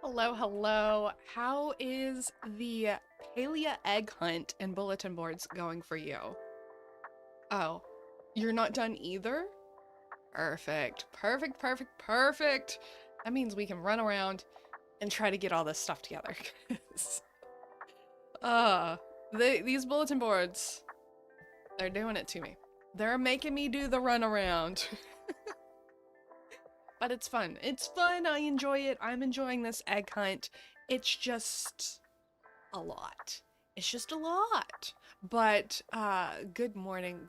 Hello, hello. How is the Palia egg hunt and bulletin boards going for you? Oh, you're not done either? Perfect. Perfect, perfect, perfect. That means we can run around and try to get all this stuff together. 'Cause, uh, these bulletin boards, they're doing it to me. They're making me do the run around. But it's fun. It's fun. I enjoy it. I'm enjoying this egg hunt. It's just a lot. It's just a lot. But good morning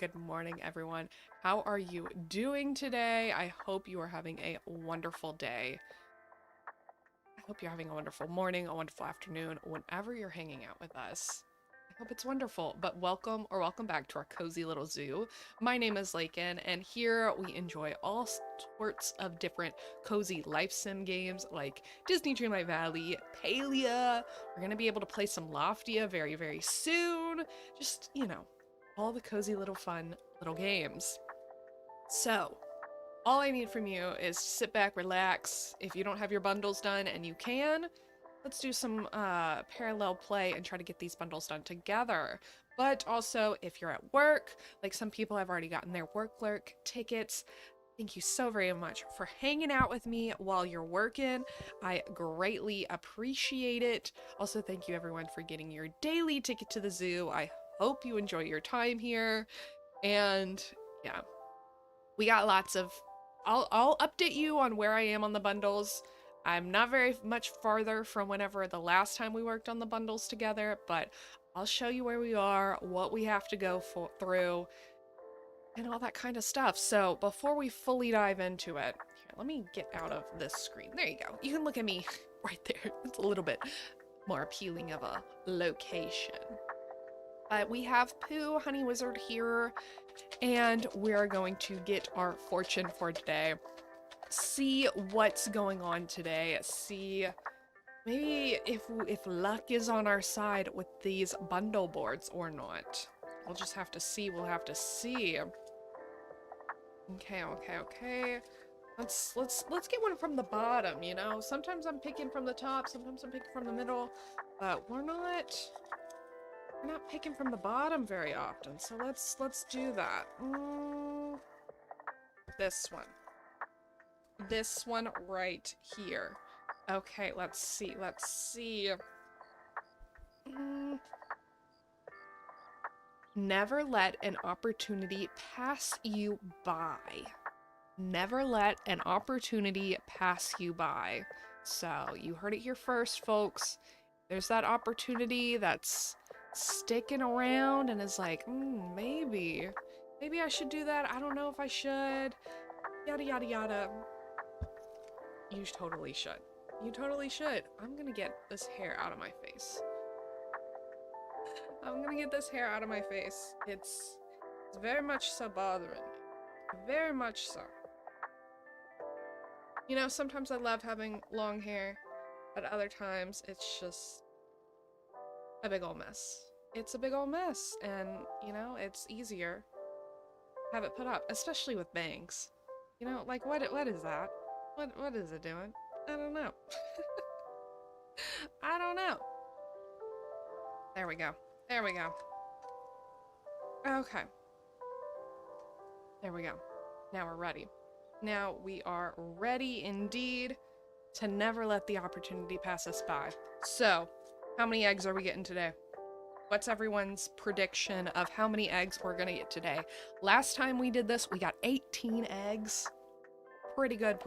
everyone. How are you doing today? I hope you are having a wonderful day. I hope you're having a wonderful morning, a wonderful afternoon, whenever you're hanging out with us. I hope it's wonderful, but welcome back to our cozy little zoo. My name is Lakin, and here we enjoy all sorts of different cozy life sim games like Disney Dreamlight Valley, Palia. We're going to be able to play some Loftia very, very soon. Just, all the cozy little fun little games. So, all I need from you is sit back, relax. If you don't have your bundles done, and you can, let's do some parallel play and try to get these bundles done together. But also, if you're at work, like some people have already gotten their work clerk tickets, thank you so very much for hanging out with me while you're working. I greatly appreciate it. Also, thank you everyone for getting your daily ticket to the zoo. I hope you enjoy your time here. And yeah, we got lots of... I'll update you on where I am on the bundles. I'm not very much farther from whenever the last time we worked on the bundles together, but I'll show you where we are, what we have to go through, and all that kind of stuff. So before we fully dive into it, here, let me get out of this screen. There you go. You can look at me right there. It's a little bit more appealing of a location. We have Pooh, Honey Wizard here, and we're going to get our fortune for today. See what's going on today. See maybe if luck is on our side with these bundle boards or not. We'll just have to see. We'll have to see. Okay. Let's get one from the bottom, you know? Sometimes I'm picking from the top, sometimes I'm picking from the middle, but we're not picking from the bottom very often. So let's do that. This one. This one right here. Okay, let's see. Never let an opportunity pass you by. Never let an opportunity pass you by. So, you heard it here first, folks. There's that opportunity that's sticking around and is like, maybe I should do that. I don't know if I should. Yada, yada, yada. You totally should. You totally should. I'm gonna get this hair out of my face. It's very much so bothering me. Very much so. You know, sometimes I love having long hair, but other times it's just a big old mess. It's a big old mess, and, you know, it's easier to have it put up, especially with bangs. You know, like, what is that? What is it doing? I don't know. I don't know. There we go. Okay. There we go. Now we're ready. Now we are ready indeed to never let the opportunity pass us by. So, how many eggs are we getting today? What's everyone's prediction of how many eggs we're gonna get today? Last time we did this, we got 18 eggs. Pretty good.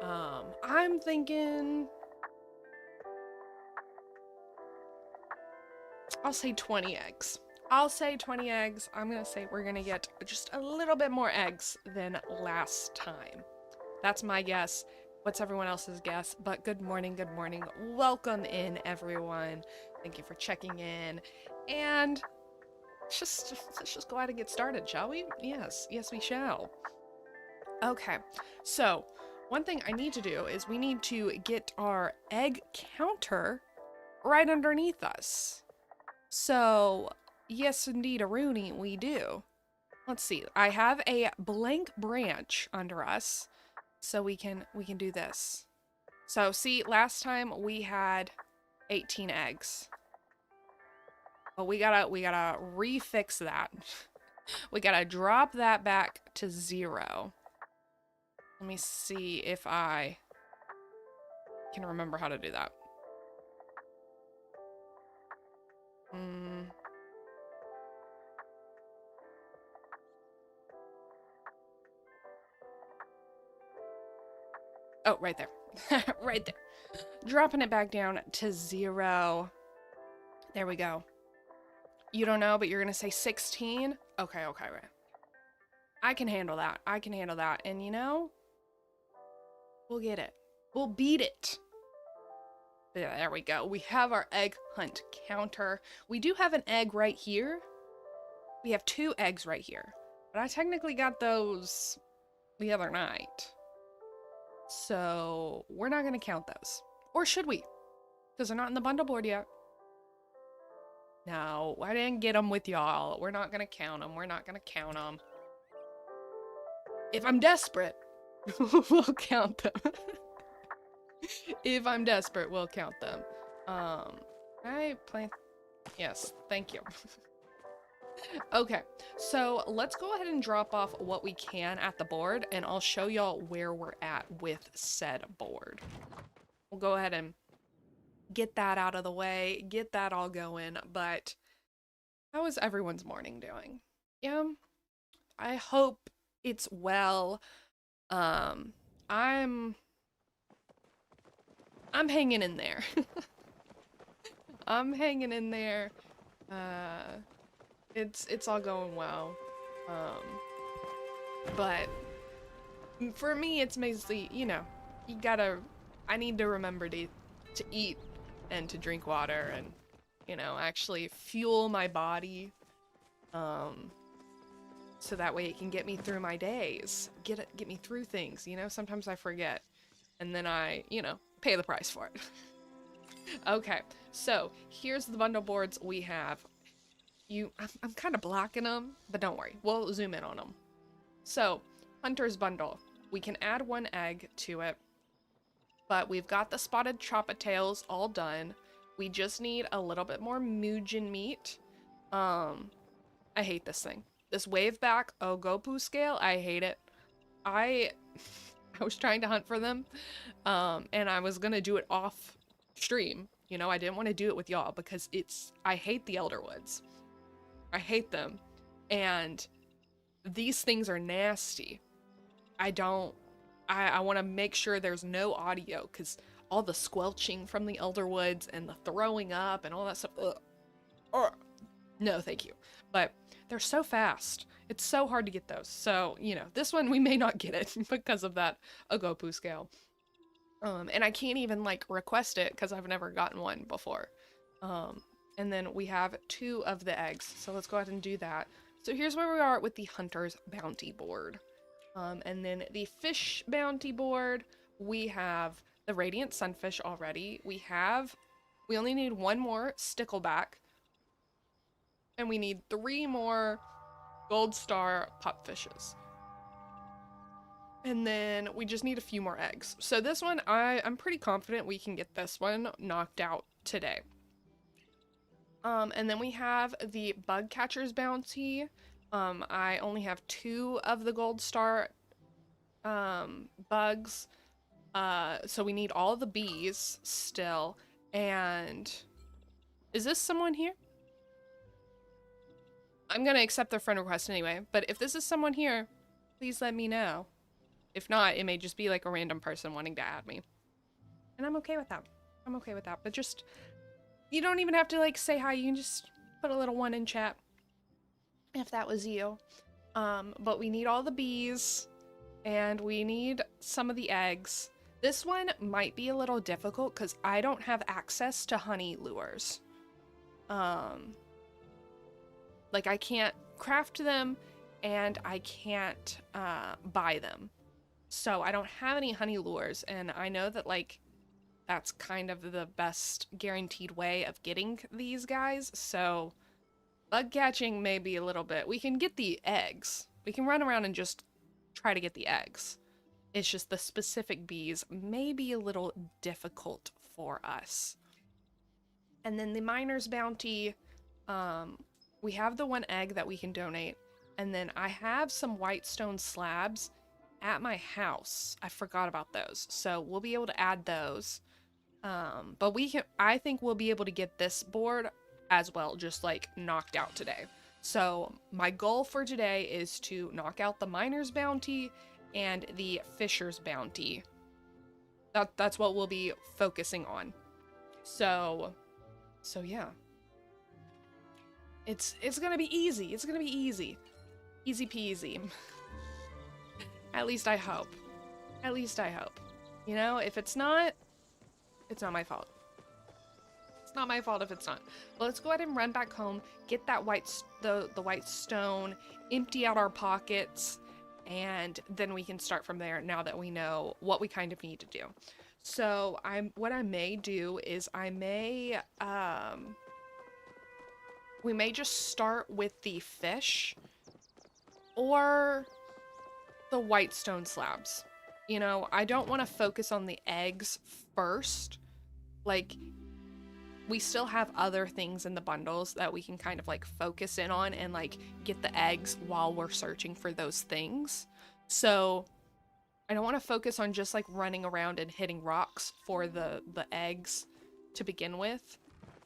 I'm thinking... I'll say 20 eggs. I'm gonna say we're gonna get just a little bit more eggs than last time. That's my guess. What's everyone else's guess? But good morning. Welcome in, everyone. Thank you for checking in. And let's just go ahead and get started, shall we? Yes, we shall. Okay, so one thing I need to do is we need to get our egg counter right underneath us. So, yes indeed, a Rooney, we do. Let's see, I have a blank branch under us, so we can do this. So see, last time we had 18 eggs. But we gotta refix that. We gotta drop that back to 0. Let me see if I can remember how to do that. Oh, right there. Right there. Dropping it back down to 0. There we go. You don't know, but you're gonna say 16? Okay, right. I can handle that. I can handle that. And you know, we'll get it. We'll beat it. Yeah, there we go. We have our egg hunt counter. We do have an egg right here. We have 2 eggs right here. But I technically got those the other night. So we're not going to count those. Or should we? Because they're not in the bundle board yet. No, I didn't get them with y'all. We're not going to count them. We're not going to count them. If I'm desperate, we'll count them. If I'm desperate, we'll count them. I play... Yes, thank you. Okay, so let's go ahead and drop off what we can at the board, and I'll show y'all where we're at with said board. We'll go ahead and get that out of the way, get that all going, but how is everyone's morning doing? Yeah, I hope it's well. I'm hanging in there. I'm hanging in there. It's all going well. But for me, it's mostly, you know, I need to remember to eat and to drink water and, you know, actually fuel my body. So that way it can get me through my days, get me through things, you know? Sometimes I forget, and then I, you know, pay the price for it. Okay, so here's the bundle boards we have. I'm kind of blocking them, but don't worry, we'll zoom in on them. So, Hunter's Bundle. We can add 1 egg to it, but we've got the spotted Tails all done. We just need a little bit more Mugen meat. I hate this thing. This wave back Ogopu scale, I hate it. I was trying to hunt for them, and I was gonna do it off stream. You know, I didn't want to do it with y'all because I hate the Elderwoods. I hate them. And these things are nasty. I want to make sure there's no audio because all the squelching from the Elderwoods and the throwing up and all that stuff. Ugh. No, thank you. But they're so fast. It's so hard to get those. So, you know, this one we may not get it because of that Ogopu scale. And I can't even like request it because I've never gotten one before. And then we have 2 of the eggs. So let's go ahead and do that. So here's where we are with the Hunter's Bounty board. And then the Fish Bounty board, we have the Radiant Sunfish already. We only need 1 more Stickleback. And we need 3 more Gold Star Pupfishes. And then we just need a few more eggs. So this one, I'm pretty confident we can get this one knocked out today. And then we have the Bug Catcher's Bounty. I only have 2 of the Gold Star bugs. So we need all the bees still. And is this someone here? I'm gonna accept their friend request anyway, but if this is someone here, please let me know. If not, it may just be like a random person wanting to add me. And I'm okay with that. I'm okay with that. But just, you don't even have to like say hi. You can just put a little 1 in chat if that was you. But we need all the bees and we need some of the eggs. This one might be a little difficult because I don't have access to honey lures. Like I can't craft them and I can't buy them. So I don't have any honey lures, and I know that like that's kind of the best guaranteed way of getting these guys. So bug catching may be a little bit. We can get the eggs. We can run around and just try to get the eggs. It's just the specific bees may be a little difficult for us. And then the miner's bounty, um, we have the one egg that we can donate. And then I have some white stone slabs at my house. I forgot about those. So we'll be able to add those. But I think we'll be able to get this board as well, just like knocked out today. So my goal for today is to knock out the miner's bounty and the fisher's bounty. That's what we'll be focusing on. So yeah. It's gonna be easy. It's gonna be easy. Easy peasy. At least I hope. At least I hope. You know, if it's not my fault. It's not my fault if it's not. But let's go ahead and run back home, get that the white stone, empty out our pockets, and then we can start from there now that we know what we kind of need to do. So what I may do is we may just start with the fish or the white stone slabs. You know, I don't want to focus on the eggs first. Like, we still have other things in the bundles that we can kind of like focus in on and like get the eggs while we're searching for those things. So I don't want to focus on just like running around and hitting rocks for the eggs to begin with,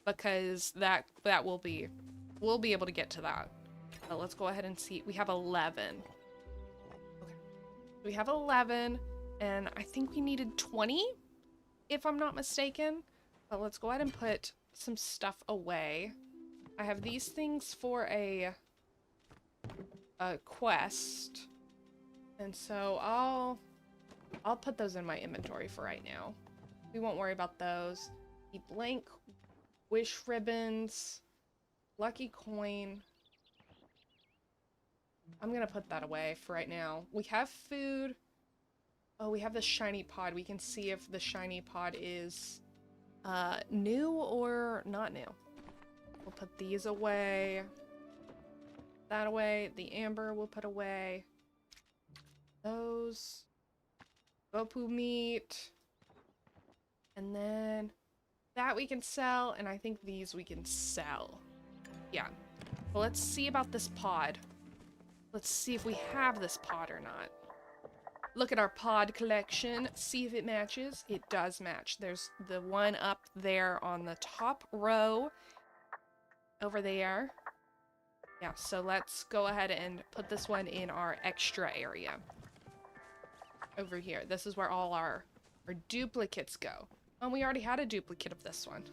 because we'll be able to get to that. But let's go ahead and see. We have 11. Okay. We have 11, and I think we needed 20, if I'm not mistaken. But let's go ahead and put some stuff away. I have these things for a quest, and so I'll put those in my inventory for right now. We won't worry about those. The blank wish ribbons, lucky coin. I'm gonna put that away for right now. We have food. Oh, we have the shiny pod. We can see if the shiny pod is new or not new. We'll put these away. That away. The amber we'll put away. Those. Gopu meat. And then that we can sell, and I think these we can sell. Yeah. Well, let's see about this pod. Let's see if we have this pod or not. Look at our pod collection. See if it matches. It does match. There's the one up there on the top row. Over there. Yeah, so let's go ahead and put this one in our extra area. Over here. This is where all our duplicates go. And we already had a duplicate of this one.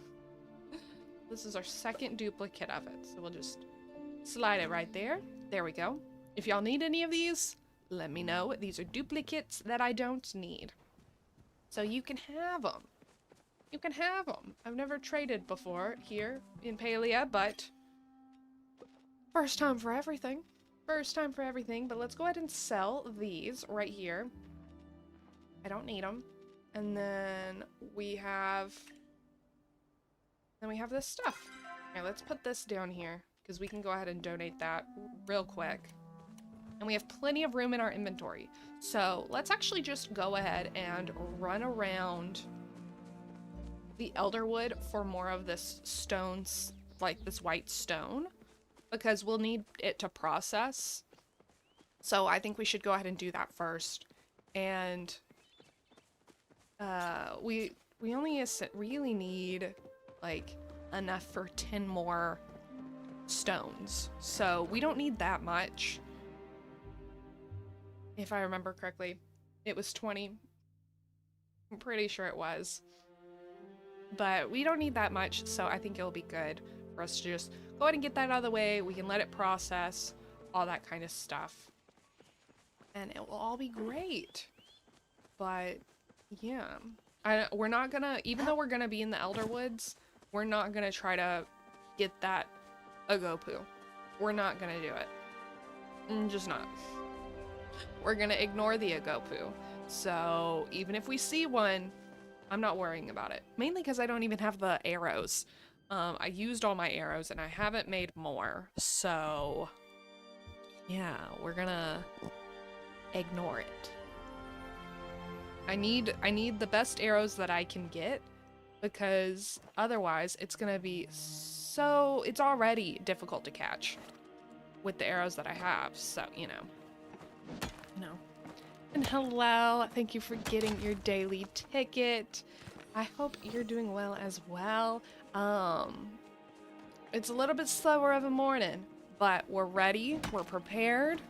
This is our second duplicate of it. So we'll just slide it right there. There we go. If y'all need any of these, let me know. These are duplicates that I don't need. So you can have them. You can have them. I've never traded before here in Palia, but first time for everything. First time for everything. But let's go ahead and sell these right here. I don't need them. And then we have this stuff. Alright, let's put this down here, because we can go ahead and donate that real quick. And we have plenty of room in our inventory. So let's actually just go ahead and run around the Elderwood for more of this stones, like this white stone, because we'll need it to process. So I think we should go ahead and do that first. And we only really need like enough for 10 more stones. So we don't need that much. If I remember correctly, it was 20. I'm pretty sure it was. But we don't need that much, so I think it'll be good for us to just go ahead and get that out of the way. We can let it process, all that kind of stuff. And it will all be great. But, yeah. We're not gonna, even though we're gonna be in the Elderwoods, we're not gonna try to get that Agopu. We're not gonna do it. Just not. We're gonna ignore the Agopu. So even if we see one, I'm not worrying about it. Mainly because I don't even have the arrows. I used all my arrows and I haven't made more. So yeah, we're gonna ignore it. I need the best arrows that I can get, because otherwise it's gonna be so, it's already difficult to catch with the arrows that I have, so you know. And hello, thank you for getting your daily ticket. I hope you're doing well as well. It's a little bit slower of a morning, but we're ready, we're prepared,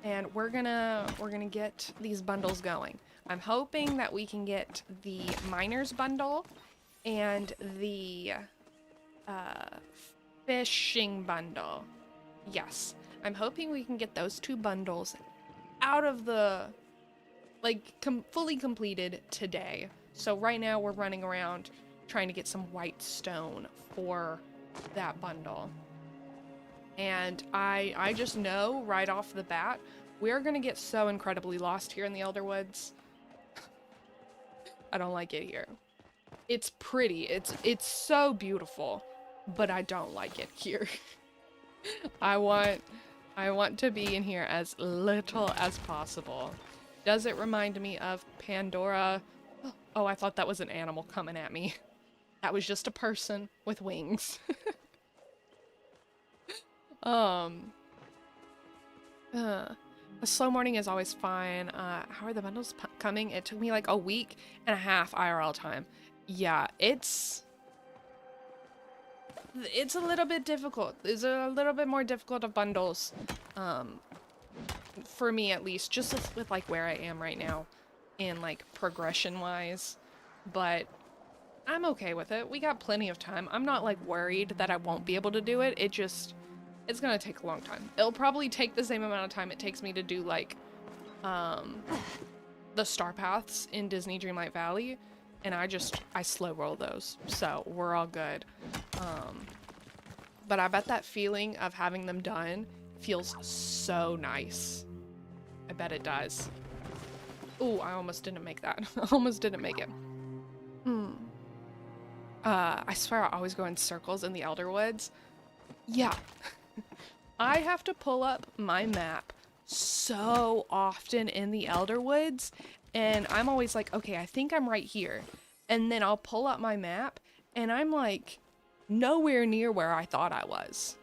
and we're gonna get these bundles going. I'm hoping that we can get the miner's bundle and the fishing bundle. Yes, I'm hoping we can get those two bundles out of the, like, fully completed today. So right now we're running around trying to get some white stone for that bundle. And I just know right off the bat, we're gonna get so incredibly lost here in the Elderwoods. I don't like it here. It's pretty, it's so beautiful, but I don't like it here. I want to be in here as little as possible. Does it remind me of Pandora? Oh, I thought that was an animal coming at me. That was just a person with wings. A slow morning is always fine. How are the bundles coming? It took me like a week and a half IRL time. Yeah, it's a little bit difficult. It's a little bit more difficult of bundles. For me at least, just with like where I am right now in like progression wise, but I'm okay with it. We got plenty of time. I'm not like worried that I won't be able to do it. It's gonna take a long time. It'll probably take the same amount of time it takes me to do like the star paths in Disney Dreamlight Valley, and I slow roll those, so we're all good. But I bet that feeling of having them done feels so nice. I bet it does. Ooh, I almost didn't make that. I almost didn't make it. I swear I always go in circles in the Elderwoods. Yeah. I have to pull up my map so often in the Elderwoods, and I'm always like, okay, I think I'm right here. And then I'll pull up my map, and I'm like, nowhere near where I thought I was.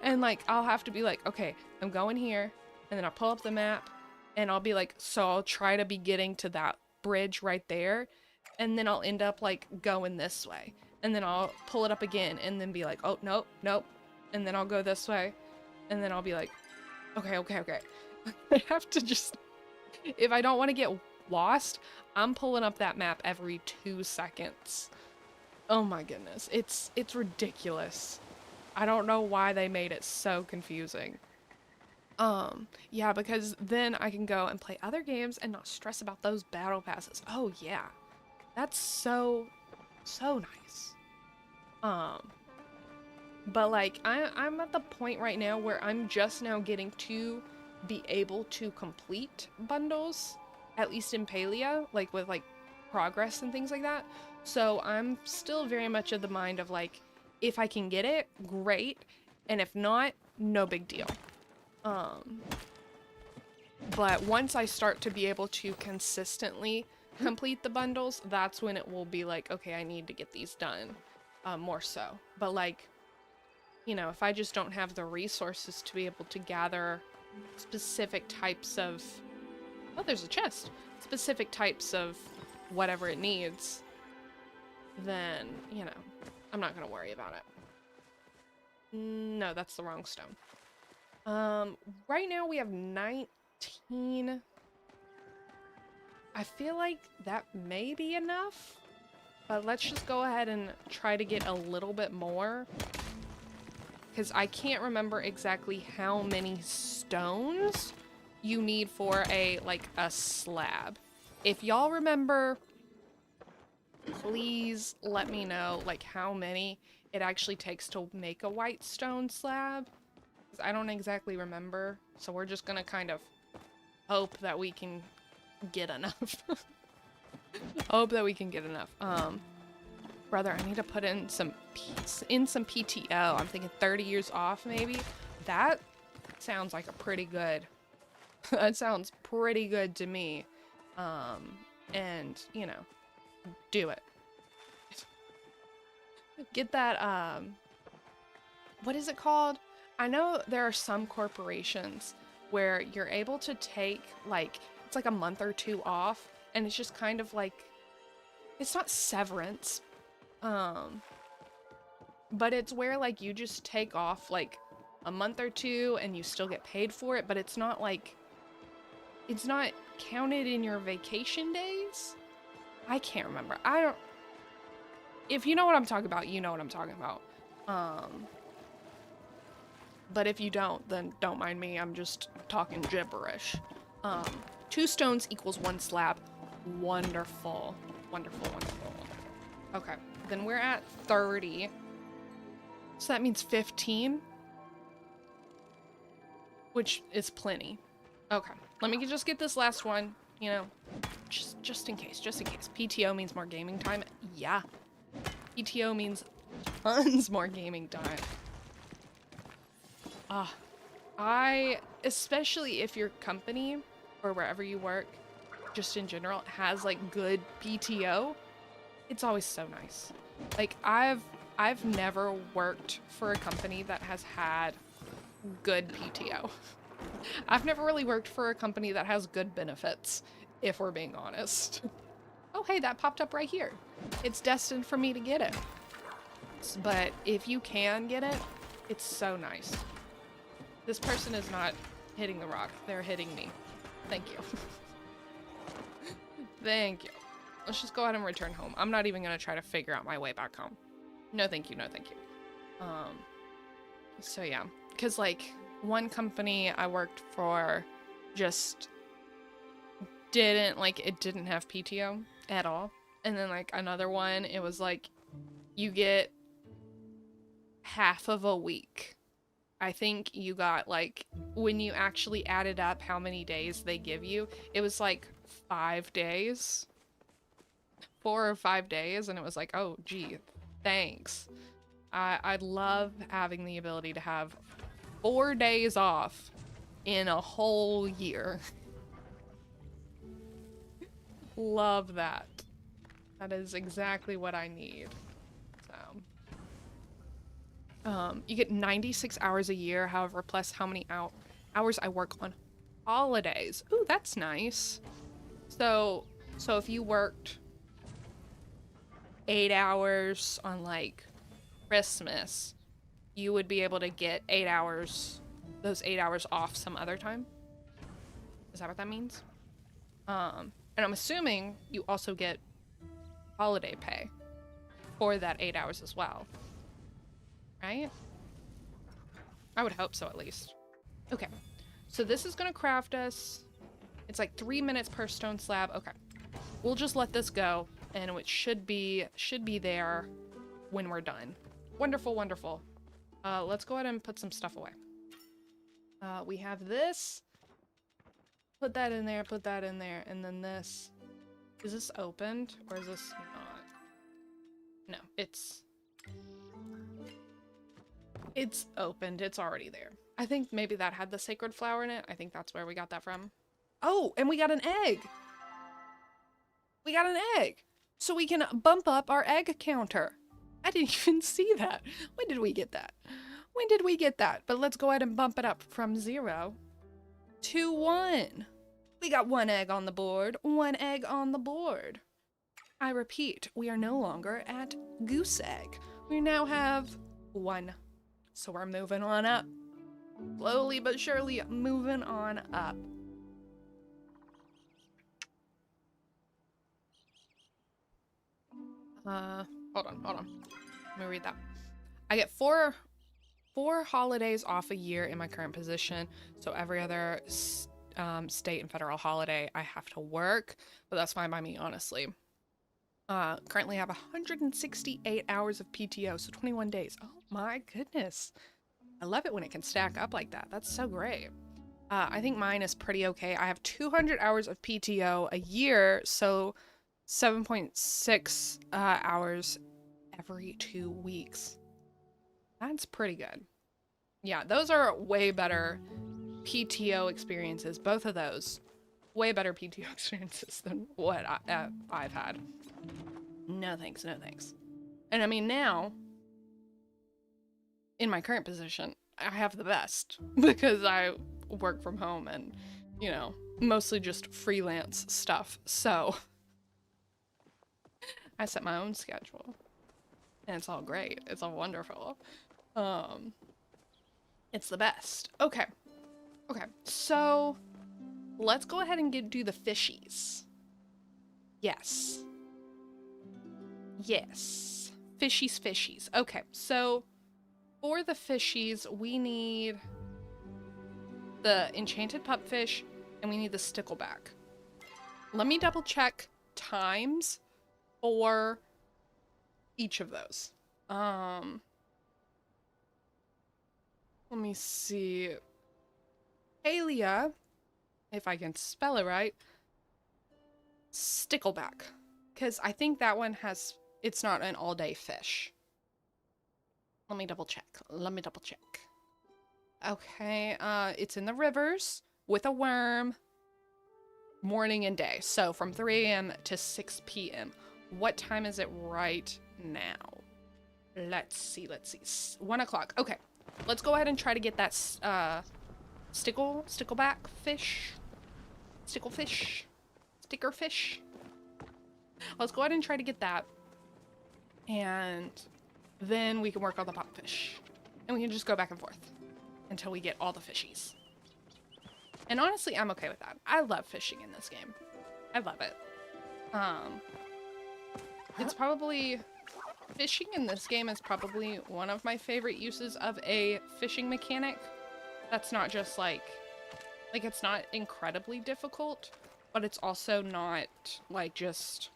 And like, I'll have to be like, okay, I'm going here, and then I'll pull up the map, and I'll be like, so I'll try to be getting to that bridge right there, and then I'll end up like going this way. And then I'll pull it up again, and then be like, oh, nope, nope. And then I'll go this way, and then I'll be like, okay. I have to just, if I don't want to get lost, I'm pulling up that map every 2 seconds. Oh my goodness, it's ridiculous. I don't know why they made it so confusing. Yeah, because then I can go and play other games and not stress about those battle passes. Oh yeah, that's so nice. But like, I'm at the point right now where I'm just now getting to be able to complete bundles, at least in Palia, like with like progress and things like that. So I'm still very much of the mind of like, if I can get it, great, and if not, no big deal. But once I start to be able to consistently complete the bundles, that's when it will be like, okay, I need to get these done, more so. But like, you know, if I just don't have the resources to be able to gather specific types of, oh, there's a chest, specific types of whatever it needs, then, you know, I'm not gonna worry about it. No, that's the wrong stone. Right now we have 19. I feel like that may be enough, but let's just go ahead and try to get a little bit more, because I can't remember exactly how many stones you need for a slab. If y'all remember, please let me know like how many it actually takes to make a white stone slab, because I don't exactly remember, so we're just gonna kind of hope that we can get enough. Hope that we can get enough. Brother, I need to put in some PTO. I'm thinking 30 years off, maybe. That sounds like a pretty good. That sounds pretty good to me. And, you know, do it. Get that, what is it called? I know there are some corporations where you're able to take, like, it's like a month or two off, and it's just kind of like, it's not severance, but it's where, like, you just take off, like, a month or two, and you still get paid for it, but it's not, like, it's not counted in your vacation days? I can't remember. If you know what I'm talking about, you know what I'm talking about. But if you don't, then don't mind me. I'm just talking gibberish. 2 stones equals 1 slab. Wonderful. Wonderful, wonderful. Okay, then we're at 30. So that means 15. Which is plenty. Okay, let me just get this last one, you know, just in case, just in case. PTO means more gaming time. Yeah. PTO means tons more gaming time. Especially if your company or wherever you work, just in general, has like good PTO, it's always so nice. Like I've never worked for a company that has had good PTO. I've never really worked for a company that has good benefits, if we're being honest. Oh, hey, that popped up right here. It's destined for me to get it. But if you can get it, it's so nice. This person is not hitting the rock. They're hitting me. Thank you. Thank you. Let's just go ahead and return home. I'm not even going to try to figure out my way back home. No, thank you. No, thank you. So yeah. Because, like, one company I worked for just didn't, like, it didn't have PTO at all. And then, like, another one, it was like, you get half of a week. I think you got, like, when you actually added up how many days they give you, it was like 5 days. 4 or 5 days, and it was like, oh, gee, thanks. I'd love having the ability to have 4 days off in a whole year. Love that. That is exactly what I need. So, you get 96 hours a year, however, plus how many hours I work on holidays. Ooh, that's nice. So if you worked 8 hours on, like, Christmas, you would be able to get 8 hours, those 8 hours off some other time? Is that what that means? And I'm assuming you also get holiday pay for that 8 hours as well. Right? I would hope so, at least. Okay. So this is gonna craft us. It's like 3 minutes per stone slab. Okay. We'll just let this go, and it should be there when we're done. Wonderful, wonderful. Let's go ahead and put some stuff away. We have this. Put that in there, and then this. Is this opened, or is this not? No, it's opened. It's already there. I think maybe that had the sacred flower in it. I think that's where we got that from. Oh, and we got an egg! We got an egg! So we can bump up our egg counter. I didn't even see that. When did we get that? When did we get that? But let's go ahead and bump it up from 0 to 1. We got 1 egg on the board. 1 egg on the board. I repeat, we are no longer at goose egg. We now have 1. So we're moving on up. Slowly but surely moving on up. Hold on. Let me read that. I get 4 holidays off a year in my current position. So every other state and federal holiday I have to work, but that's fine by me, honestly. Currently I have 168 hours of PTO, so 21 days. Oh my goodness. I love it when it can stack up like that. That's so great. I think mine is pretty okay. I have 200 hours of PTO a year, so 7.6 hours every 2 weeks. That's pretty good. Yeah, those are way better PTO experiences, both of those. way better PTO experiences than what I've had. No thanks, no thanks. And I mean, now, in my current position, I have the best because I work from home and, you know, mostly just freelance stuff. So I set my own schedule and it's all great. It's all wonderful. It's the best. Okay. Okay. So let's go ahead and do the fishies. Yes. Yes. Fishies, fishies. Okay. So for the fishies, we need the enchanted pupfish and we need the stickleback. Let me double check times for each of those. Let me see. Palia, if I can spell it right, stickleback. Because I think that one has, it's not an all-day fish. Let me double check. Let me double check. Okay, it's in the rivers with a worm, morning and day. So from 3 a.m. to 6 p.m. What time is it right now? Let's see, 1 o'clock. Okay, let's go ahead and try to get that, stickleback fish. Sticklefish. Stickerfish. Let's go ahead and try to get that. And then we can work on the pupfish. And we can just go back and forth until we get all the fishies. And honestly, I'm okay with that. I love fishing in this game. I love it. It's probably... Fishing in this game is probably one of my favorite uses of a fishing mechanic. That's not just like it's not incredibly difficult, but it's also not like just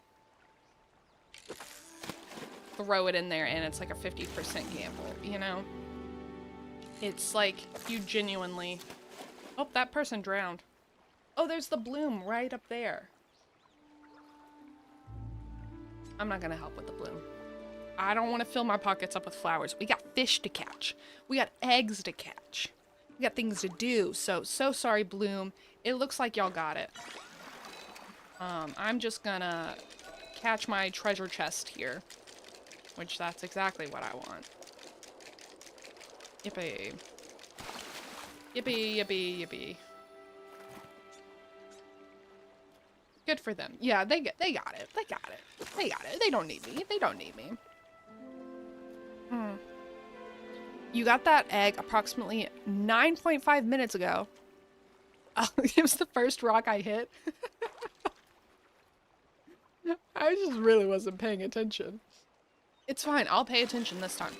throw it in there and it's like a 50% gamble, you know? It's like you genuinely... Oh, that person drowned. Oh, there's the bloom right up there. I'm not gonna help with the bloom. I don't want to fill my pockets up with flowers. We got fish to catch. We got eggs to catch. We got things to do. So sorry, Bloom. It looks like y'all got it. I'm just gonna catch my treasure chest here. Which that's exactly what I want. Yippee. Yippee, yippee, yippee. Good for them. Yeah, they got it. They got it. They got it. They don't need me. They don't need me. You got that egg approximately 9.5 minutes ago. Oh, it was the first rock I hit. I just really wasn't paying attention. It's fine. I'll pay attention this time.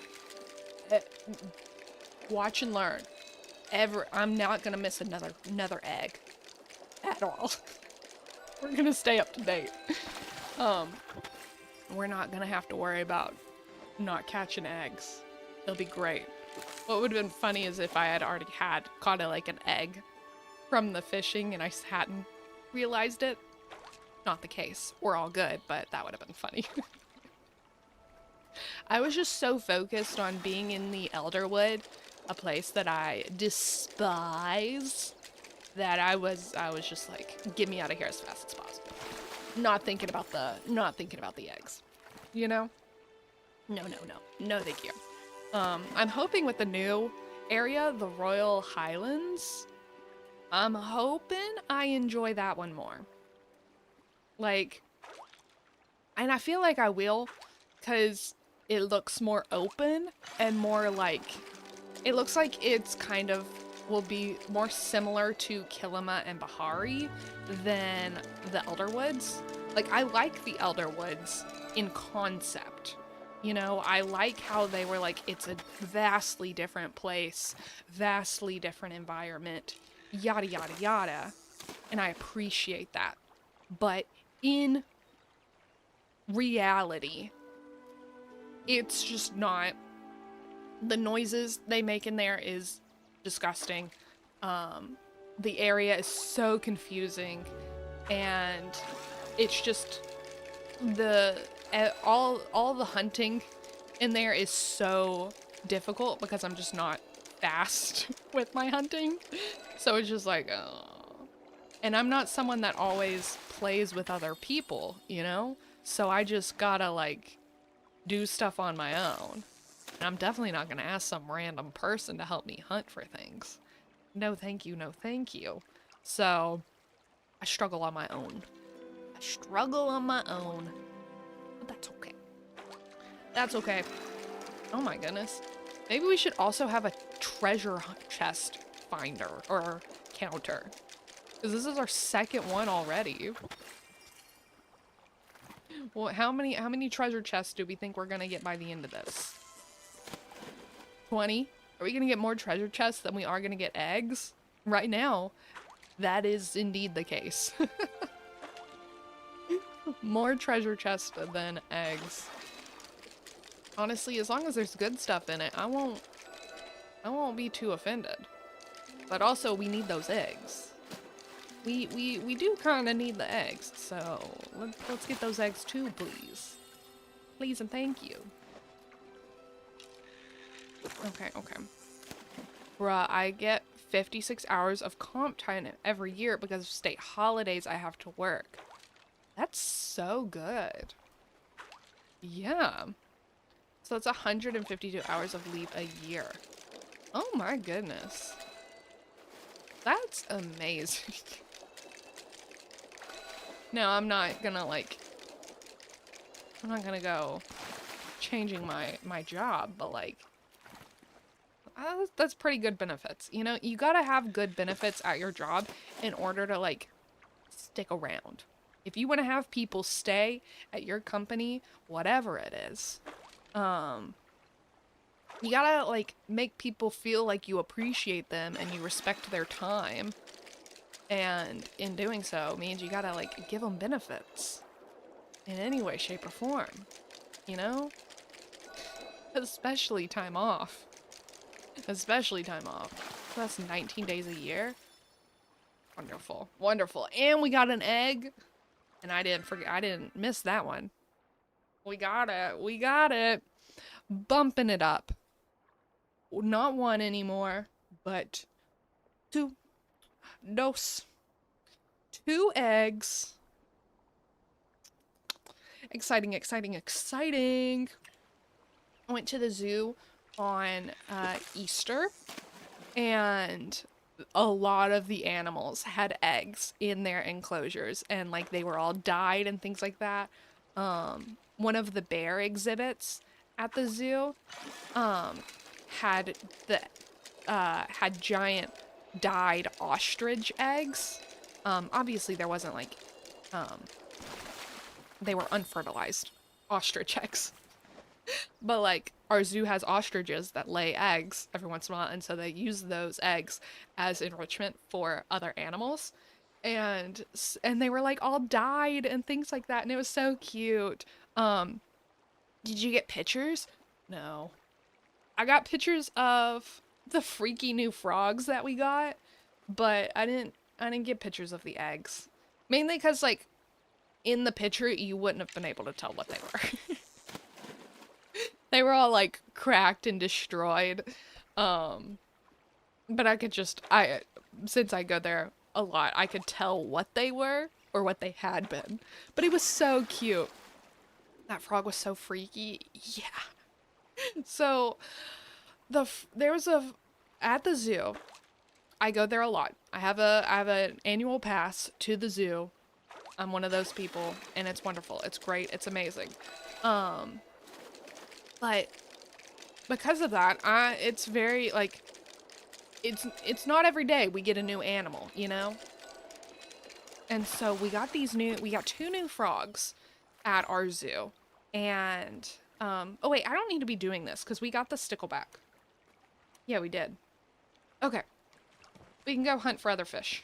Watch and learn. I'm not gonna miss another egg at all. We're gonna stay up to date. We're not gonna have to worry about not catching eggs. It'll be great. What would have been funny is if I had already caught like an egg from the fishing and I hadn't realized it. Not the case. We're all good, but that would have been funny. I was just so focused on being in the Elderwood, a place that I despise, that I was just like, get me out of here as fast as possible. Not thinking about the eggs. You know? No, thank you. I'm hoping with the new area, the Royal Highlands, I'm hoping I enjoy that one more. Like, and I feel like I will, because it looks more open and more like, it looks like it's kind of will be more similar to Kilima and Bahari than the Elderwoods. Like, I like the Elderwoods in concept. You know, I like how they were like, it's a vastly different place, vastly different environment, yada, yada, yada. And I appreciate that. But in reality, it's just not. The noises they make in there is disgusting. The area is so confusing, and it's just all the hunting in there is so difficult because I'm just not fast with my hunting. So it's just like, oh. And I'm not someone that always plays with other people, you know? So I just gotta, like, do stuff on my own. And I'm definitely not gonna ask some random person to help me hunt for things. No thank you, no thank you. So, I struggle on my own. I struggle on my own. But that's okay. That's okay. Oh my goodness. Maybe we should also have a treasure chest finder or counter. Because this is our second one already. Well, how many treasure chests do we think we're gonna get by the end of this? 20? Are we gonna get more treasure chests than we are gonna get eggs? Right now, that is indeed the case. More treasure chests than eggs. Honestly, as long as there's good stuff in it, I won't be too offended. But also, we need those eggs. We do kind of need the eggs, so let's get those eggs too, please. Please and thank you. Okay. Bruh, I get 56 hours of comp time every year because of state holidays I have to work. That's so good. Yeah. So that's 152 hours of leave a year. Oh my goodness. That's amazing. No, I'm not gonna go changing my job, but like, that's pretty good benefits. You know, you gotta have good benefits at your job in order to like stick around. If you want to have people stay at your company, whatever it is, you gotta like make people feel like you appreciate them and you respect their time. And in doing so means you gotta like give them benefits in any way, shape, or form, you know? Especially time off. Especially time off. That's 19 days a year. Wonderful. Wonderful. And we got an egg. And I didn't miss that one. We got it. We got it. Bumping it up. Not one anymore, but two. Dos. 2 eggs. Exciting, exciting, exciting. I went to the zoo on Easter, and a lot of the animals had eggs in their enclosures, and like they were all dyed and things like that. One of the bear exhibits at the zoo had giant dyed ostrich eggs. Obviously there wasn't like they were unfertilized ostrich eggs. But like our zoo has ostriches that lay eggs every once in a while, and so they use those eggs as enrichment for other animals. And they were like all dyed and things like that, and it was so cute. Did you get pictures? No. I got pictures of the freaky new frogs that we got, but I didn't get pictures of the eggs. Mainly cuz like in the picture you wouldn't have been able to tell what they were. They were all like cracked and destroyed. But I could just since I go there a lot, I could tell what they were or what they had been. But it was so cute. That frog was so freaky. Yeah. So there was at the zoo. I go there a lot. I have an annual pass to the zoo. I'm one of those people, and it's wonderful. It's great. It's amazing. But because of that, it's very like it's not every day we get a new animal, you know? And so we got 2 new frogs at our zoo. And oh wait, I don't need to be doing this because we got the stickleback. Yeah, we did. Okay. We can go hunt for other fish.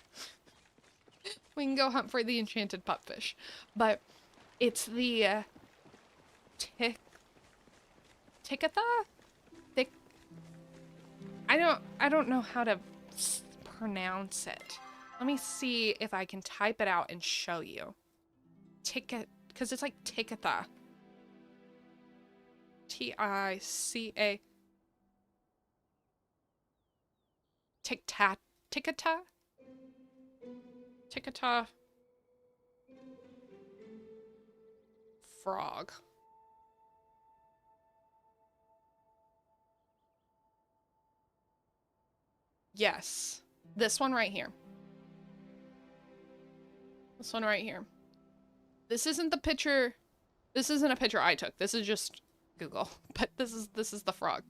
We can go hunt for the enchanted pupfish. But it's the Tikatha? I don't know how to pronounce it. Let me see if I can type it out and show you. Because it's like Tikatha. T-I-C-A. Tikata? Tickata frog. Yes. This one right here. This one right here. This isn't the picture. This isn't a picture I took. This is just Google. But this is the frog.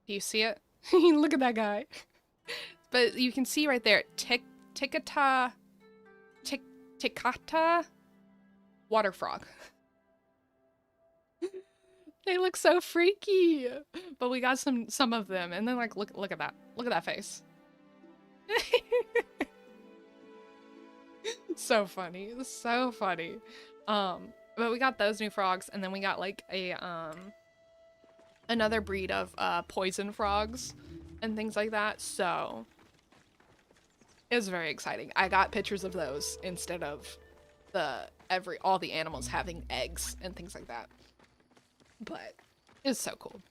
Do you see it? Look at that guy. But you can see right there, Tickata water frog. They look so freaky. But we got some of them, and then like look at that. Look at that face. So funny. So funny. But we got those new frogs, and then we got like a another breed of poison frogs and things like that. So it was very exciting. I got pictures of those instead of all the animals having eggs and things like that. But it's so cool.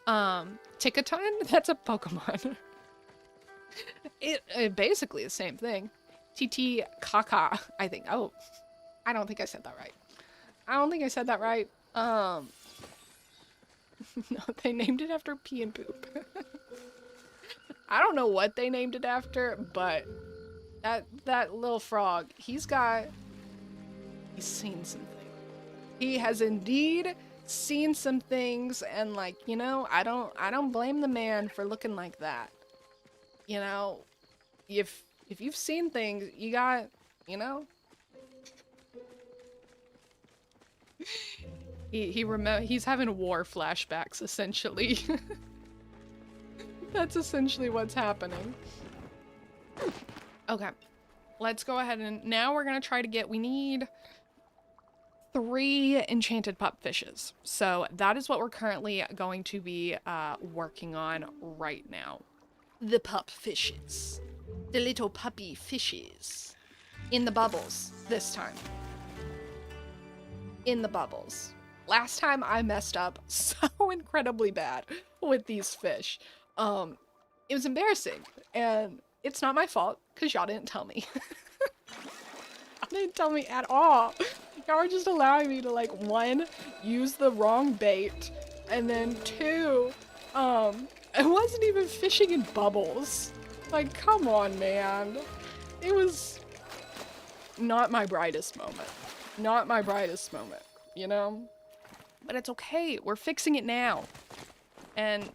Tickaton, that's a Pokemon. it basically the same thing. TT Kaka, I think. Oh, I don't think I said that right. I don't think I said that right. No, they named it after pee and poop. I don't know what they named it after, but that little frog, he's seen something. He has indeed seen some things, and like, you know, I don't blame the man for looking like that. You know, if you've seen things, you got, you know. He's having war flashbacks, essentially. That's essentially what's happening. Okay, let's go ahead and now we're gonna try to get, we need 3 enchanted pup fishes. So that is what we're currently going to be working on right now. The pup fishes. The little puppy fishes. In the bubbles this time. In the bubbles. Last time I messed up so incredibly bad with these fish. It was embarrassing, and it's not my fault because y'all didn't tell me. Y'all didn't tell me at all. Y'all were just allowing me to, like, 1, use the wrong bait, and then 2, I wasn't even fishing in bubbles. Like, come on, man. It was not my brightest moment. Not my brightest moment, you know? But it's okay. We're fixing it now. And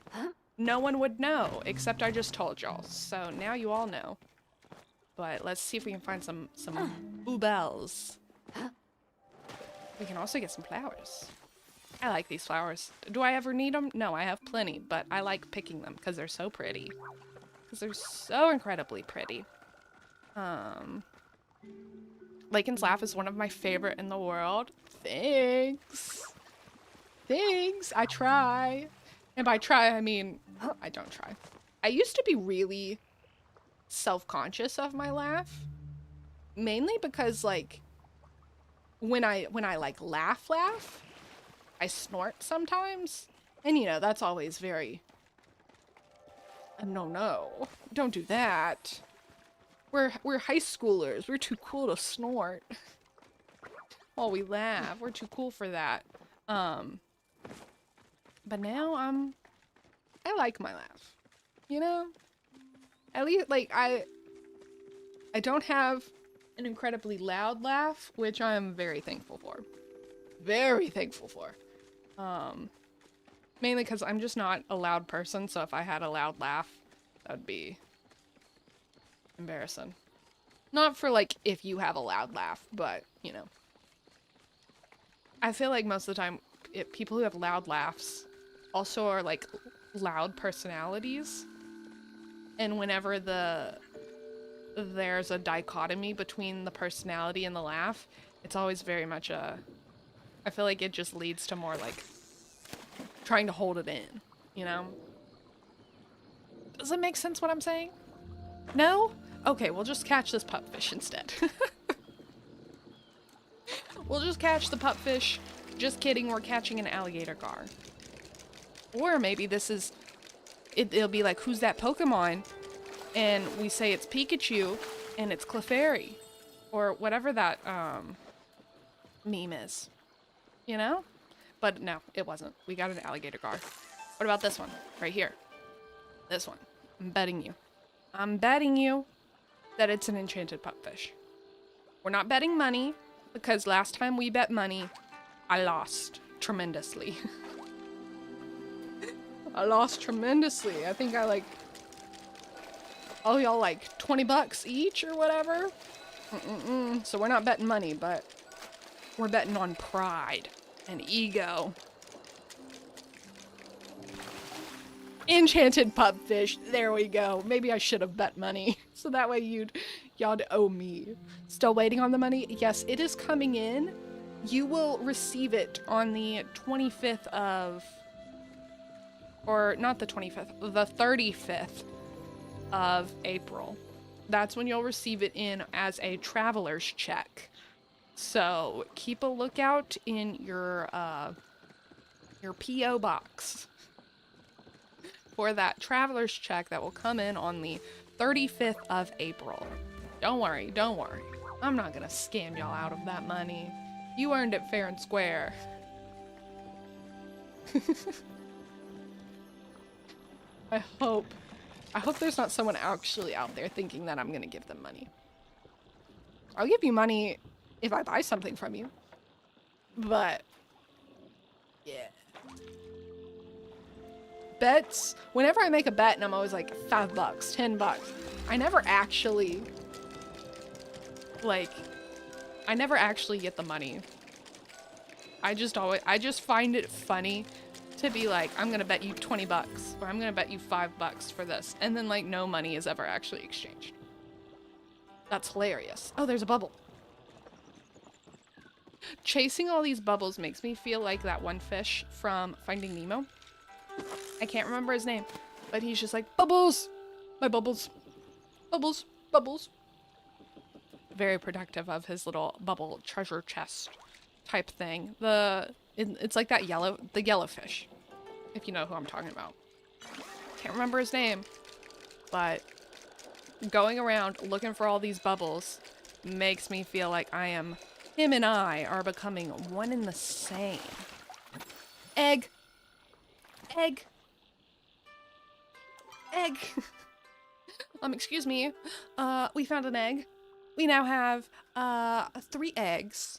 no one would know, except I just told y'all. So now you all know. But let's see if we can find some bluebells. We can also get some flowers. I like these flowers. Do I ever need them? No, I have plenty, but I like picking them because they're so pretty. Because they're so incredibly pretty. Lakin's Laugh is one of my favorite in the world. Thanks. Thanks. I try. And by try, I mean, I don't try. I used to be really self-conscious of my laugh. Mainly because, like, when I like laugh, I snort sometimes. And, you know, that's always very... No. Don't do that. We're high schoolers. We're too cool to snort. While we laugh. We're too cool for that. But now I like my laugh. You know? At least, like, I don't have an incredibly loud laugh, which I am very thankful for. Very thankful for. Mainly because I'm just not a loud person, so if I had a loud laugh, that'd be embarrassing. Not for, like, if you have a loud laugh, but, you know. I feel like most of the time, people who have loud laughs also are, like, loud personalities. And whenever there's a dichotomy between the personality and the laugh, it's always very much I feel like it just leads to more, like, trying to hold it in, you know? Does it make sense what I'm saying? No? Okay, we'll just catch this pupfish instead. We'll just catch the pupfish. Just kidding, we're catching an alligator gar. Or maybe this is... It'll be like, who's that Pokemon? And we say it's Pikachu, and it's Clefairy. Or whatever that meme is. You know? But no, it wasn't. We got an alligator gar. What about this one? Right here. This one. I'm betting you. I'm betting you that it's an enchanted pupfish. We're not betting money, because last time we bet money, I lost tremendously. I lost tremendously. I think I like, oh y'all like 20 bucks each or whatever. So we're not betting money, but we're betting on pride and ego. Enchanted pupfish. There we go. Maybe I should have bet money. So that way y'all'd owe me. Still waiting on the money? Yes, it is coming in. You will receive it on the 25th of, or not the 25th, the 35th of April. That's when you'll receive it in as a traveler's check. So keep a lookout in your P.O. box for that traveler's check that will come in on the 35th of April. Don't worry, don't worry. I'm not gonna scam y'all out of that money. You earned it fair and square. I hope there's not someone actually out there thinking that I'm gonna give them money. I'll give you money if I buy something from you. But, yeah. Bets, whenever I make a bet and I'm always like $5, $10, I never actually, like, I never actually get the money. I just find it funny to be like, I'm gonna bet you 20 bucks, or I'm gonna bet you $5 for this. And then like no money is ever actually exchanged. That's hilarious. Oh, there's a bubble. Chasing all these bubbles makes me feel like that one fish from Finding Nemo. I can't remember his name, but he's just like, bubbles! My bubbles. Bubbles. Bubbles. Very productive of his little bubble treasure chest type thing. It's like that the yellowfish, if you know who I'm talking about. Can't remember his name, but going around looking for all these bubbles makes me feel like him and I are becoming one and the same. Egg. Egg. Egg. Excuse me. We found an egg. We now have 3 eggs.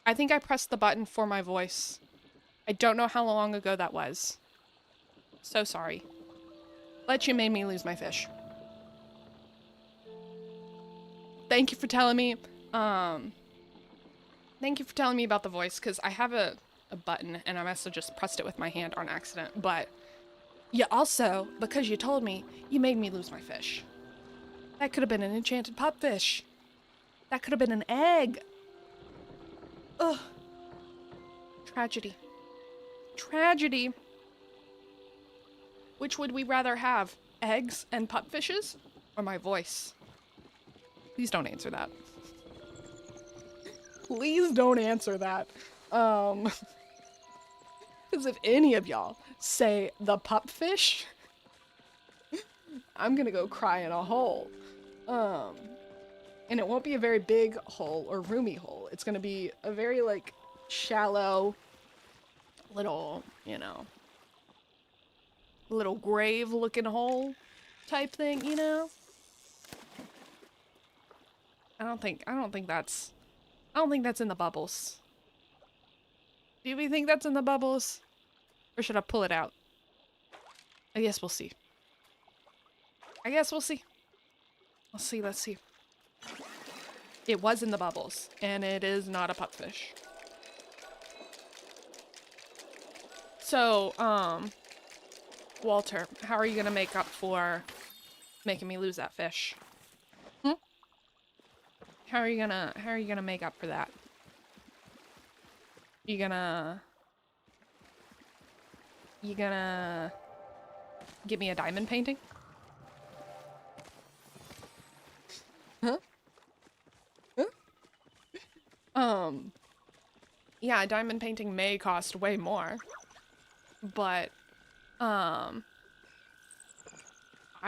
I think I pressed the button for my voice. I don't know how long ago that was. So sorry. But you made me lose my fish. Thank you for telling me. Thank you for telling me about the voice, because I have a button and I must have just pressed it with my hand on accident. But you also, because you told me, you made me lose my fish. That could have been an enchanted pupfish. That could have been an egg. Ugh. Tragedy. Tragedy. Which would we rather have? Eggs and pupfishes? Or my voice? Please don't answer that. Please don't answer that. Because if any of y'all say the pupfish, I'm gonna go cry in a hole. And it won't be a very big hole or roomy hole. It's gonna be a very, like, shallow little, you know, little grave-looking hole type thing, you know? I don't think that's in the bubbles. Do we think that's in the bubbles? Or should I pull it out? I guess we'll see. I guess we'll see. Let's see. It was in the bubbles, and it is not a pupfish. So, Walter, how are you gonna make up for making me lose that fish? Hmm? How are you gonna make up for that? You gonna give me a diamond painting? Huh? Huh? Yeah, a diamond painting may cost way more, but, I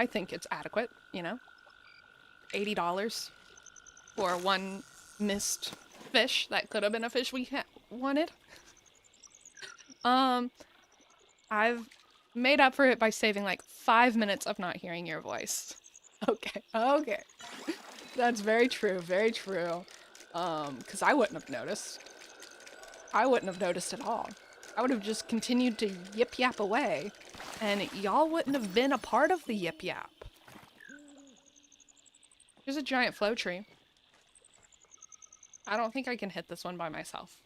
think it's adequate, you know? $80 for one missed fish that could have been a fish we wanted. I've made up for it by saving like 5 minutes of not hearing your voice. Okay, okay. That's very true, very true. 'Cause I wouldn't have noticed. I wouldn't have noticed at all. I would have just continued to yip yap away, and y'all wouldn't have been a part of the yip yap. There's a giant flow tree. I don't think I can hit this one by myself.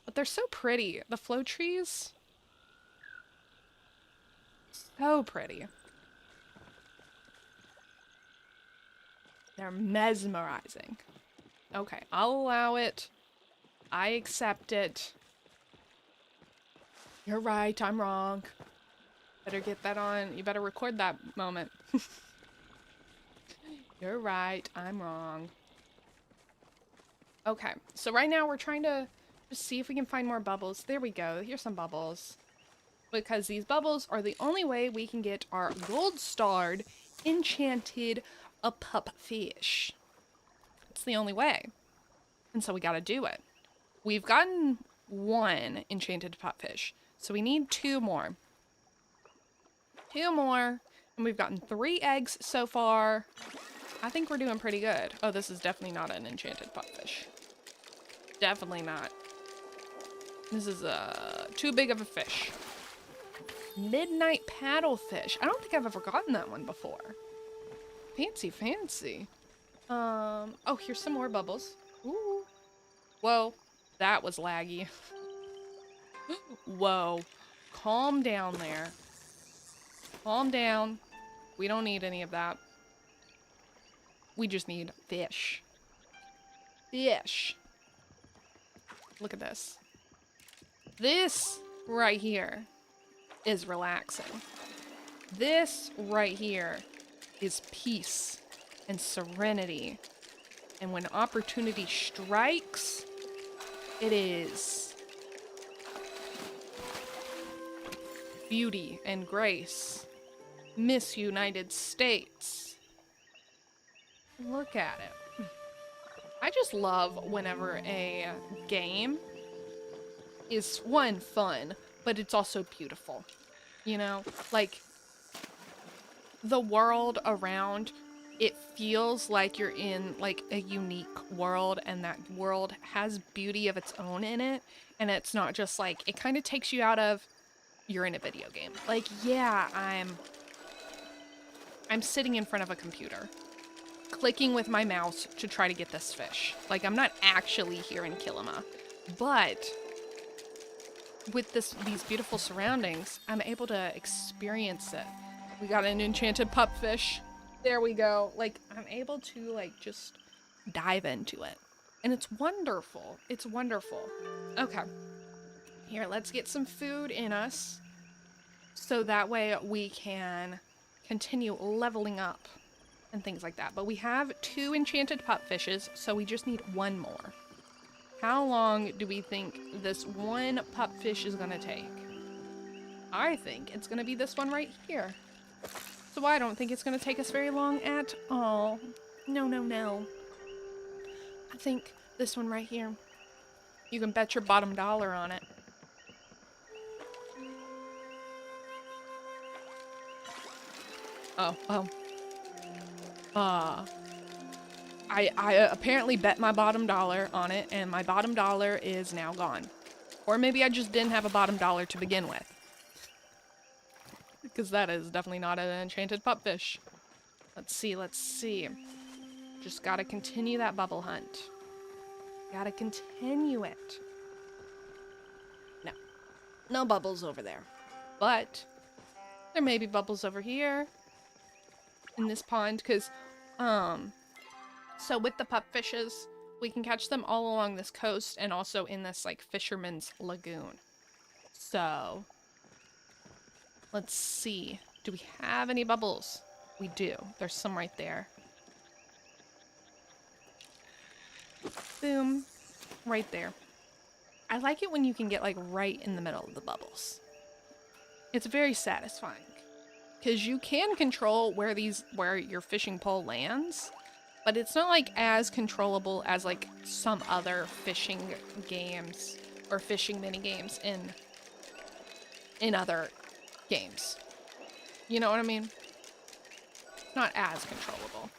But they're so pretty. The flow trees. So pretty. They're mesmerizing. Okay, I'll allow it. I accept it. You're right, I'm wrong. Better get that on. You better record that moment. You're right, I'm wrong. Okay, so right now we're trying to just see if we can find more bubbles. There we go. Here's some bubbles. Because these bubbles are the only way we can get our gold-starred, enchanted pup fish. It's the only way. And so we gotta do it. We've gotten one enchanted pup fish, so we need 2 more. 2 more, and we've gotten 3 eggs so far. I think we're doing pretty good. Oh, this is definitely not an enchanted pupfish. Definitely not. This is too big of a fish. Midnight paddlefish. I don't think I've ever gotten that one before. Fancy, fancy. Oh, here's some more bubbles. Ooh. Whoa, that was laggy. Whoa, calm down there. Calm down. We don't need any of that. We just need fish. Fish. Look at this. This right here is relaxing. This right here is peace and serenity. And when opportunity strikes, it is beauty and grace. Miss United States. Look at it. I just love whenever a game is, one, fun, but it's also beautiful. You know, like the world around, it feels like you're in like a unique world, and that world has beauty of its own in it, and it's not just like, it kind of takes you out of, you're in a video game. Like, yeah, I'm sitting in front of a computer, clicking with my mouse to try to get this fish. Like, I'm not actually here in Kilima, but with these beautiful surroundings, I'm able to experience it. We got an enchanted pupfish. There we go. Like, I'm able to, like, just dive into it. And it's wonderful. It's wonderful. Okay. Here, let's get some food in us, so that way we can continue leveling up and things like that. But we have 2 enchanted pupfishes, so we just need 1 more. How long do we think this one pupfish is gonna take? I think it's gonna be this one right here. So I don't think it's gonna take us very long at all. No, no, no. I think this one right here. You can bet your bottom dollar on it. Oh. I apparently bet my bottom dollar on it, and my bottom dollar is now gone. Or maybe I just didn't have a bottom dollar to begin with. Because that is definitely not an enchanted pupfish. Let's see, let's see. Just gotta continue that bubble hunt. Gotta continue it. No. No bubbles over there. But there may be bubbles over here in this pond, because, so with the pupfishes, we can catch them all along this coast and also in this, like, fisherman's lagoon. So, let's see. Do we have any bubbles? We do. There's some right there. Boom. Right there. I like it when you can get, like, right in the middle of the bubbles. It's very satisfying. Because you can control where your fishing pole lands, but it's not, like, as controllable as, like, some other fishing games or fishing mini games in other games. You know what I mean? Not as controllable.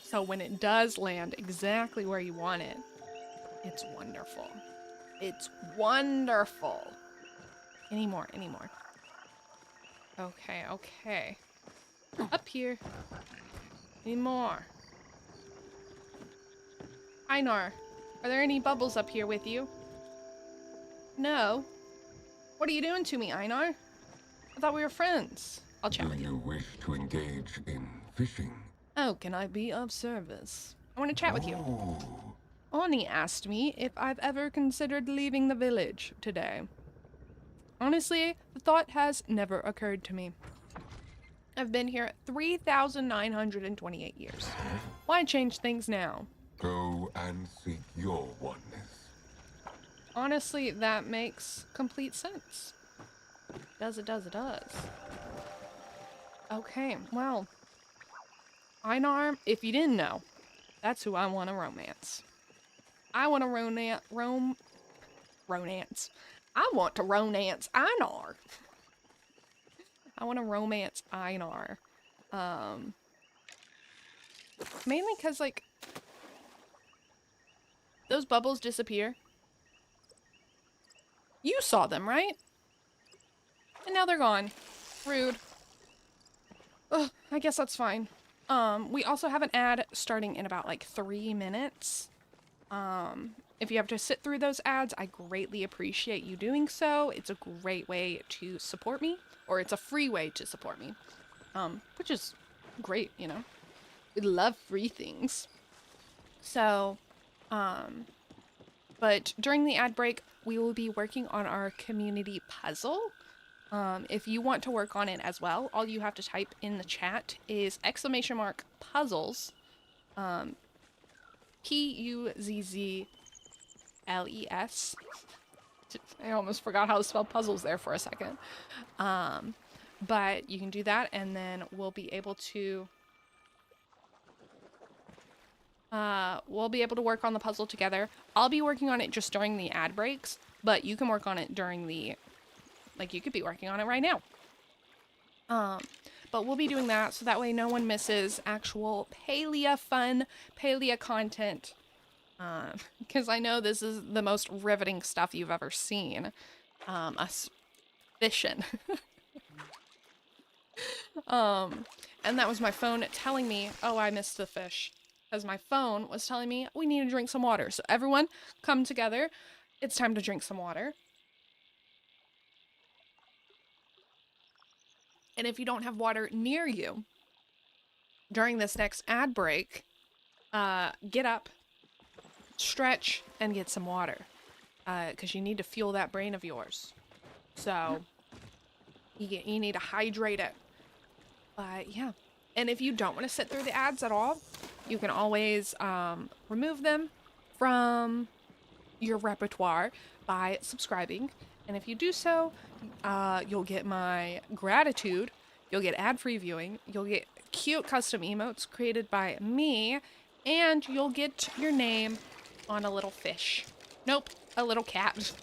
So when it does land exactly where you want it, it's wonderful. It's wonderful. Any more. Okay, okay. Up here. Any more? Einar, are there any bubbles up here with you? No. What are you doing to me, Einar? I thought we were friends. I'll chat with you. Do you wish to engage in fishing? How can I be of service? I want to chat with you. Oh, Ani asked me if I've ever considered leaving the village today. Honestly, the thought has never occurred to me. I've been here 3,928 years. Why change things now? go and seek your oneness. Honestly, that makes complete sense. It does. Okay, well, Einar, if you didn't know, that's who I want to romance. I want to romance. I want to romance Einar. I want to romance Einar. Mainly because, like, those bubbles disappear. You saw them, right? And now they're gone. Rude. Ugh, I guess that's fine. We also have an ad starting in about, like, 3 minutes. If you have to sit through those ads, I greatly appreciate you doing so. It's a great way to support me, or it's a free way to support me, which is great, you know. We love free things. So, but during the ad break, we will be working on our community puzzle. If you want to work on it as well, all you have to type in the chat is !puzzles, Puzzles. I almost forgot how to spell puzzles there for a second. But you can do that, and then we'll be able to work on the puzzle together. I'll be working on it just during the ad breaks, but you can work on it during the, like, you could be working on it right now. But we'll be doing that so that way no one misses actual Palia fun, Palia content. Because I know this is the most riveting stuff you've ever seen. Us fishing. And that was my phone telling me, oh, I missed the fish. Because my phone was telling me we need to drink some water. So everyone, come together. It's time to drink some water. And if you don't have water near you during this next ad break, get up, stretch, and get some water. Because you need to fuel that brain of yours. So, you need to hydrate it. Yeah. And if you don't want to sit through the ads at all, you can always remove them from your repertoire by subscribing. And if you do so, you'll get my gratitude, you'll get ad-free viewing, you'll get cute custom emotes created by me, and you'll get your name on a little fish. Nope, a little cat.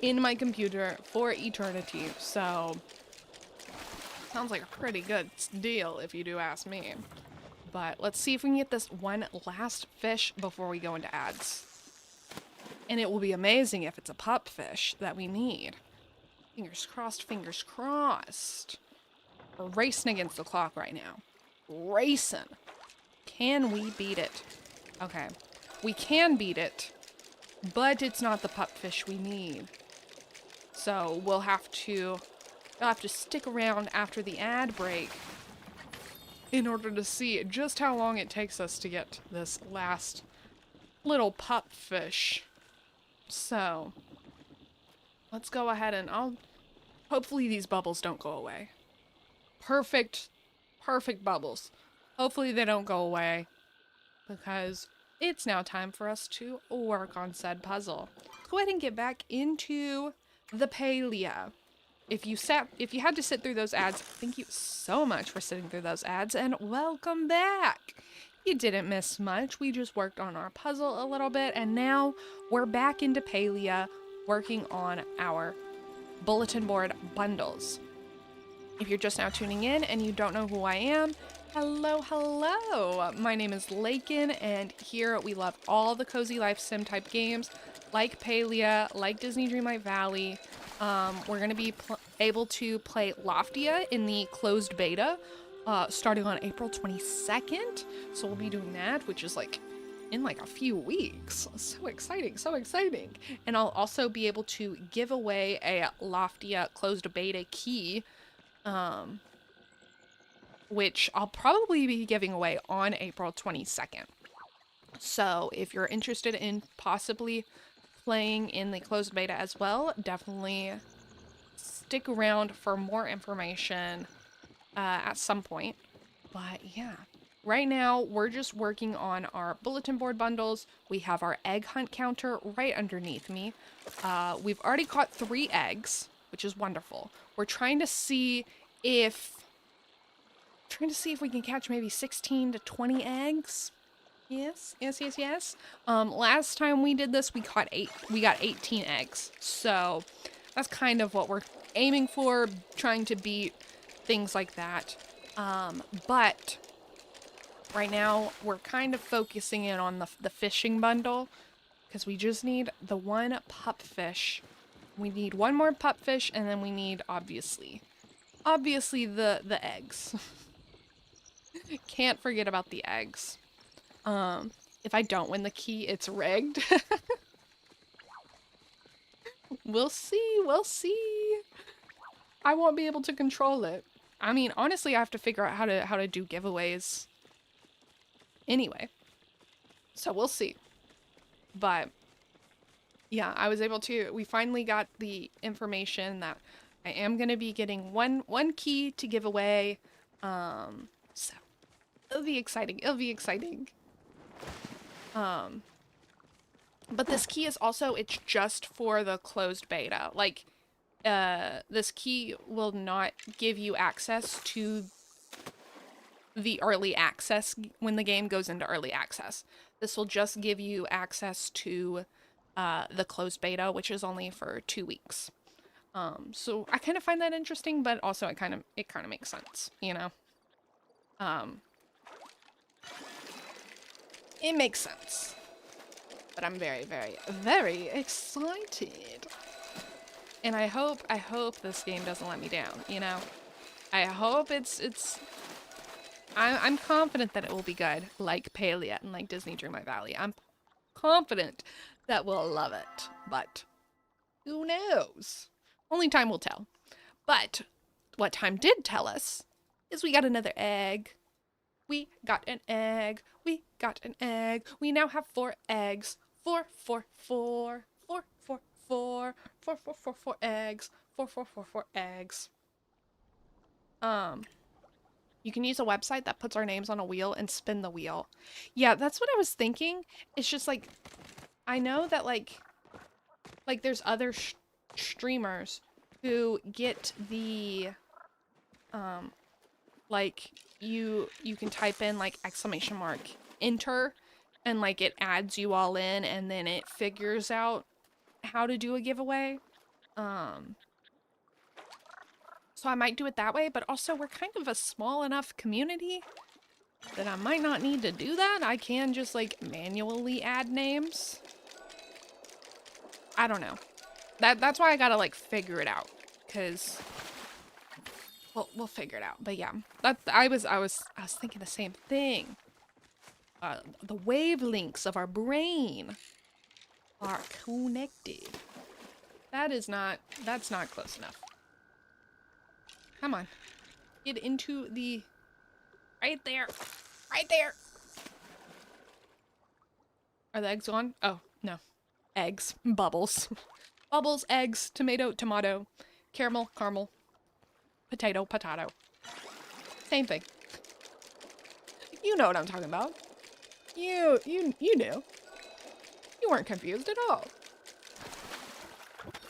In my computer for eternity. So, sounds like a pretty good deal if you do ask me. But let's see if we can get this one last fish before we go into ads. And it will be amazing if it's a pup fish that we need. Fingers crossed, fingers crossed. We're racing against the clock right now. Racing. Can we beat it? Okay. We can beat it, but it's not the pupfish we need. So you'll have to stick around after the ad break in order to see just how long it takes us to get this last little pupfish. So let's go ahead and hopefully these bubbles don't go away. Perfect bubbles. Hopefully they don't go away, because it's now time for us to work on said puzzle. Let's go ahead and get back into the Palia. If you had to sit through those ads, thank you so much for sitting through those ads, and welcome back. You didn't miss much. We just worked on our puzzle a little bit, and now we're back into Palia working on our bulletin board bundles. If you're just now tuning in and you don't know who I am, hello. My name is Lakin, and here we love all the cozy life sim type games like Palia, like Disney Dreamlight Valley. We're going to be able to play Loftia in the closed beta starting on April 22nd. So we'll be doing that, which is in a few weeks. So exciting. And I'll also be able to give away a Loftia closed beta key, which I'll probably be giving away on April 22nd. So if you're interested in possibly playing in the closed beta as well, definitely stick around for more information at some point. But yeah, right now we're just working on our bulletin board bundles. We have our egg hunt counter right underneath me. We've already caught 3 eggs, which is wonderful. We're trying to see if we can catch maybe 16 to 20 eggs. Yes. Last time we did this, we got 18 eggs. So that's kind of what we're aiming for, trying to beat things like that. But right now we're kind of focusing in on the fishing bundle, because we just need the 1 pupfish. We need 1 more pupfish, and then we need obviously the eggs. Can't forget about the eggs. If I don't win the key, it's rigged. We'll see. I won't be able to control it. I mean, honestly, I have to figure out how to do giveaways anyway. So we'll see. But yeah, we finally got the information that I am going to be getting one key to give away. So it'll be exciting. But this key is also, it's just for the closed beta. This key will not give you access to the early access when the game goes into early access. This will just give you access to the closed beta, which is only for 2 weeks. So I kind of find that interesting, but also it kind of makes sense, you know? It makes sense. But I'm very, very, very excited. And I hope this game doesn't let me down, you know? I hope I'm confident that it will be good, like Palia and like Disney Dreamlight Valley. I'm confident that we'll love it, but who knows? Only time will tell. But what time did tell us is we got another egg. We got an egg. We now have 4 eggs. 4 eggs. 4 eggs. You can use a website that puts our names on a wheel and spin the wheel. Yeah, that's what I was thinking. It's just I know that there's other streamers who get the you can type in exclamation mark enter, and it adds you all in, and then it figures out how to do a giveaway. So I might do it that way, but also we're kind of a small enough community that I might not need to do that. I can just manually add names. I don't know. That's why I gotta figure it out, because we'll figure it out. But yeah, I was thinking the same thing. the wavelengths of our brain are connected. That's not close enough. Come on. Get into the... Right there. Right there. Are the eggs gone? Oh, no. Eggs. Bubbles. Bubbles, eggs, tomato, tomato, caramel, caramel, potato, potato. Same thing. You know what I'm talking about. You knew. You weren't confused at all.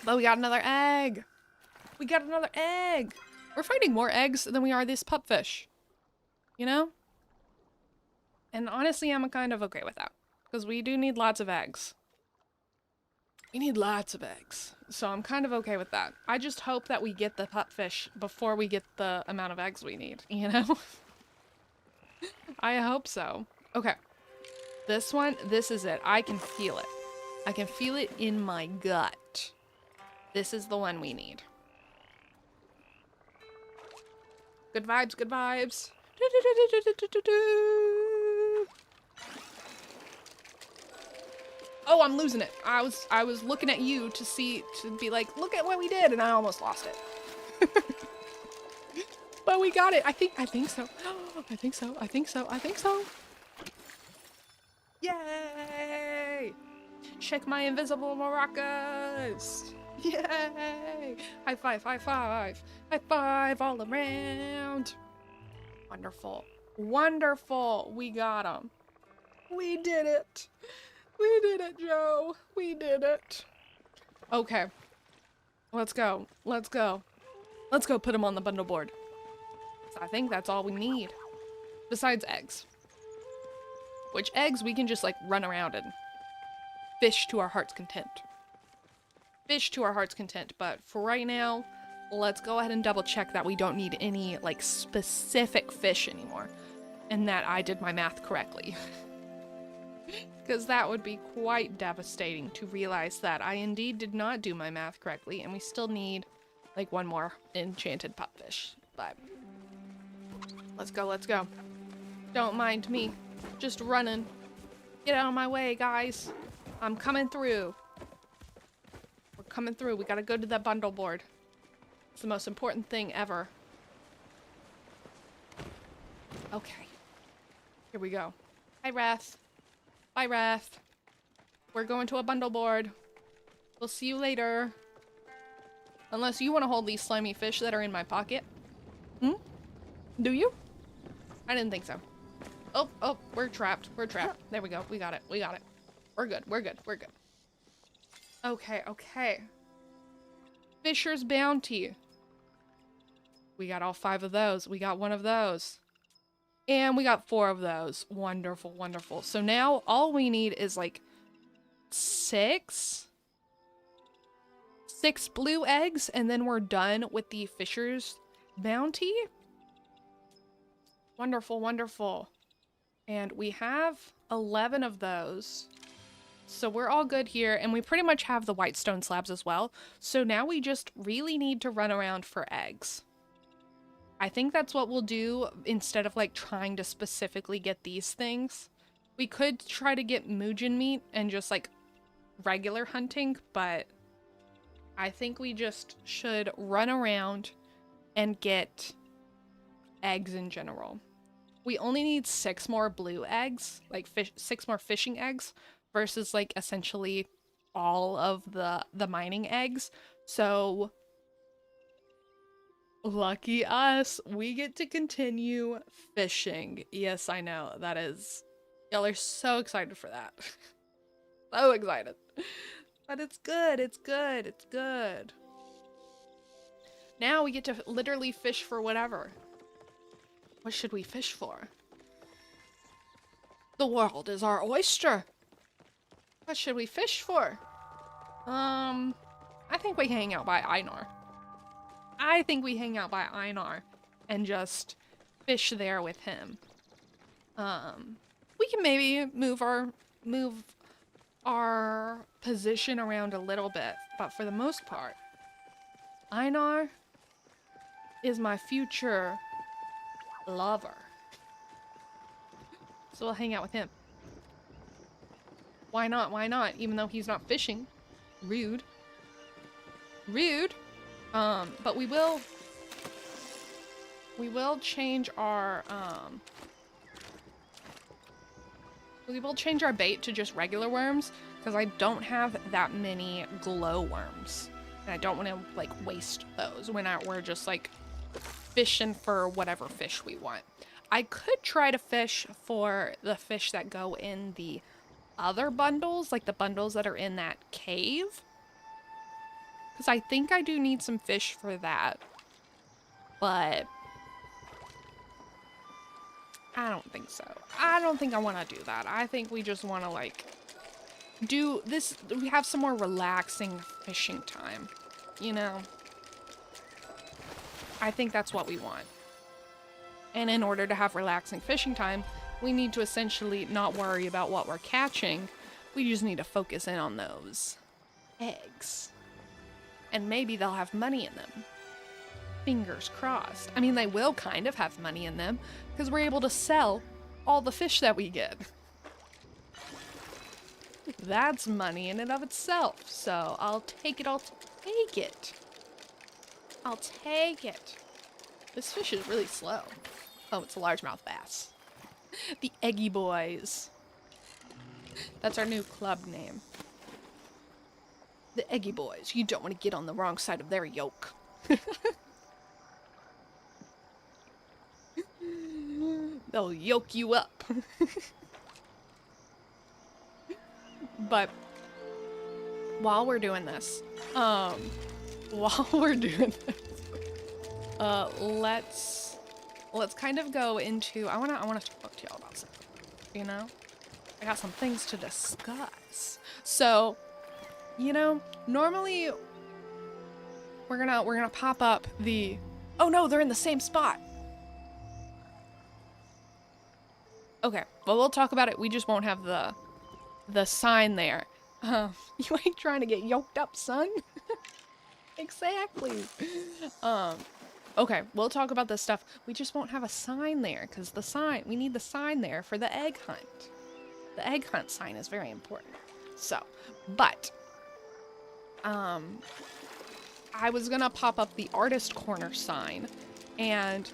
But we got another egg. We got another egg. We're finding more eggs than we are this pupfish. You know? And honestly, I'm kind of okay with that. Because we do need lots of eggs. We need lots of eggs. So I'm kind of okay with that. I just hope that we get the pupfish before we get the amount of eggs we need, you know? I hope so. Okay. This one, this is it. I can feel it. I can feel it in my gut. This is the one we need. Good vibes, good vibes. Oh, I'm losing it. I was looking at you to be like, look at what we did, and I almost lost it. But we got it. I think so. I think so. I think so. I think so. Yay! Check my invisible maracas. Yay! High five, high five. High five all around. Wonderful. Wonderful. We got them. We did it. We did it, Joe. We did it. Okay. Let's go. Let's go. Let's go put them on the bundle board. I think that's all we need. Besides eggs. Which eggs we can just like run around and fish to our heart's content. Fish to our heart's content. But for right now, let's go ahead and double check that we don't need any like specific fish anymore. And that I did my math correctly. Because that would be quite devastating to realize that I indeed did not do my math correctly, and we still need like one more enchanted pupfish. But let's go, let's go. Don't mind me. Just running. Get out of my way, guys. I'm coming through. We're coming through. We gotta go to that bundle board. It's the most important thing ever. Okay. Here we go. Hi, Wrath. Bye, Wrath. We're going to a bundle board. We'll see you later. Unless you want to hold these slimy fish that are in my pocket. Hmm? Do you? I didn't think so. Oh, oh, we're trapped. We're trapped. There we go. We got it. We got it. We're good. We're good. We're good. Okay, okay. Fisher's Bounty. We got all 5 of those. We got 1 of those. And we got 4 of those. Wonderful, wonderful. So now all we need is like 6 blue eggs, and then we're done with the Fisher's Bounty. Wonderful, wonderful. And we have 11 of those. So we're all good here, and we pretty much have the white stone slabs as well. So now we just really need to run around for eggs. I think that's what we'll do instead of like trying to specifically get these things. We could try to get Muujin meat and just like regular hunting, but I think we just should run around and get eggs in general. We only need 6 more blue eggs, like 6 more fishing eggs versus like essentially all of the mining eggs. So lucky us, we get to continue fishing. Yes, I know. That is... Y'all are so excited for that. So excited. But it's good, it's good, it's good. Now we get to literally fish for whatever. What should we fish for? The world is our oyster. What should we fish for? I think we hang out by Einar. I think we hang out by Einar and just fish there with him. We can maybe move our position around a little bit, but for the most part, Einar is my future lover. So we'll hang out with him. Why not? Why not? Even though he's not fishing. Rude. Rude. But we will change our, we will change our bait to just regular worms, because I don't have that many glow worms. And I don't want to, like, waste those when we're just, like, fishing for whatever fish we want. I could try to fish for the fish that go in the other bundles, like the bundles that are in that cave. Because I think I do need some fish for that. But I don't think so. I don't think I want to do that. I think we just want to, like, do this. We have some more relaxing fishing time, you know? I think that's what we want. And in order to have relaxing fishing time, we need to essentially not worry about what we're catching. We just need to focus in on those eggs. And maybe they'll have money in them. Fingers crossed. I mean, they will kind of have money in them because we're able to sell all the fish that we get. That's money in and of itself. So I'll take it. I'll take it. I'll take it. This fish is really slow. Oh, it's a largemouth bass. The Eggy Boys. That's our new club name. The Eggy Boys. You don't want to get on the wrong side of their yoke. They'll yoke you up. But while we're doing this, let's kind of go into, I wanna talk to y'all about something, you know? I got some things to discuss. So, you know, normally we're gonna pop up the, oh no, they're in the same spot. Okay, well, we'll talk about it. We just won't have the sign there. You ain't trying to get yoked up, son. Exactly. Okay, we'll talk about this stuff. We just won't have a sign there, because we need the sign there for the egg hunt. The egg hunt sign is very important. So, but, I was gonna pop up the artist corner sign, and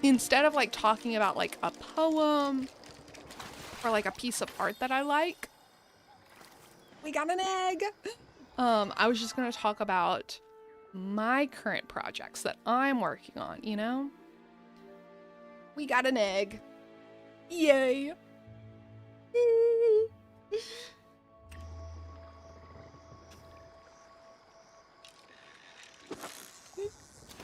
instead of, like, talking about, like, a poem or, like, a piece of art that I like, we got an egg! I was just gonna talk about my current projects that I'm working on, you know? We got an egg. Yay!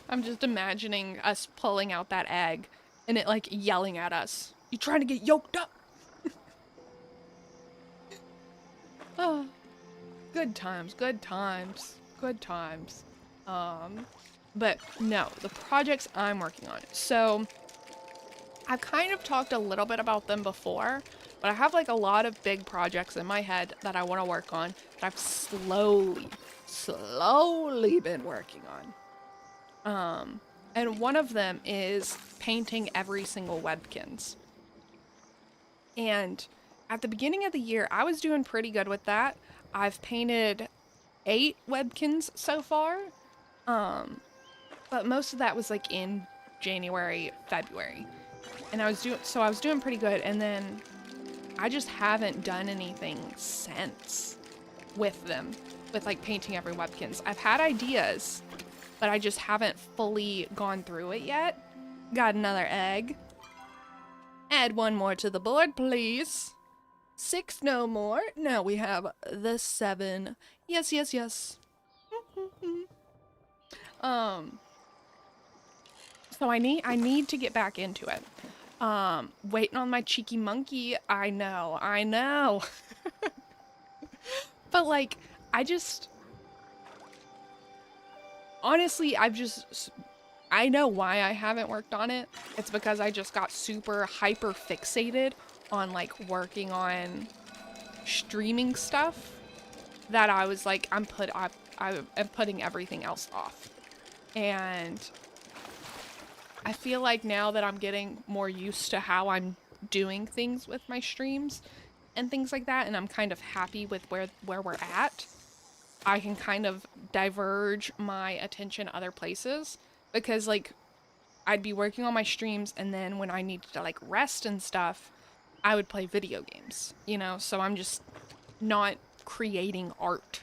I'm just imagining us pulling out that egg and it, like, yelling at us. You trying to get yoked up? Oh, good times, good times, good times. But no, the projects I'm working on. So I've kind of talked a little bit about them before, but I have, like, a lot of big projects in my head that I want to work on that I've slowly been working on. And one of them is painting every single Webkins. And at the beginning of the year, I was doing pretty good with that. I've painted 8 Webkins so far. But most of that was, like, in January, February. And I was doing pretty good, and then I just haven't done anything since with them, with, like, painting every Webkins. I've had ideas, but I just haven't fully gone through it yet. Got another egg. Add one more to the board, please. 6 no more. Now we have the 7. Yes, yes, yes. So I need to get back into it. Waiting on my cheeky monkey. I know. But, like, honestly, I know why I haven't worked on it. It's because I just got super hyper fixated on, like, working on streaming stuff that I was like, I am putting everything else off. And I feel like now that I'm getting more used to how I'm doing things with my streams, and things like that, and I'm kind of happy with where we're at, I can kind of diverge my attention other places, because like I'd be working on my streams, and then when I needed to like rest and stuff, I would play video games, you know? So I'm just not creating art,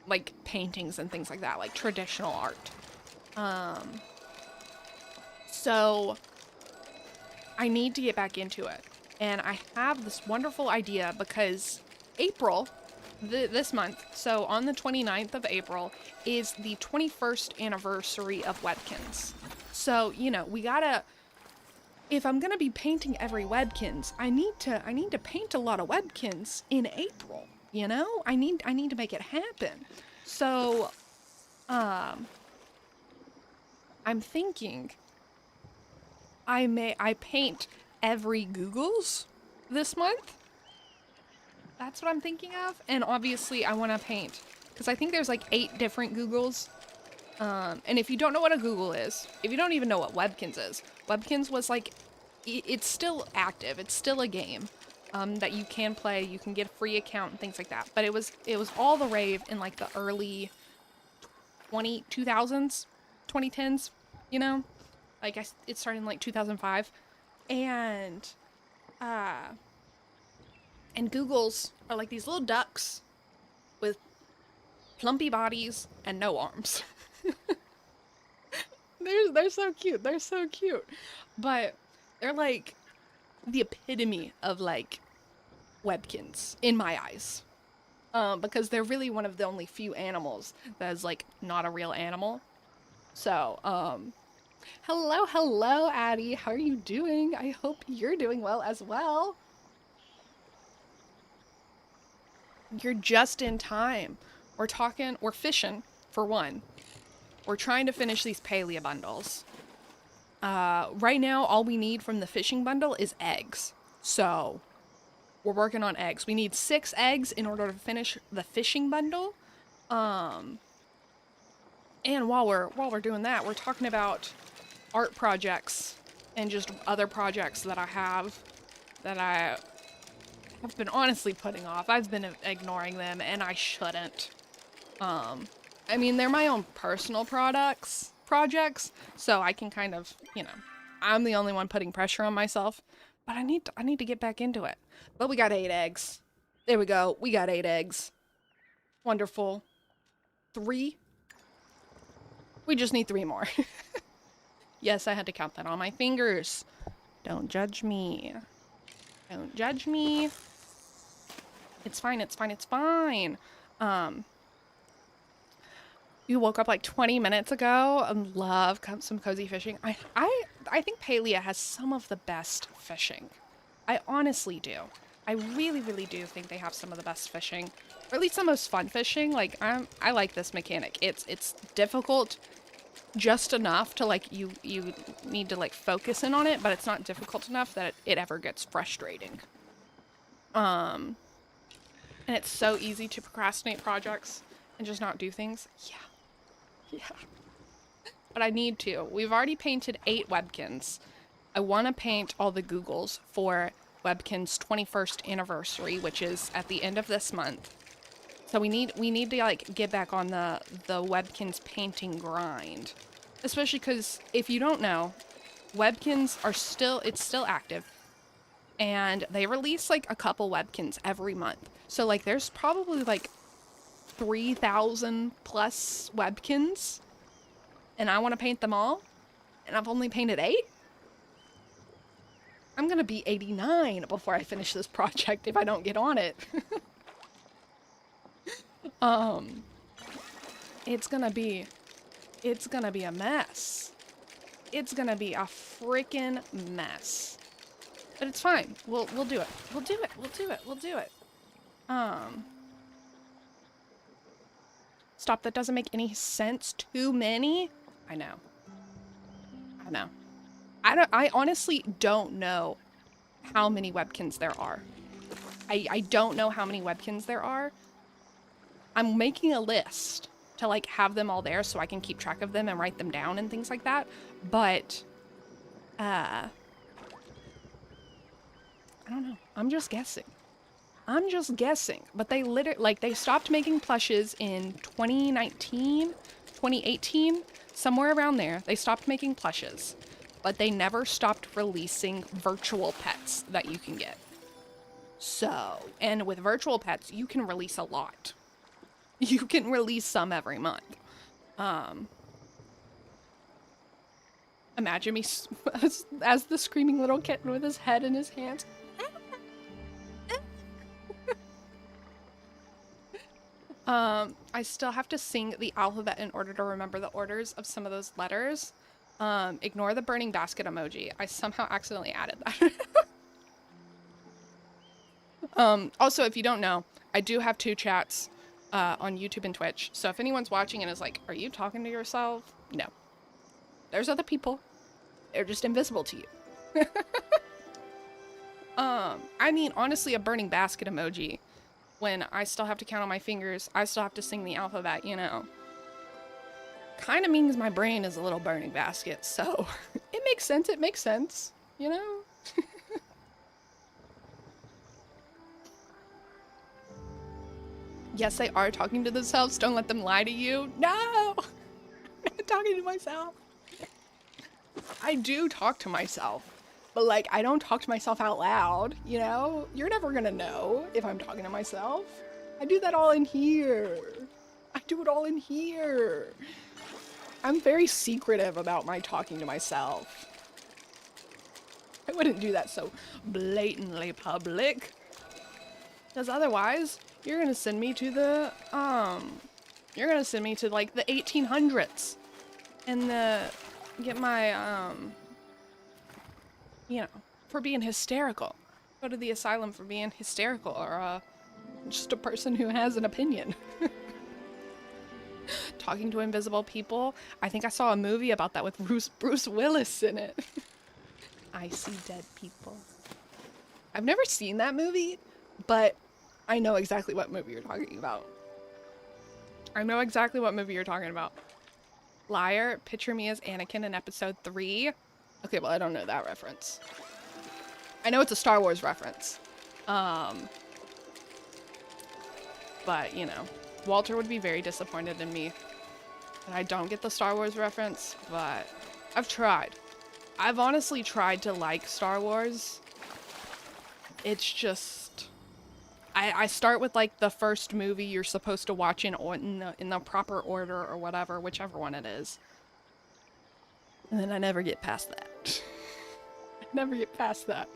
like paintings and things like that, like traditional art. So I need to get back into it. And I have this wonderful idea because April, this month, so on the 29th of April, is the 21st anniversary of Webkins. So, you know, we gotta, if I'm gonna be painting every Webkins, I need to paint a lot of Webkins in April, you know? I need to make it happen. So, I'm thinking I paint every Googles this month. That's what I'm thinking of. And obviously I want to paint, because I think there's like 8 different Googles. And if you don't know what a Google is, if you don't even know what Webkins is, Webkins was like, it's still active. It's still a game that you can play. You can get a free account and things like that. But it was all the rave in like the early 2000s, 2010s, you know? Like it started in like 2005. And Googles are like these little ducks with plumpy bodies and no arms. They're so cute. They're so cute. But they're like the epitome of like Webkins in my eyes. Because they're really one of the only few animals that is like not a real animal. So, hello, Addie. How are you doing? I hope you're doing well as well. You're just in time. We're fishing, for one. We're trying to finish these Palia bundles. Right now, all we need from the fishing bundle is eggs. So, we're working on eggs. We need 6 eggs in order to finish the fishing bundle. And while we're doing that, we're talking about art projects and just other projects that I have that I have been honestly putting off. I've been ignoring them, and I shouldn't. I mean, they're my own personal projects, so I can kind of, you know, I'm the only one putting pressure on myself, but I need to get back into it. But we got 8 eggs. There we go. We got 8 eggs. Wonderful. 3. We just need 3 more. Yes, I had to count that on my fingers. Don't judge me. Don't judge me. It's fine, it's fine, it's fine. You woke up like 20 minutes ago and love some cozy fishing. I think Palia has some of the best fishing. I honestly do. I really, really do think they have some of the best fishing. Or at least the most fun fishing. Like, I like this mechanic. It's difficult just enough to like, you need to like focus in on it, but it's not difficult enough that it ever gets frustrating. And it's so easy to procrastinate projects and just not do things. Yeah. But I need to. We've already painted 8 Webkins. I want to paint all the Googles for Webkin's 21st anniversary, which is at the end of this month. So we need to like get back on the Webkins painting grind. Especially because if you don't know, Webkins are still active. And they release like a couple Webkins every month. So like there's probably like 3,000 plus Webkins, and I want to paint them all, and I've only painted 8. I'm gonna be 89 before I finish this project if I don't get on it. It's gonna be a mess. It's gonna be a freaking mess. But it's fine. We'll do it. We'll do it. Stop, that doesn't make any sense. Too many? I know. I honestly don't know how many Webkins there are. I don't know how many Webkins there are. I'm making a list to like have them all there so I can keep track of them and write them down and things like that. But I don't know. I'm just guessing. I'm just guessing. But they literally, like, they stopped making plushes in 2019, 2018, somewhere around there. They stopped making plushes. But they never stopped releasing virtual pets that you can get. So, and with virtual pets, you can release a lot. You can release some every month. Imagine me as the screaming little kitten with his head in his hands. I still have to sing the alphabet in order to remember the orders of some of those letters. Ignore the burning basket emoji. I somehow accidentally added that. Also, if you don't know, I do have 2 chats on YouTube and Twitch. So if anyone's watching and is like, are you talking to yourself? No. There's other people. They're just invisible to you. I mean, honestly, a burning basket emoji. When I still have to count on my fingers, I still have to sing the alphabet, you know. Kind of means my brain is a little burning basket, so it makes sense, you know? Yes, they are talking to themselves. Don't let them lie to you. No! I'm not talking to myself. I do talk to myself. But, like, I don't talk to myself out loud, you know? You're never gonna know if I'm talking to myself. I do that all in here. I do it all in here. I'm very secretive about my talking to myself. I wouldn't do that so blatantly public. Because otherwise, you're gonna send me to the, you're gonna send me to, like, the 1800s. And get my, you know, for being hysterical. Go to the asylum for being hysterical, or just a person who has an opinion. Talking to invisible people. I think I saw a movie about that with Bruce Willis in it. I see dead people. I've never seen that movie, but I know exactly what movie you're talking about. I know exactly what movie you're talking about. Liar, picture me as Anakin in episode 3. Okay, well, I don't know that reference. I know it's a Star Wars reference. But, you know, Walter would be very disappointed in me that I don't get the Star Wars reference, but I've tried. I've honestly tried to like Star Wars. It's just... I start with, like, the first movie you're supposed to watch in the proper order or whatever, whichever one it is. And then I never get past that. I never get past that.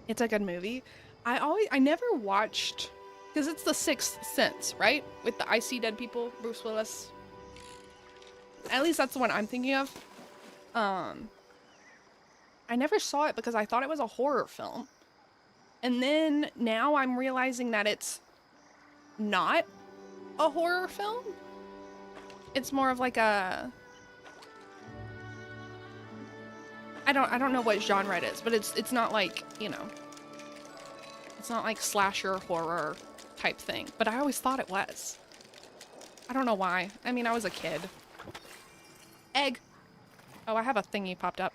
It's a good movie. I never watched, because it's The Sixth Sense, right? With the I See Dead People, Bruce Willis. At least that's the one I'm thinking of. I never saw it because I thought it was a horror film. And then now I'm realizing that it's not a horror film. It's more of like a... I don't know what genre it is, but it's not like, you know, it's not like slasher horror type thing, but I always thought it was. I don't know why. I mean, I was a kid. Egg. Oh, I have a thingy popped up.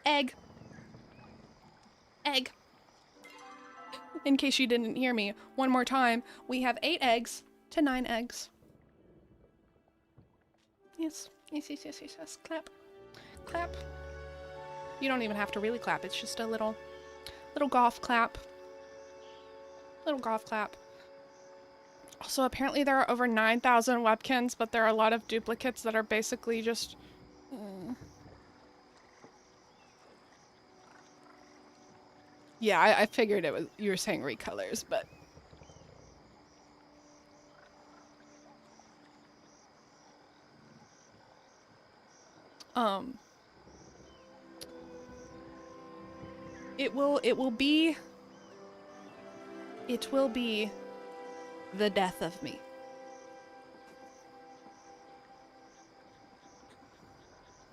Egg. Egg. In case you didn't hear me, one more time, we have 8 eggs to 9 eggs. Yes. Yes, yes, yes, yes, yes. Clap. Clap. You don't even have to really clap. It's just a little golf clap. Little golf clap. Also, apparently there are over 9,000 Webkins, but there are a lot of duplicates that are basically just... Yeah, I figured it was, you were saying recolors, but... It will be the death of me.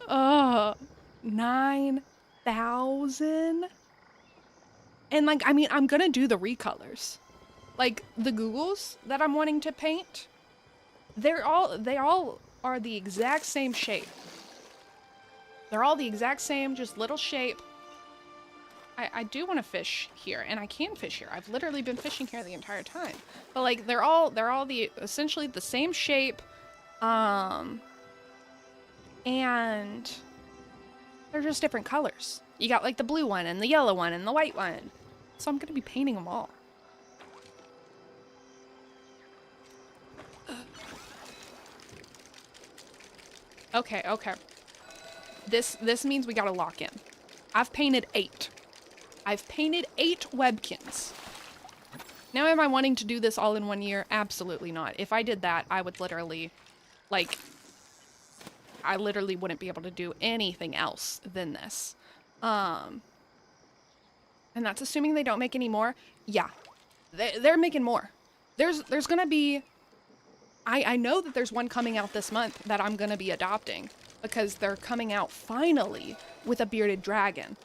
Oh, 9,000? And, like, I mean, I'm gonna do the recolors. Like, the Googles that I'm wanting to paint, they all are the exact same shape. They're all the exact same, just little shape. I do want to fish here, and I can fish here. I've literally been fishing here the entire time. But like they're all essentially the same shape, and they're just different colors. You got like the blue one and the yellow one and the white one. So I'm gonna be painting them all. Okay, okay. This means we gotta lock in. I've painted 8. I've painted 8 Webkins. Now am I wanting to do this all in 1 year? Absolutely not. If I did that, I would literally, like, I literally wouldn't be able to do anything else than this. And that's assuming they don't make any more. Yeah, they're making more. There's gonna be, I know that there's one coming out this month that I'm gonna be adopting because they're coming out finally with a bearded dragon.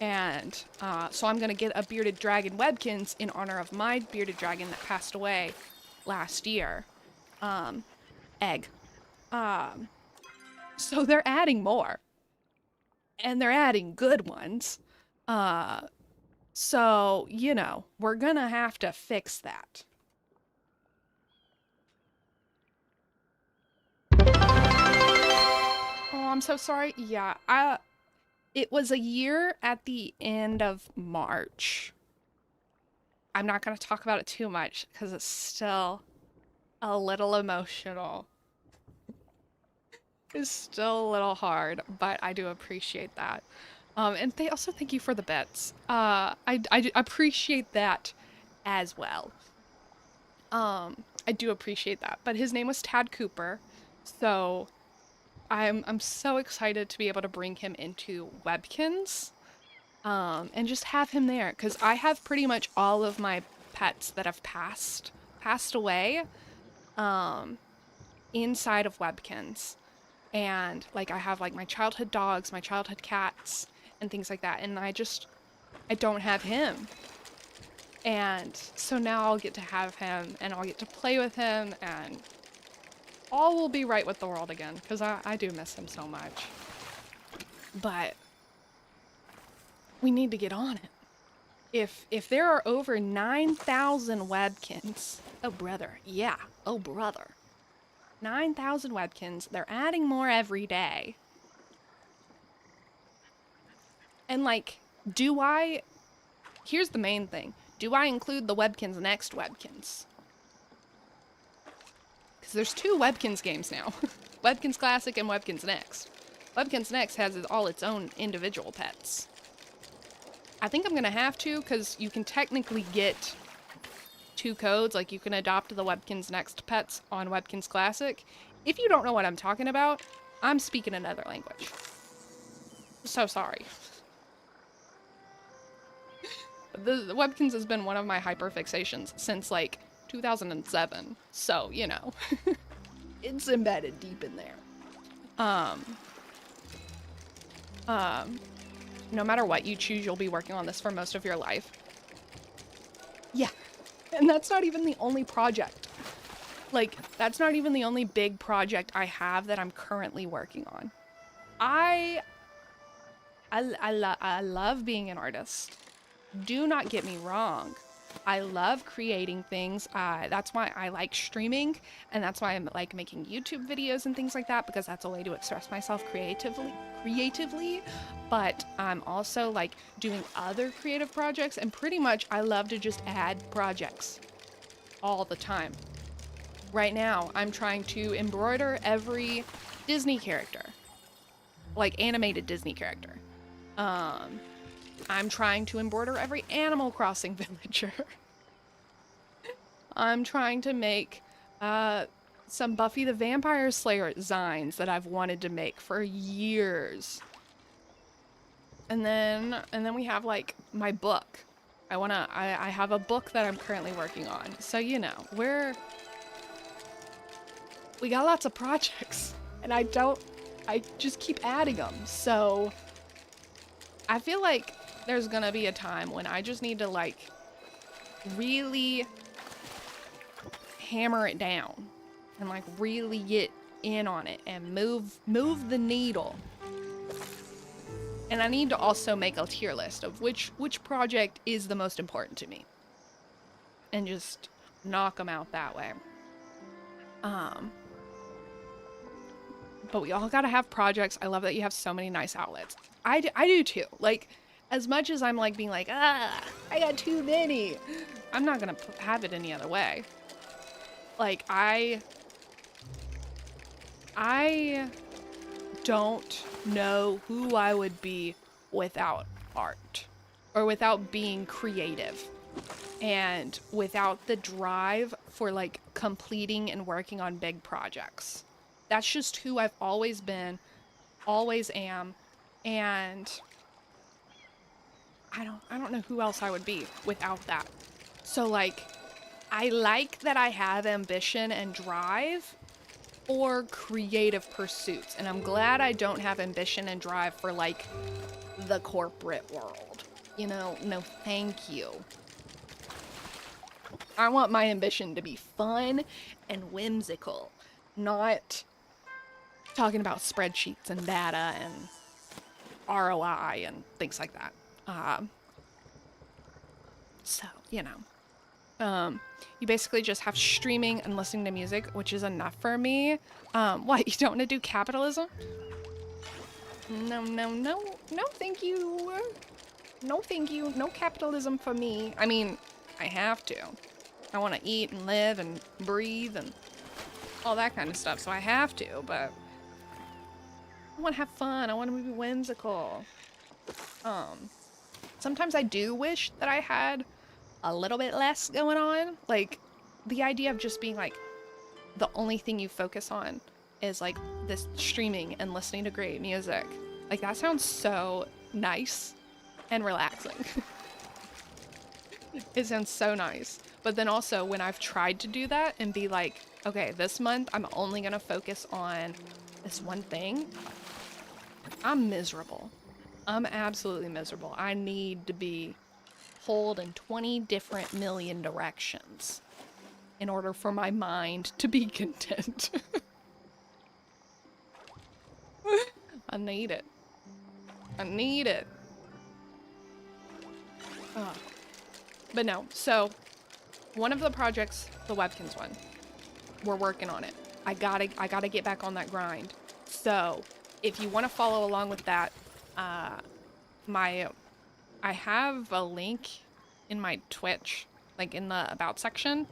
And so I'm gonna get a bearded dragon Webkins in honor of my bearded dragon that passed away last year. Egg. So they're adding more. And they're adding good ones. So, you know, we're gonna have to fix that. Oh, I'm so sorry. Yeah, it was a year at the end of March. I'm not gonna talk about it too much because it's still a little emotional. It's still a little hard, but I do appreciate that. And they also thank you for the bets. I appreciate that as well. I do appreciate that. But his name was Tad Cooper, so I'm so excited to be able to bring him into Webkins, and just have him there because I have pretty much all of my pets that have passed away, inside of Webkins. And like I have like my childhood dogs, my childhood cats, and things like that. And I don't have him. And so now I'll get to have him and I'll get to play with him and all will be right with the world again because I do miss him so much. But we need to get on it. If there are over 9,000 Webkins, oh brother, yeah, oh brother. 9,000 Webkins. They're adding more every day. And like, here's the main thing. Do I include the Webkins Next Webkins? Because there's 2 Webkins games now. Webkins Classic and Webkins Next. Webkins Next has all its own individual pets. I think I'm gonna have to, because you can technically get 2 codes, like you can adopt the Webkins Next pets on Webkins Classic. If you don't know what I'm talking about, I'm speaking another language. So sorry. The Webkins has been one of my hyperfixations since like 2007. So, you know, it's embedded deep in there. No matter what you choose, you'll be working on this for most of your life. Yeah. And that's not even the only project. Like, that's not even the only big project I have that I'm currently working on. I love being an artist. Do not get me wrong. I love creating things. That's why I like streaming, and that's why I like making YouTube videos and things like that, because that's a way to express myself creatively. But I'm also like doing other creative projects, and pretty much I love to just add projects all the time. Right now, I'm trying to embroider every Disney character, like animated Disney character. I'm trying to embroider every Animal Crossing villager. I'm trying to make some Buffy the Vampire Slayer designs that I've wanted to make for years. And then we have like my book. I have a book that I'm currently working on. So, you know, we got lots of projects, and I just keep adding them. So I feel like there's gonna be a time when I just need to like really hammer it down and like really get in on it and move the needle. And I need to also make a tier list of which project is the most important to me. And just knock them out that way. But we all gotta have projects. I love that you have so many nice outlets. I do too. Like, as much as I'm like being like, I got too many, I'm not gonna have it any other way. Like, I don't know who I would be without art or without being creative and without the drive for like completing and working on big projects. That's just who I've always been, always am, and I don't know who else I would be without that. So like, I like that I have ambition and drive for creative pursuits, and I'm glad I don't have ambition and drive for like the corporate world. You know, no thank you. I want my ambition to be fun and whimsical, not talking about spreadsheets and data and ROI and things like that. So, you know. You basically just have streaming and listening to music, which is enough for me. What, you don't want to do capitalism? No, thank you. No, thank you. No capitalism for me. I mean, I have to. I want to eat and live and breathe and all that kind of stuff, so I have to, but I want to have fun. I want to be whimsical. Sometimes I do wish that I had a little bit less going on. Like, the idea of just being like, the only thing you focus on is like this streaming and listening to great music. Like, that sounds so nice and relaxing. It sounds so nice. But then also when I've tried to do that and be like, okay, this month I'm only gonna focus on this one thing, I'm miserable. I'm absolutely miserable. I need to be pulled in 20 different million directions in order for my mind to be content. I need it. I need it. But no, so one of the projects, the Webkins one, we're working on it. I gotta get back on that grind. So if you want to follow along with that, I have a link in my Twitch, like in the about section,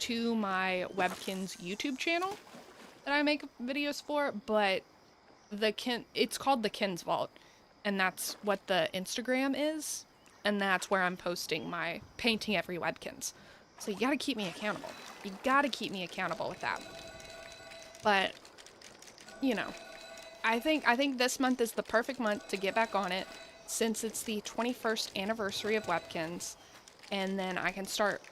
to my Webkins YouTube channel that I make videos for, but it's called the Kins Vault, and that's what the Instagram is, and that's where I'm posting my painting every Webkins. So you gotta keep me accountable. You gotta keep me accountable with that. But, you know, I think this month is the perfect month to get back on it, since it's the 21st anniversary of Webkins, and then I can start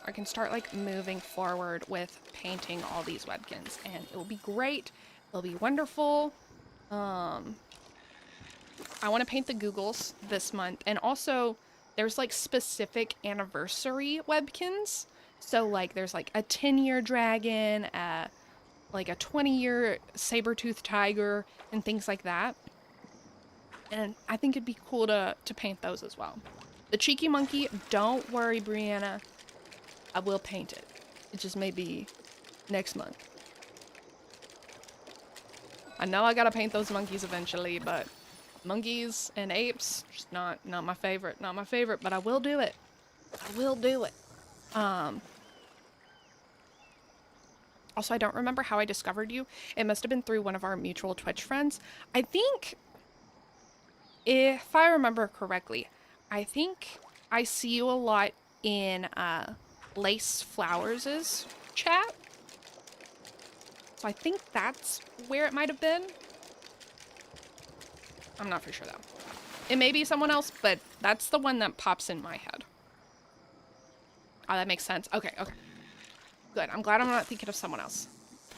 like moving forward with painting all these Webkins, and it will be great. It'll be wonderful. I want to paint the Googles this month, and also there's like specific anniversary Webkins. So like there's like a 10-year dragon, like a 20-year saber-toothed tiger, and things like that. And I think it'd be cool to paint those as well. The cheeky monkey, don't worry, Brianna. I will paint it. It just may be next month. I know I gotta paint those monkeys eventually, but monkeys and apes, just not my favorite. Not my favorite, but I will do it. I will do it. Also, I don't remember how I discovered you. It must have been through one of our mutual Twitch friends. I think, if I remember correctly, I think I see you a lot in Lace Flowers' chat. So I think that's where it might have been. I'm not for sure though. It may be someone else, but that's the one that pops in my head. Oh, that makes sense. Okay. Good. I'm glad I'm not thinking of someone else.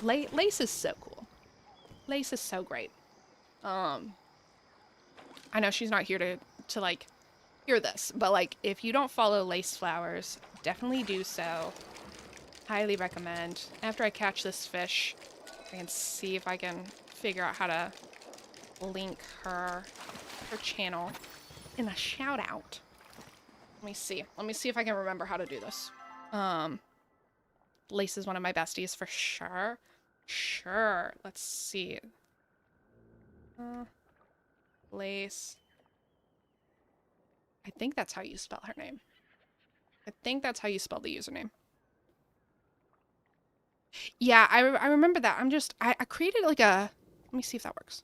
Lace is so cool. Lace is so great. I know she's not here to like hear this, but like if you don't follow Lace Flowers, definitely do so. Highly recommend. After I catch this fish, I can see if I can figure out how to link her channel in a shout out. Let me see. Let me see if I can remember how to do this. Lace is one of my besties for sure. Sure. Let's see. Lace. I think that's how you spell her name. I think that's how you spell the username. Yeah, I remember that. I created like a, let me see if that works.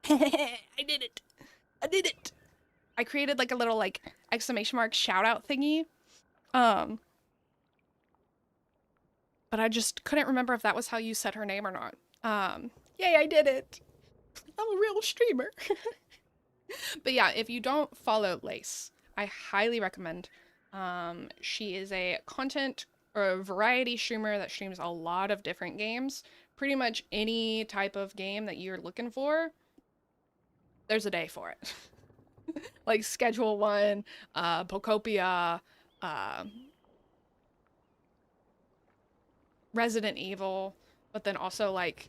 I did it. I did it. I created like a little like exclamation mark shout out thingy. But I just couldn't remember if that was how you said her name or not. Yay, I did it. I'm a real streamer. But yeah, if you don't follow Lace, I highly recommend. She is a content or a variety streamer that streams a lot of different games. Pretty much any type of game that you're looking for, there's a day for it. Like Schedule 1, Pocopia, Resident Evil, but then also like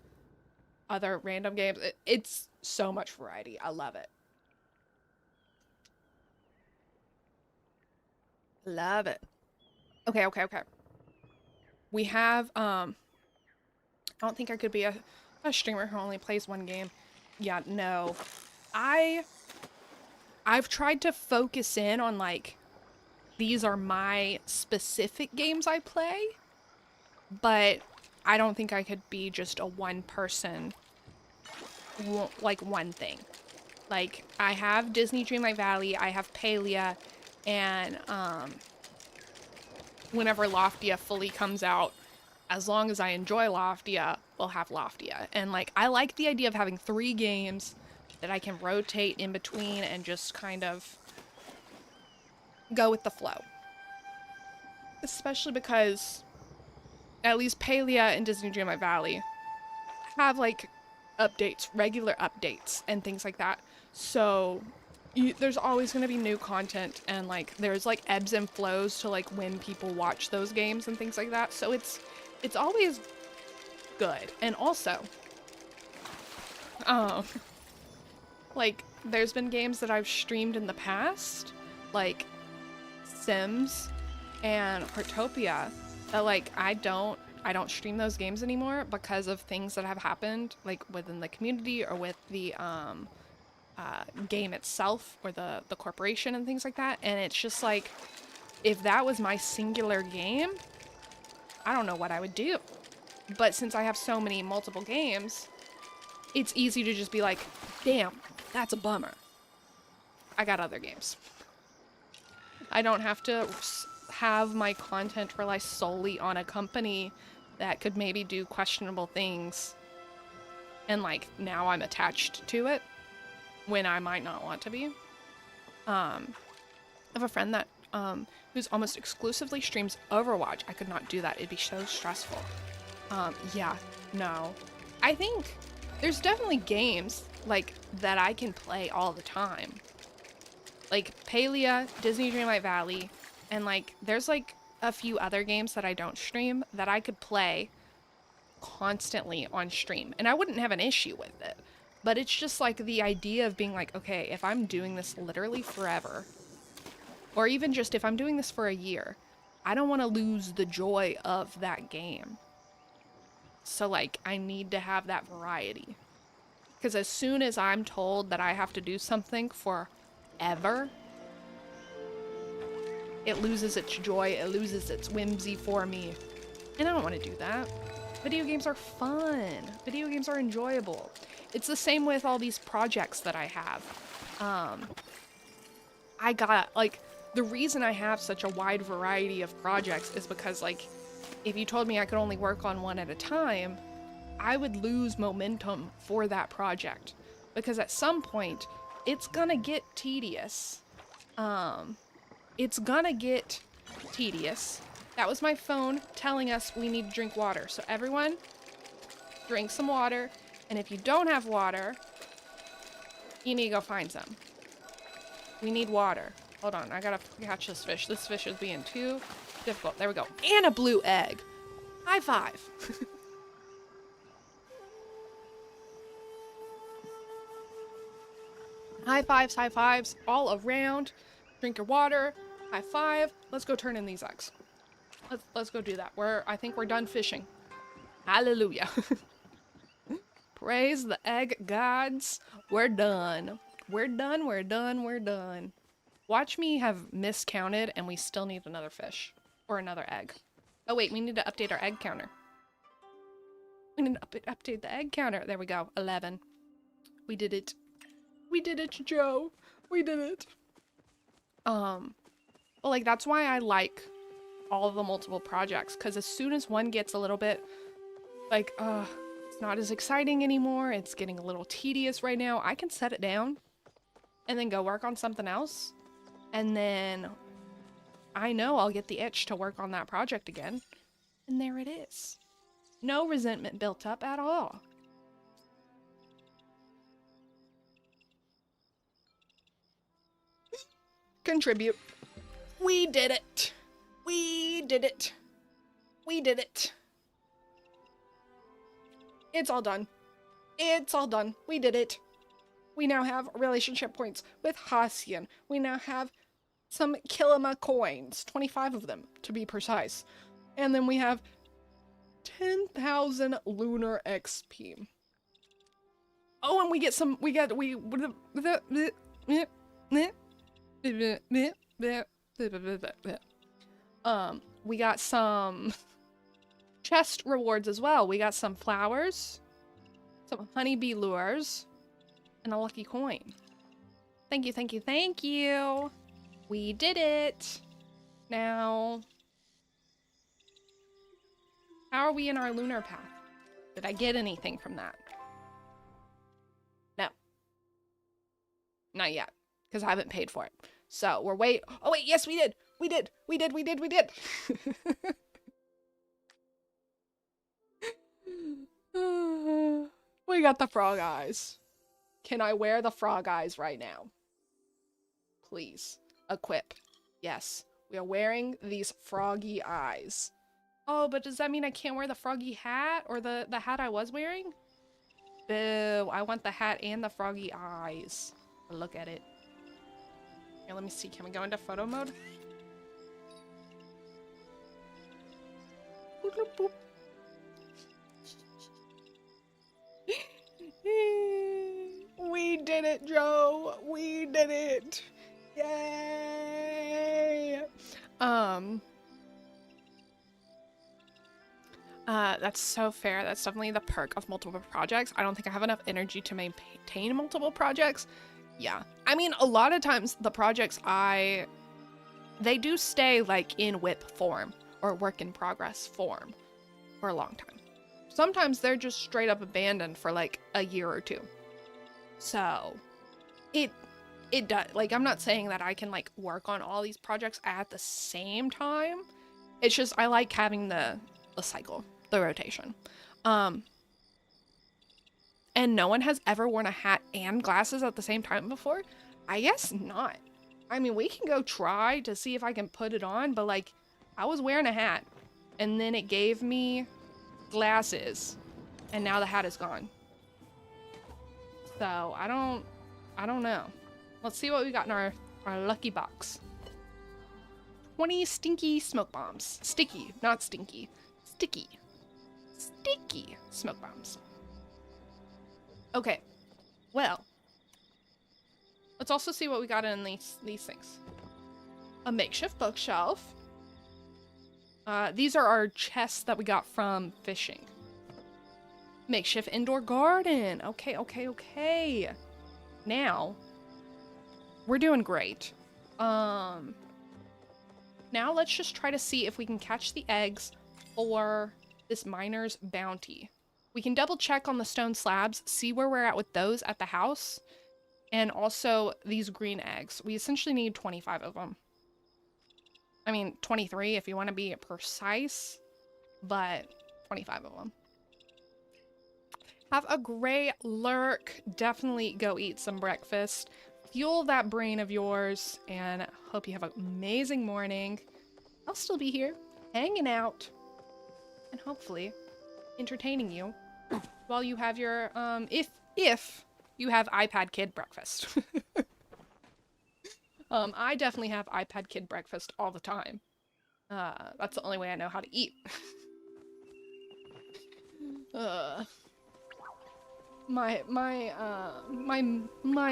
other random games. It's so much variety. I love it. Love it. Okay. We have, I don't think I could be a streamer who only plays one game. Yeah, no. I've tried to focus in on like, these are my specific games I play, but I don't think I could be just a one person, like one thing. Like, I have Disney Dreamlight Valley, I have Palia, and whenever Loftia fully comes out, as long as I enjoy Loftia, we'll have Loftia. And like, I like the idea of having 3 games that I can rotate in between and just kind of go with the flow. Especially because at least Palia and Disney Dreamlight Valley have like updates, regular updates and things like that. So there's always going to be new content, and like there's like ebbs and flows to like when people watch those games and things like that. So it's always good. And also, like there's been games that I've streamed in the past, like Sims and Portopia, that like I don't stream those games anymore because of things that have happened like within the community or with the game itself or the corporation and things like that. And it's just like, if that was my singular game, I don't know what I would do. But since I have so many multiple games, it's easy to just be like, damn, that's a bummer. I got other games. I don't have to have my content rely solely on a company that could maybe do questionable things, and like now I'm attached to it when I might not want to be. I have a friend that who's almost exclusively streams Overwatch. I could not do that. It'd be so stressful. Yeah, no. I think there's definitely games like that I can play all the time. Like Palia, Disney Dreamlight Valley, and like there's like a few other games that I don't stream that I could play constantly on stream, and I wouldn't have an issue with it. But it's just like the idea of being like, okay, if I'm doing this literally forever, or even just if I'm doing this for a year, I don't want to lose the joy of that game. So like, I need to have that variety. Because as soon as I'm told that I have to do something forever, it loses its joy, it loses its whimsy for me. And I don't want to do that. Video games are fun. Video games are enjoyable. It's the same with all these projects that I have. I got, like, the reason I have such a wide variety of projects is because, like, if you told me I could only work on one at a time, I would lose momentum for that project. Because at some point, it's gonna get tedious. It's gonna get tedious. That was my phone telling us we need to drink water. So everyone, drink some water. And if you don't have water, you need to go find some. We need water. Hold on, I gotta catch this fish. This fish is being too difficult. There we go. And a blue egg. High five. High fives all around. Drink your water. High five. Let's go turn in these eggs. Let's go do that. I think we're done fishing. Hallelujah. Praise the egg gods. We're done. We're done, we're done, we're done. Watch me have miscounted and we still need another fish. Or another egg. Oh wait, we need to update our egg counter. We need to update the egg counter. There we go. 11. We did it. We did it, Joe. We did it. Well, like, that's why I like all of the multiple projects. Because as soon as one gets a little bit, like, it's not as exciting anymore. It's getting a little tedious right now. I can set it down and then go work on something else. And then I know I'll get the itch to work on that project again. And there it is. No resentment built up at all. Contribute. We did it. We did it. We did it. It's all done. It's all done. We did it. We now have relationship points with Hassian. We now have some Kilima coins. 25 of them, to be precise. And then we have 10,000 lunar XP. Oh, and we get some, we got some chest rewards as well. We got some flowers, some honeybee lures, and a lucky coin. Thank you, thank you, thank you. We did it. Now, how are we in our lunar path? Did I get anything from that? No. Not yet, because I haven't paid for it. So we're oh wait, yes we did. We did. We did. We got the frog eyes. Can I wear the frog eyes right now? Please. Equip. Yes. We are wearing these froggy eyes. Oh, but does that mean I can't wear the froggy hat? Or the hat I was wearing? Boo. I want the hat and the froggy eyes. Look at it. Here, let me see. Can we go into photo mode? Boop, boop, boop. We did it, Joe. We did it. Yay. That's so fair. That's definitely the perk of multiple projects. I don't think I have enough energy to maintain multiple projects. Yeah. I mean, a lot of times the projects they do stay like in WIP form or work in progress form for a long time. Sometimes they're just straight up abandoned for like a year or two. So it does, like, I'm not saying that I can like work on all these projects at the same time. It's just I like having the cycle, the rotation. And no one has ever worn a hat and glasses at the same time before? I guess not. I mean, we can go try to see if I can put it on, but like, I was wearing a hat and then it gave me glasses and now the hat is gone. So I don't know. Let's see what we got in our lucky box. 20 stinky smoke bombs. Sticky, not stinky. Sticky. Sticky smoke bombs. Okay, well, let's also see what we got in these things. A makeshift bookshelf. These are our chests that we got from fishing. Makeshift indoor garden. Okay. Now, we're doing great. Now let's just try to see if we can catch the eggs for this miner's bounty. We can double check on the stone slabs, see where we're at with those at the house, and also these green eggs. We essentially need 25 of them. I mean, 23 if you want to be precise, but 25 of them. Have a great lurk. Definitely go eat some breakfast. Fuel that brain of yours, and hope you have an amazing morning. I'll still be here, hanging out, and hopefully entertaining you while you have your, if you have iPad kid breakfast. I definitely have iPad kid breakfast all the time. That's the only way I know how to eat. uh, my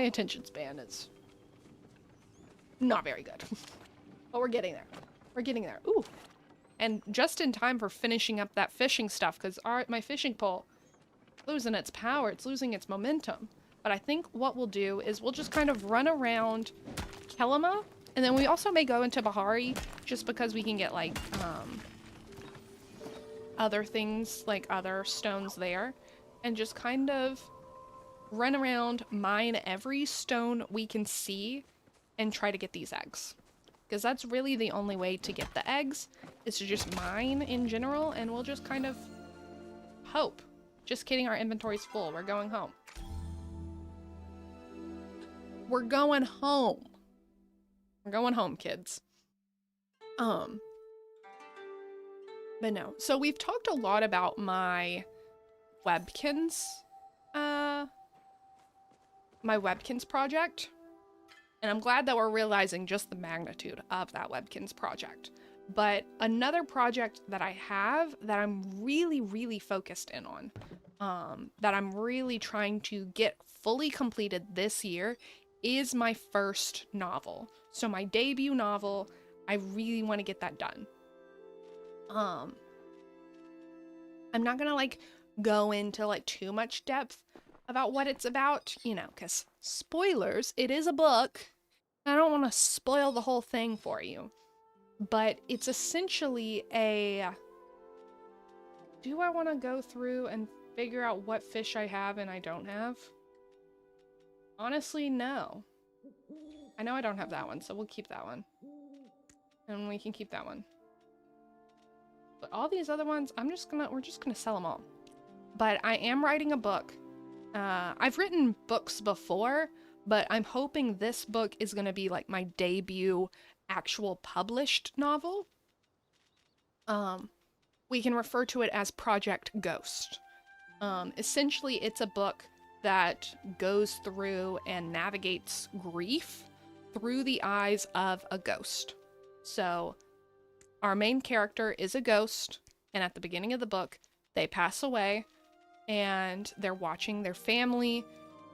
attention span is not very good. But we're getting there. We're getting there. Ooh. And just in time for finishing up that fishing stuff, because my fishing pole is losing its power. It's losing its momentum. But I think what we'll do is we'll just kind of run around Kelima, and then we also may go into Bahari, just because we can get, like, other things, like other stones there, and just kind of run around, mine every stone we can see, and try to get these eggs. Because that's really the only way to get the eggs, is to just mine in general, and we'll just kind of hope. Just kidding, our inventory's full. We're going home. We're going home. We're going home, kids. But no. So we've talked a lot about my Webkins, my Webkins project. And I'm glad that we're realizing just the magnitude of that Webkins project. But another project that I have that I'm really, really focused in on, that I'm really trying to get fully completed this year, is my first novel. So my debut novel, I really want to get that done. I'm not gonna like go into like too much depth about what it's about, you know, because spoilers, it is a book. I don't want to spoil the whole thing for you, but it's essentially a, do I want to go through and figure out what fish I have and I don't have? Honestly, no. I know I don't have that one, so we'll keep that one. And we can keep that one. But all these other ones, we're just gonna sell them all. But I am writing a book. I've written books before, but I'm hoping this book is gonna be like my debut actual published novel. We can refer to it as Project Ghost. Essentially, it's a book that goes through and navigates grief through the eyes of a ghost. So our main character is a ghost, and at the beginning of the book, they pass away, and they're watching their family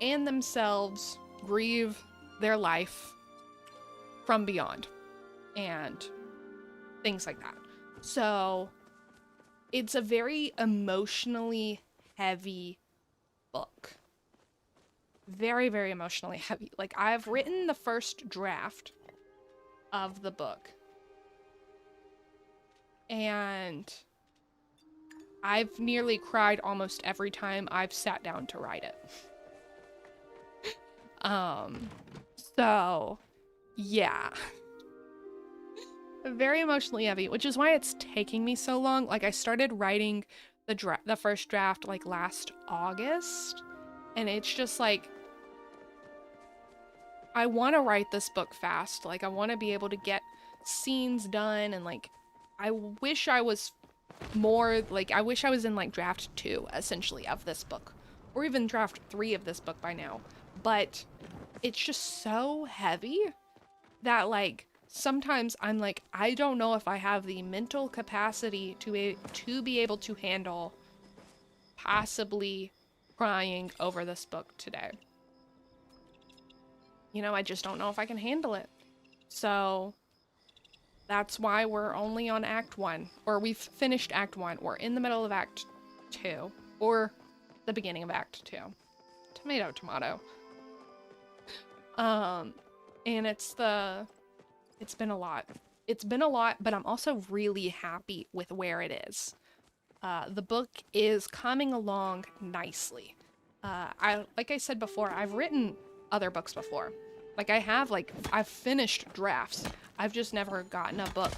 and themselves grieve their life from beyond, and things like that. So it's a very emotionally heavy book. Very, very emotionally heavy. Like, I've written the first draft of the book, and I've nearly cried almost every time I've sat down to write it. So, yeah. Very emotionally heavy, which is why it's taking me so long. Like, I started writing the first draft, like, last August, and it's just, like, I want to write this book fast. Like, I want to be able to get scenes done, and, like, I wish I was more, like, I wish I was in, like, draft 2, essentially, of this book. Or even draft 3 of this book by now. But it's just so heavy that, like, sometimes I'm like, I don't know if I have the mental capacity to be able to handle possibly crying over this book today. You know, I just don't know if I can handle it. So that's why we're only on Act 1. Or we've finished Act 1. We're in the middle of Act 2. Or the beginning of Act 2. Tomato, tomato. And it's been a lot. It's been a lot, but I'm also really happy with where it is. The book is coming along nicely. Like I said before, I've written other books before. Like, I've finished drafts. I've just never gotten a book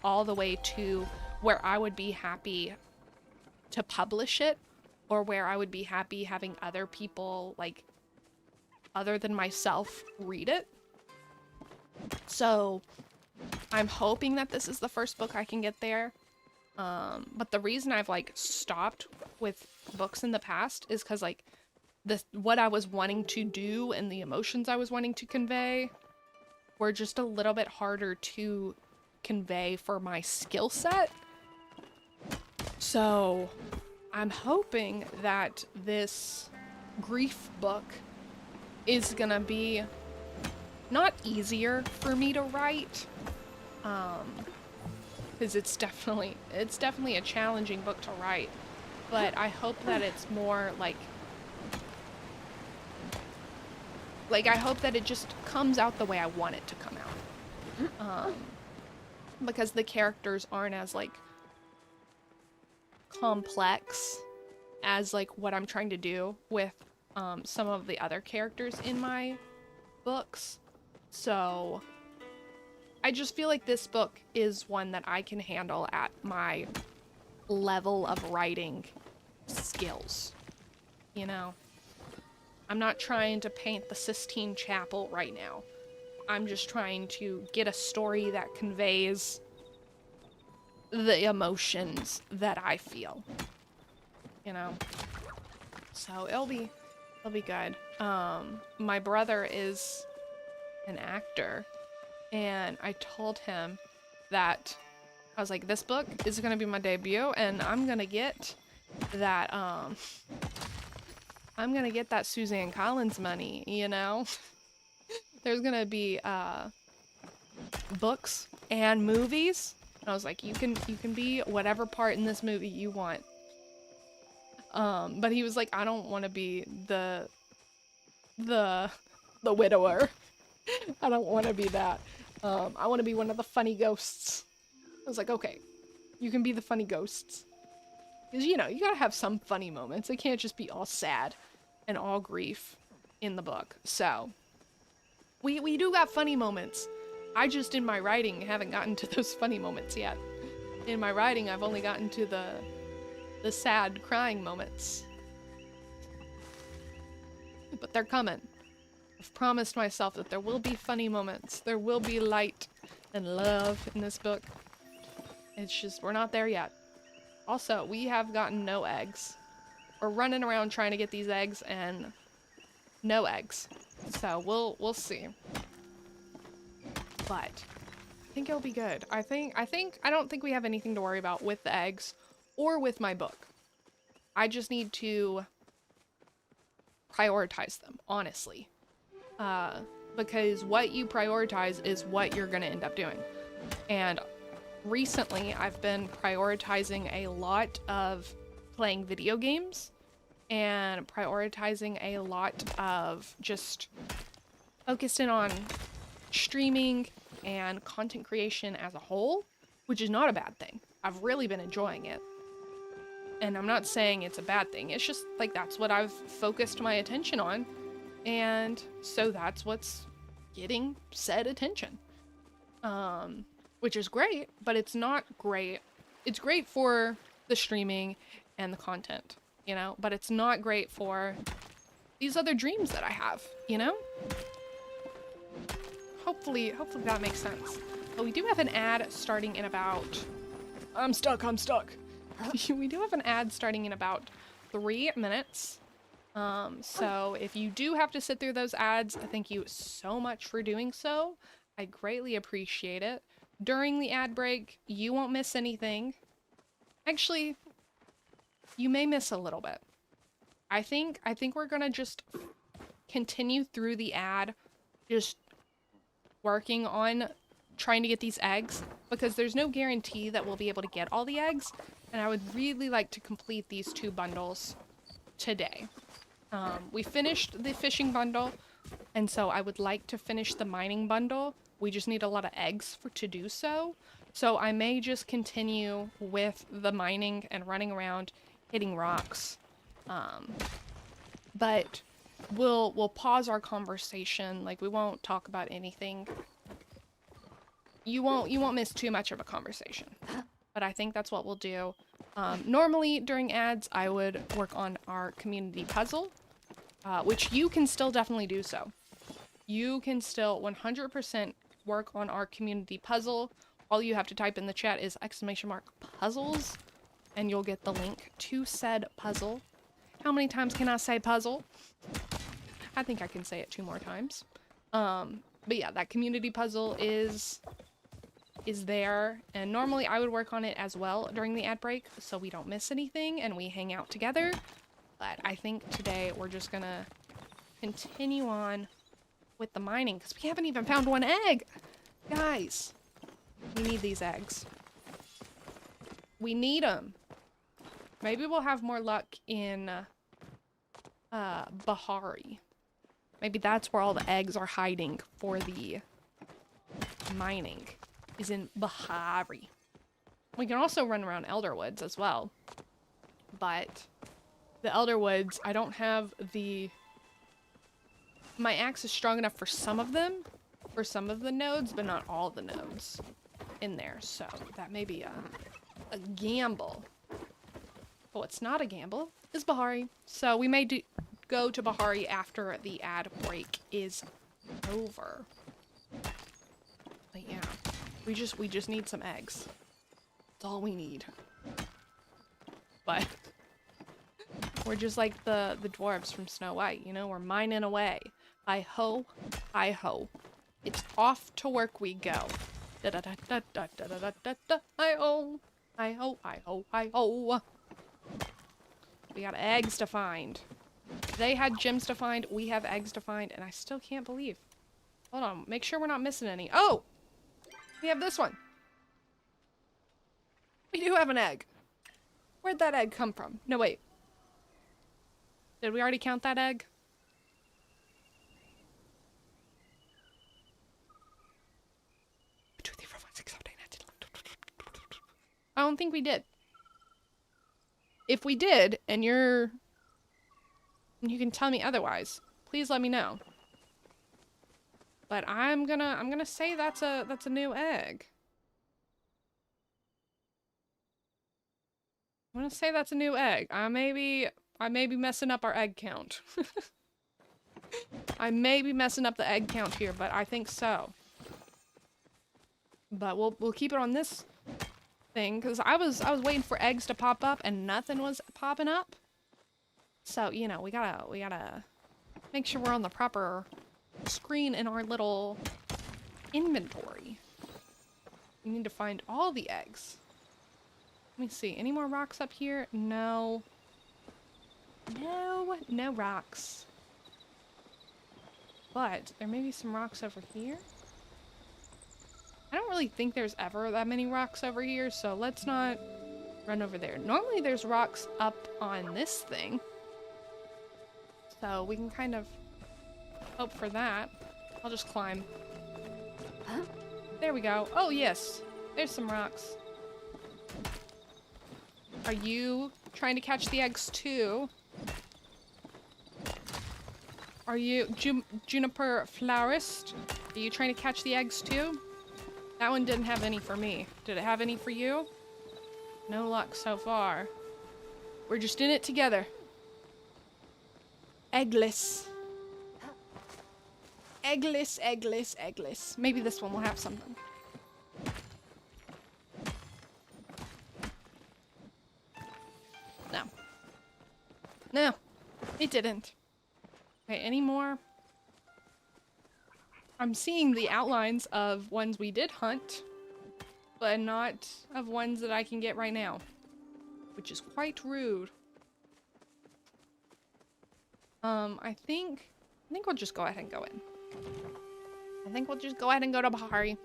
all the way to where I would be happy to publish it, or where I would be happy having other people, like, other than myself, read it. So I'm hoping that this is the first book I can get there. But the reason I've, like, stopped with books in the past is because, like, what I was wanting to do and the emotions I was wanting to convey were just a little bit harder to convey for my skill set. So I'm hoping that this grief book is gonna be not easier for me to write, because it's definitely a challenging book to write, but I hope that it's more like I hope that it just comes out the way I want it to come out. Because the characters aren't as like complex as like what I'm trying to do with some of the other characters in my books. So I just feel like this book is one that I can handle at my level of writing skills. You know? I'm not trying to paint the Sistine Chapel right now. I'm just trying to get a story that conveys the emotions that I feel. You know? So it'll be good. My brother is an actor, and I told him that I was like, this book is gonna be my debut, and I'm gonna get that Suzanne Collins money, you know? There's gonna be books and movies. And I was like, you can be whatever part in this movie you want. But he was like, I don't want to be the widower. I don't want to be that. I want to be one of the funny ghosts. I was like, okay, you can be the funny ghosts. Because, you know, you gotta have some funny moments. It can't just be all sad and all grief in the book. So, we do got funny moments. I just, in my writing, haven't gotten to those funny moments yet. In my writing, I've only gotten to the sad, crying moments. But they're coming. I've promised myself that there will be funny moments. There will be light and love in this book. It's just, we're not there yet. Also, we have gotten no eggs. We're running around trying to get these eggs and no eggs. So we'll see. But I think it'll be good. I don't think we have anything to worry about with the eggs or with my book. I just need to prioritize them, honestly. Because what you prioritize is what you're gonna end up doing. And recently, I've been prioritizing a lot of playing video games and prioritizing a lot of just focusing on streaming and content creation as a whole, which is not a bad thing. I've really been enjoying it. And I'm not saying it's a bad thing. It's just like that's what I've focused my attention on. And so that's what's getting said attention. Which is great, but it's not great. It's great for the streaming and the content, you know, but it's not great for these other dreams that I have, you know? Hopefully that makes sense. But we do have an ad starting in about... I'm stuck. We do have an ad starting in about 3 minutes. So if you do have to sit through those ads, thank you so much for doing so. I greatly appreciate it. During the ad break, you won't miss anything. Actually, you may miss a little bit. I think we're gonna just continue through the ad, just working on trying to get these eggs, because there's no guarantee that we'll be able to get all the eggs, and I would really like to complete these 2 bundles today. We finished the fishing bundle, and so I would like to finish the mining bundle. We just need a lot of eggs to do so. So I may just continue with the mining and running around hitting rocks. But we'll pause our conversation. Like, we won't talk about anything. You won't miss too much of a conversation. But I think that's what we'll do. Normally during ads, I would work on our community puzzle, which you can still definitely do so. You can still 100% work on our community puzzle. All you have to type in the chat is !puzzles, and you'll get the link to said puzzle. How many times can I say puzzle? I think I can say it 2 more times. But yeah, that community puzzle is there, and normally I would work on it as well during the ad break so we don't miss anything and we hang out together. But I think today we're just gonna continue on with the mining because we haven't even found 1 egg. Guys, we need these eggs. We need them. Maybe we'll have more luck in Bahari. Maybe that's where all the eggs are hiding for the mining, is in Bahari. We can also run around Elderwoods as well. But the Elderwoods, I don't have the... My axe is strong enough for some of them, for some of the nodes, but not all the nodes in there. So that may be a gamble. But what's not a gamble is Bahari. So we may go to Bahari after the ad break is over. But yeah, we just need some eggs. That's all we need. But we're just like the dwarves from Snow White, you know, we're mining away. Hi-ho, hi-ho. It's off to work we go. Da-da-da-da-da-da-da-da-da. Hi-ho, hi-ho, hi-ho, hi-ho. We got eggs to find. They had gems to find, we have eggs to find, and I still can't believe. Hold on, make sure we're not missing any. Oh! We have this one. We do have an egg. Where'd that egg come from? No, wait. Did we already count that egg? I don't think we did. If we did, and you can tell me otherwise, please let me know. But I'm gonna say that's a new egg. I'm gonna say that's a new egg. I may be messing up our egg count. I may be messing up the egg count here, but I think so. But we'll keep it on this thing because I was waiting for eggs to pop up and nothing was popping up. So, you know, we gotta make sure we're on the proper screen in our little inventory. We need to find all the eggs. Let me see. Any more rocks up here? No. No rocks. But there may be some rocks over here. I don't really think there's ever that many rocks over here, so let's not run over there. Normally there's rocks up on this thing. So we can kind of hope for that. I'll just climb. Huh? There we go. Oh yes, there's some rocks. Are you trying to catch the eggs too? Are you Juniper Florist? Are you trying to catch the eggs too? That one didn't have any for me. Did it have any for you? No luck so far. We're just in it together. Eggless. Eggless, eggless, eggless. Maybe this one will have something. No. No, it didn't. Okay, any more? I'm seeing the outlines of ones we did hunt, but not of ones that I can get right now, which is quite rude. I think we'll just go ahead and go in. I think we'll just go ahead and go to Bahari.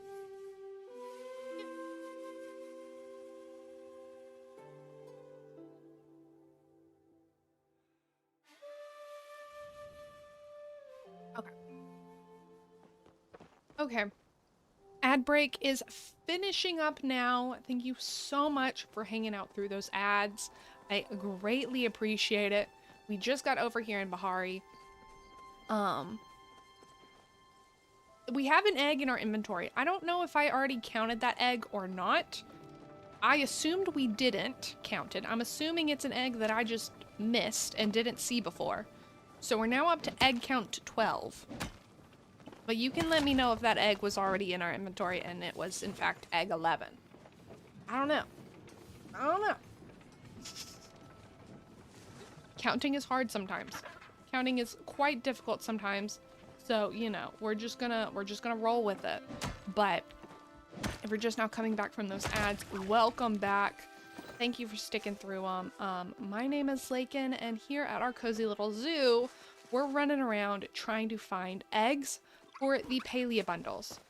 Okay. Ad break is finishing up now. Thank you so much for hanging out through those ads. I greatly appreciate it. We just got over here in Bahari. We have an egg in our inventory. I don't know if I already counted that egg or not. I assumed we didn't count it. I'm assuming it's an egg that I just missed and didn't see before. So we're now up to egg count 12. But you can let me know if that egg was already in our inventory and it was in fact egg 11. I don't know. I don't know. counting is hard sometimes. Counting is quite difficult sometimes. So, you know, we're just gonna roll with it. But if you're just now coming back from those ads, welcome back. Thank you for sticking through them. My name is Lakin, and here at our cozy little zoo, we're running around trying to find eggs for the Palia bundles.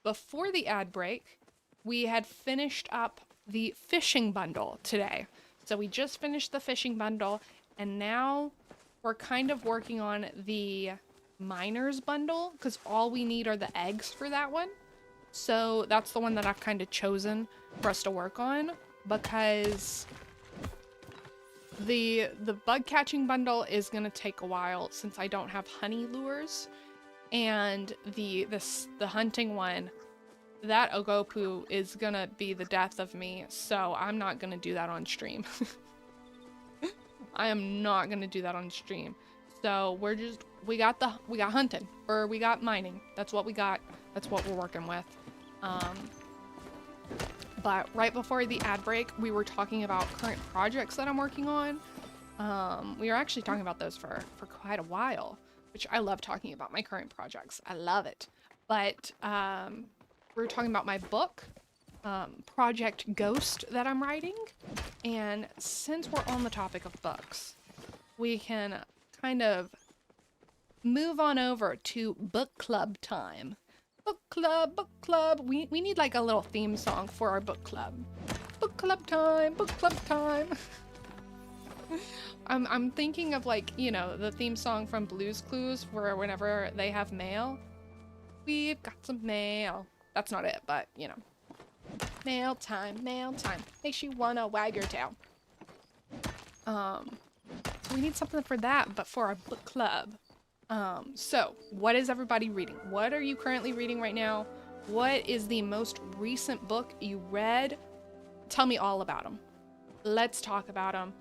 Before the ad break, we had finished up the fishing bundle today. So we just finished the fishing bundle, and now we're kind of working on the miners bundle, because all we need are the eggs for that one. So that's the one that I've kind of chosen for us to work on, because the bug catching bundle is gonna take a while since I don't have honey lures, and the hunting one, that Ogopu is gonna be the death of me, so I'm not gonna do that on stream. I am not gonna do that on stream. So we got hunting, or we got mining. That's what we got. That's what we're working with. But right before the ad break, we were talking about current projects that I'm working on. We were actually talking about those for quite a while, which I love talking about my current projects. I love it. But we were talking about my book, Project Ghost, that I'm writing. And since we're on the topic of books, we can kind of move on over to book club time. Book club, book club. We need like a little theme song for our book club. Book club time, book club time. I'm thinking of, like, you know, the theme song from Blue's Clues, where whenever they have mail, we've got some mail. That's not it, but you know. Mail time, makes you wanna wag your tail. We need something for that, but for our book club. So what is everybody reading? What are you currently reading right now? What is the most recent book you read? Tell me all about them. Let's talk about them.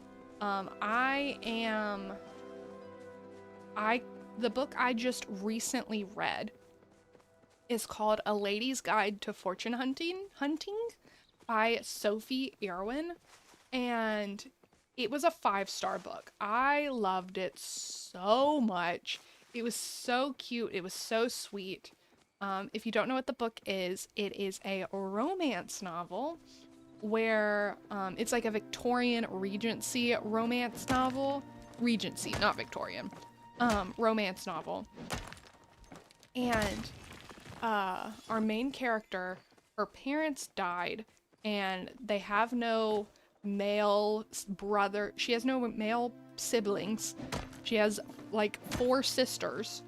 The book I just recently read is called A Lady's Guide to Fortune Hunting by Sophie Irwin, and it was a 5-star book. I loved it so much. It was so cute. It was so sweet. If you don't know what the book is, it is a romance novel where it's like a Victorian Regency romance novel. Regency, not Victorian. Romance novel. And our main character, her parents died, and they have no male brother. She has no male siblings. She has like 4 sisters,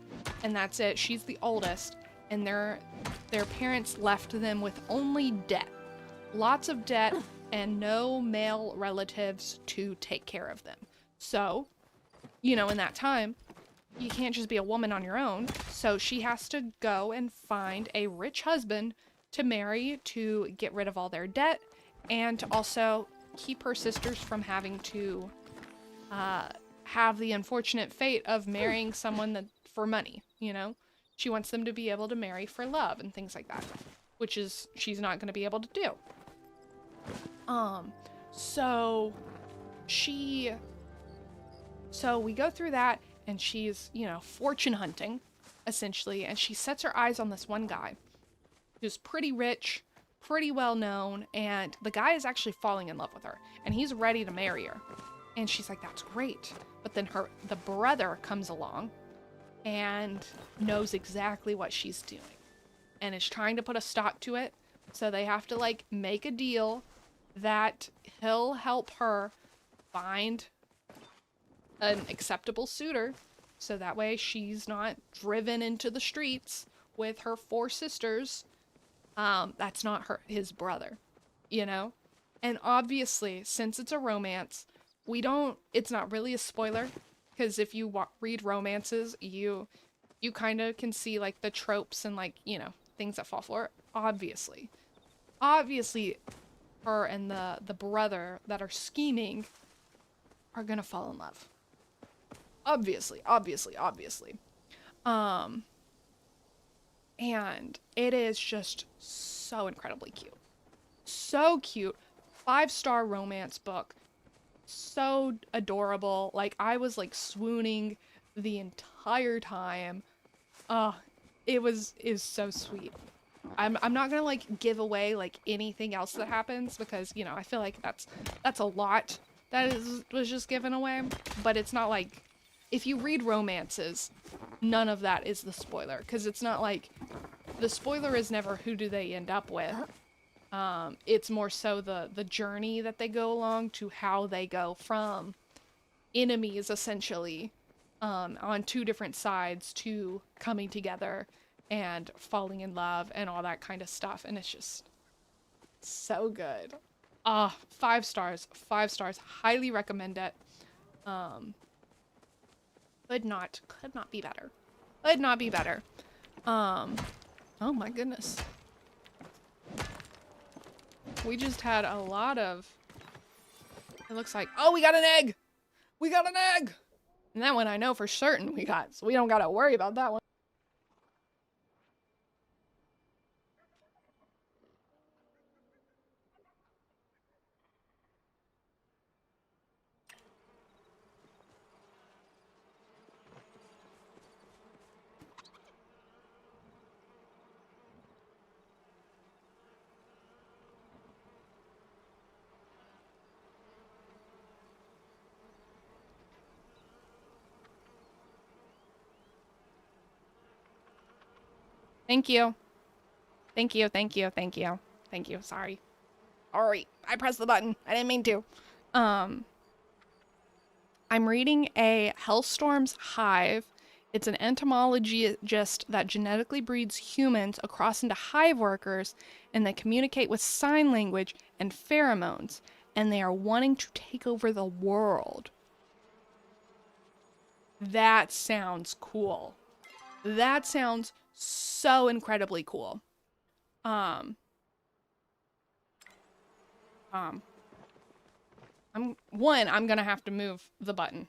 and that's it. She's the oldest, and their parents left them with only debt. Lots of debt and no male relatives to take care of them. So, you know, in that time, you can't just be a woman on your own. So she has to go and find a rich husband to marry to get rid of all their debt, and to also keep her sisters from having to have the unfortunate fate of marrying someone for money, you know? She wants them to be able to marry for love and things like that, which is she's not going to be able to do. So we go through that, and she's, you know, fortune hunting, essentially, and she sets her eyes on this one guy who's pretty rich, pretty well known, and the guy is actually falling in love with her, and he's ready to marry her. And she's like, that's great. But then the brother comes along and knows exactly what she's doing and is trying to put a stop to it. So they have to, like, make a deal that he'll help her find an acceptable suitor, so that way she's not driven into the streets with her 4 sisters. That's not his brother, you know? And obviously, since it's a romance, it's not really a spoiler, because if you read romances, you kind of can see, like, the tropes and, like, you know, things that fall for it. Obviously, her and the brother that are scheming are gonna fall in love. Obviously. And it is just so incredibly cute. So cute. 5-star romance book. so adorable. Like, I was like swooning the entire time. Uh, it was so sweet. I'm not gonna like give away like anything else that happens because, you know, I feel like that's a lot was just given away. But it's not like, if you read romances, none of that is the spoiler, because it's not like the spoiler is never who do they end up with. It's more so the journey that they go along to how they go from enemies essentially, on two different sides to coming together and falling in love and all that kind of stuff. And it's just so good. 5 stars, 5 stars. Highly recommend it. Could not be better. Could not be better. Oh my goodness. We just had a lot of, it looks like, oh, we got an egg! We got an egg! And that one I know for certain we got, so we don't gotta worry about that one. Thank you. Thank you, thank you, thank you. Thank you, sorry. Alright, I pressed the button. I didn't mean to. I'm reading a Hellstorm's Hive. It's an entomologist that genetically breeds humans across into hive workers, and they communicate with sign language and pheromones, and they are wanting to take over the world. That sounds cool. That sounds so incredibly cool. I'm gonna have to move the button.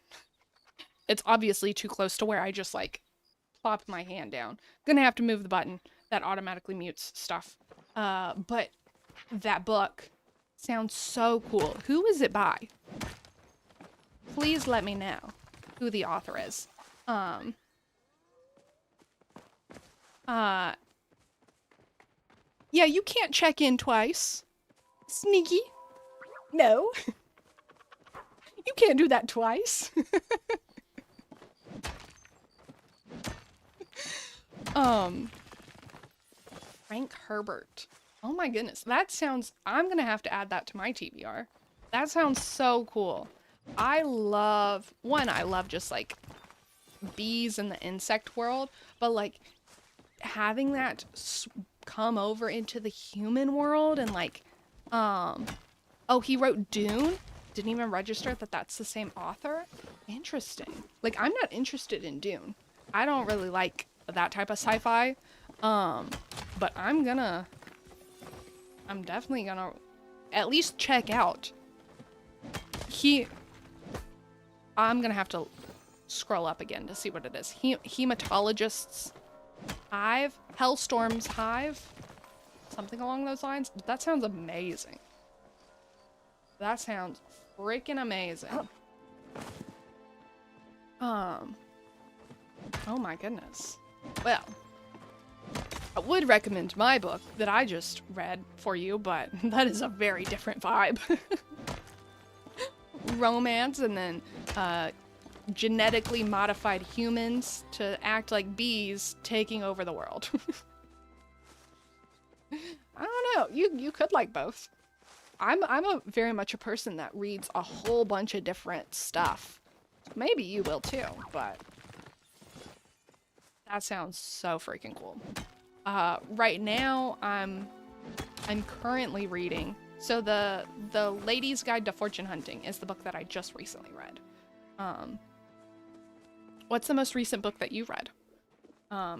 It's obviously too close to where I just like plopped my hand down. Gonna have to move the button. That automatically mutes stuff. But that book sounds so cool. Who is it by? Please let me know who the author is. Yeah, you can't check in twice. Sneaky. No. You can't do that twice. Frank Herbert. Oh my goodness. That sounds, I'm gonna have to add that to my TBR. That sounds so cool. I love just like bees in the insect world, but like having that come over into the human world and like, oh, he wrote Dune? Didn't even register that that's the same author? Interesting. Like, I'm not interested in Dune. I don't really like that type of sci-fi. But I'm definitely gonna at least check out. I'm gonna have to scroll up again to see what it is. Hematologist's Hive? Hellstorm's Hive? Something along those lines? That sounds amazing. That sounds freaking amazing. Oh my goodness. Well, I would recommend my book that I just read for you, but that is a very different vibe. Romance and then genetically modified humans to act like bees taking over the world. I don't know. You could like both. I'm a very much a person that reads a whole bunch of different stuff. Maybe you will too, but that sounds so freaking cool. Right now I'm currently reading. So the Lady's Guide to Fortune Hunting is the book that I just recently read. What's the most recent book that you read?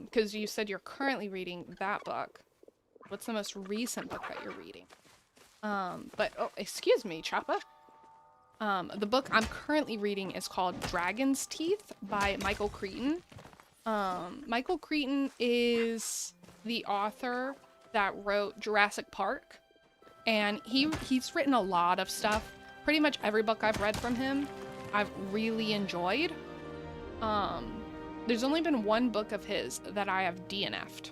Because you said you're currently reading that book. What's the most recent book that you're reading? But, oh, excuse me, Choppa. The book I'm currently reading is called Dragon's Teeth by Michael Crichton. Michael Crichton is the author that wrote Jurassic Park. And he's written a lot of stuff, pretty much every book I've read from him, I've really enjoyed. There's only been one book of his that I have DNF'd,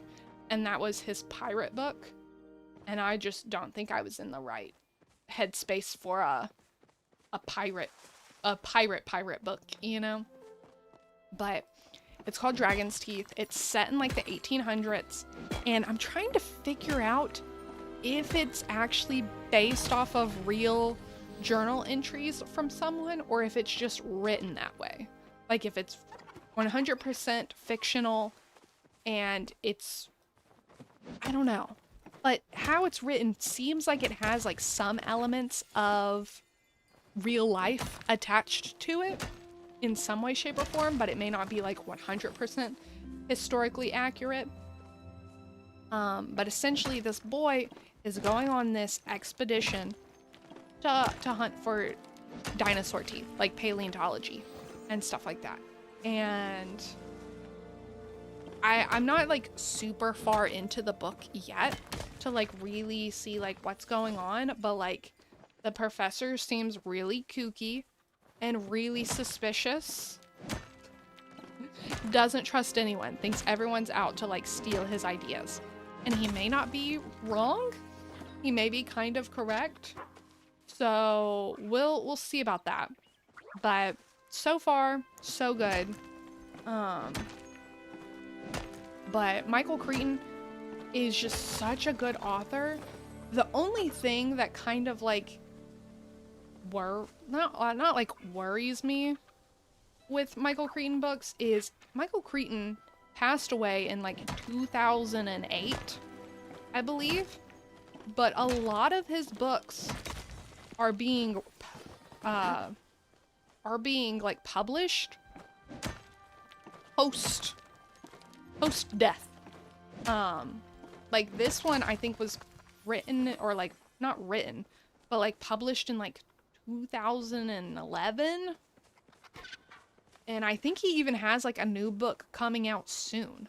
and that was his pirate book. And I just don't think I was in the right headspace for a pirate book, you know? But it's called Dragon's Teeth. It's set in like the 1800s, and I'm trying to figure out if it's actually based off of real journal entries from someone, or if it's just written that way. Like if it's 100% fictional and it's, I don't know. But how it's written seems like it has like some elements of real life attached to it in some way, shape, or form, but it may not be like 100% historically accurate. But essentially this boy is going on this expedition to hunt for dinosaur teeth, like paleontology and stuff like that. And I'm not like super far into the book yet to like really see like what's going on, but like the professor seems really kooky and really suspicious. Doesn't trust anyone, thinks everyone's out to like steal his ideas. And he may not be wrong. He may be kind of correct. So we'll see about that. But so far, so good. But Michael Crichton is just such a good author. The only thing that kind of like not like worries me with Michael Crichton books is Michael Crichton passed away in like 2008, I believe. But a lot of his books are being like published post death. Like this one I think was written, or like not written, but like published in like 2011. And I think he even has like a new book coming out soon.